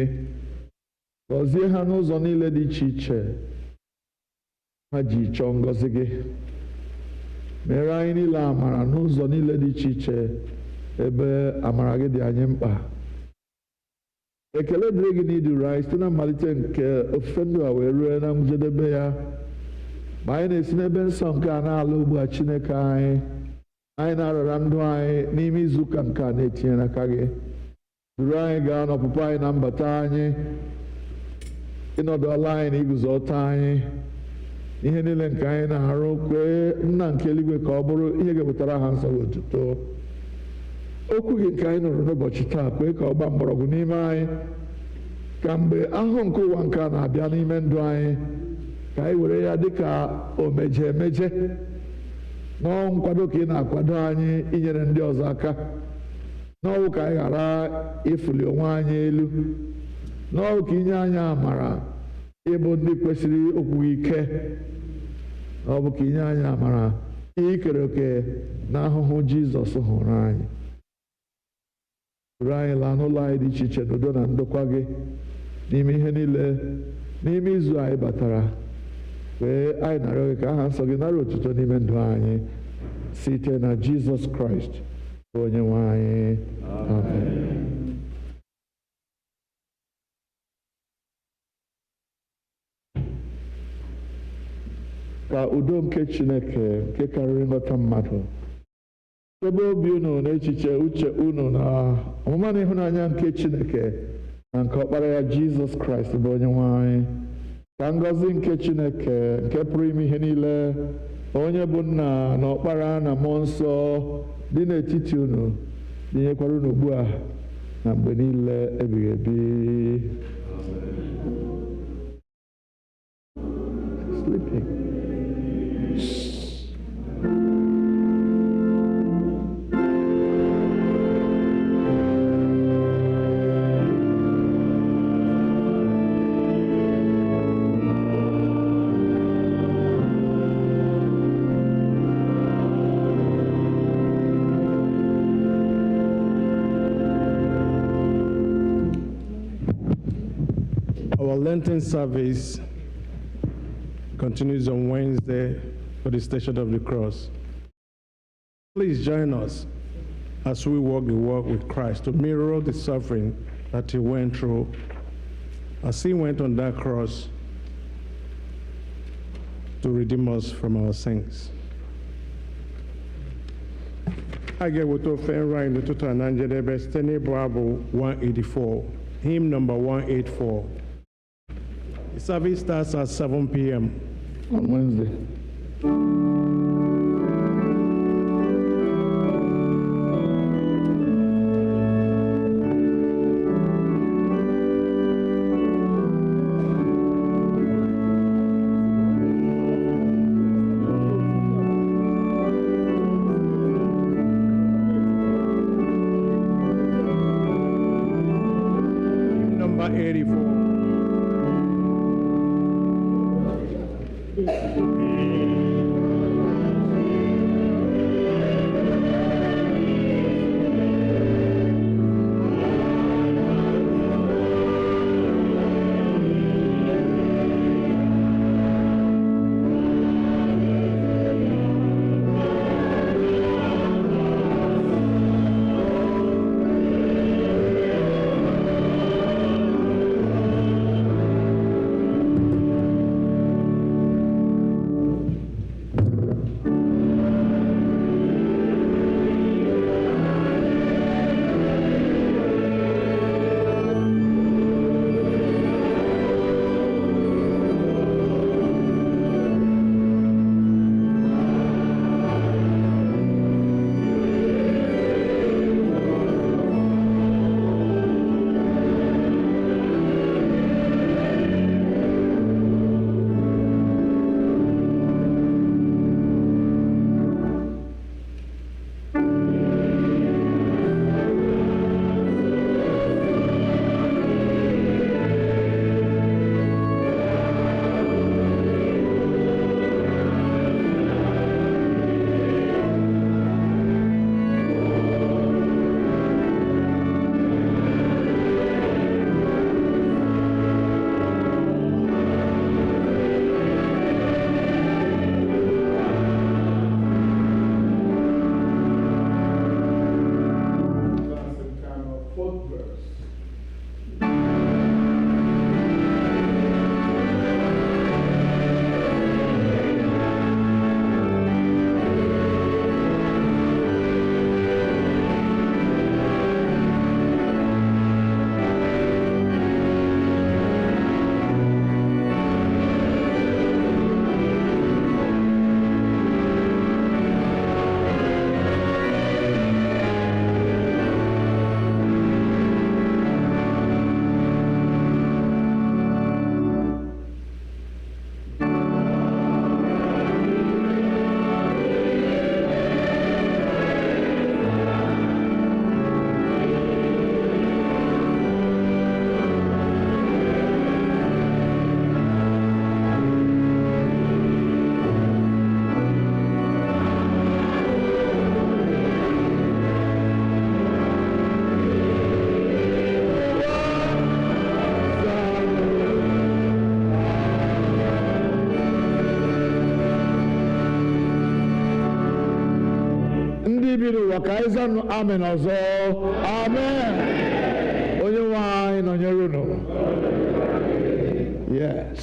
gọzie ha n'ụzọ niile dị iche iche ha ji chọọ ngọzi gị. Mere anyị niile amara n'ụzọ niile dị iche iche ebe amara gị dị anyị mkpa. Ekele dịrị gị n'iduru anyị site na mmalite nke ofufe ndụ a wee ruo na njedebe ya. Ma anyị na-esi n'ebe nsọ nke a na-ala ugbu a Chineke anyị na-arara ndụ anyị n'ime izuụka nke a na-etinye n'aka gị. Duru anyị gaa n'ọpụpụ anyị na mbata anyị, ịnọdụ ala anyị na iguzote anyị. Ihe niile nke anyị na-arụ, kwee Nna nke eluigwe ka ọ bụrụ ihe ga-ewetara ha nsọ otuto. Okwu gị nke anyị nụrụ n'ụbọchị taa, kwee ka ọ gbaa mgbọrọgwụ n'ime anyị, ka mgbe ahụ nke ụwa nke a na-abịa n'ime ndụ anyị ka anyị were ya dịka omeje emeje n'ọnwụ nkwado ka ị na-akwado anyị inyere ndị ọzọ aka n'ọnwụ ka anyị ghara ịfụli onwe anyị elu n'ọnwụ ka inye anyị amara ịbụ ndị kwesịrị okwu ike n'ọbụ ka inye anyị amara ikere oke na ahụhụ Jizọs hụrụ anyị buru anyị laa n'ụlọ anyị dị iche iche n'udo na ndokwa gị n'ime ihe niile n'ime izu anyị batara wee anyị na-arịọ gị ka aha nsọ gị nara otuto n'ime ndụ anyị site na Jizọs Kraịst bụ onye nwe anyị. Amen. Ka udo nke Chineke nke karịrị nghọta mmadụ ebe obi unu na echiche uche unu na ọmụma na ịhụnanya nke Chineke na nke ọkpara ya Jizọs Kraịst bụ onye nwe anyị, ka ngọzi nke Chineke nke pụrụ ime ihe niile onye bụ nna na ọkpara na mmụọ nsọ dị n'etiti unu dịnyekwara unu ugbu a na mgbe niile ebighị ebi. Sleeping. Our Lenten service continues on Wednesday for the Station of the Cross. Please join us as we walk the walk with Christ to mirror the suffering that he went through as he went on that cross to redeem us from our sins. I get with our friend Ryan, the total Nanjadebe, Steny Bible 184, hymn number 184. The service starts at 7 p.m. on Wednesday. Number 84. bi n'ụwa ka anyị zanụ amen ọzọ. Amen. Onye nwe anyị nọnyere unu. Yes.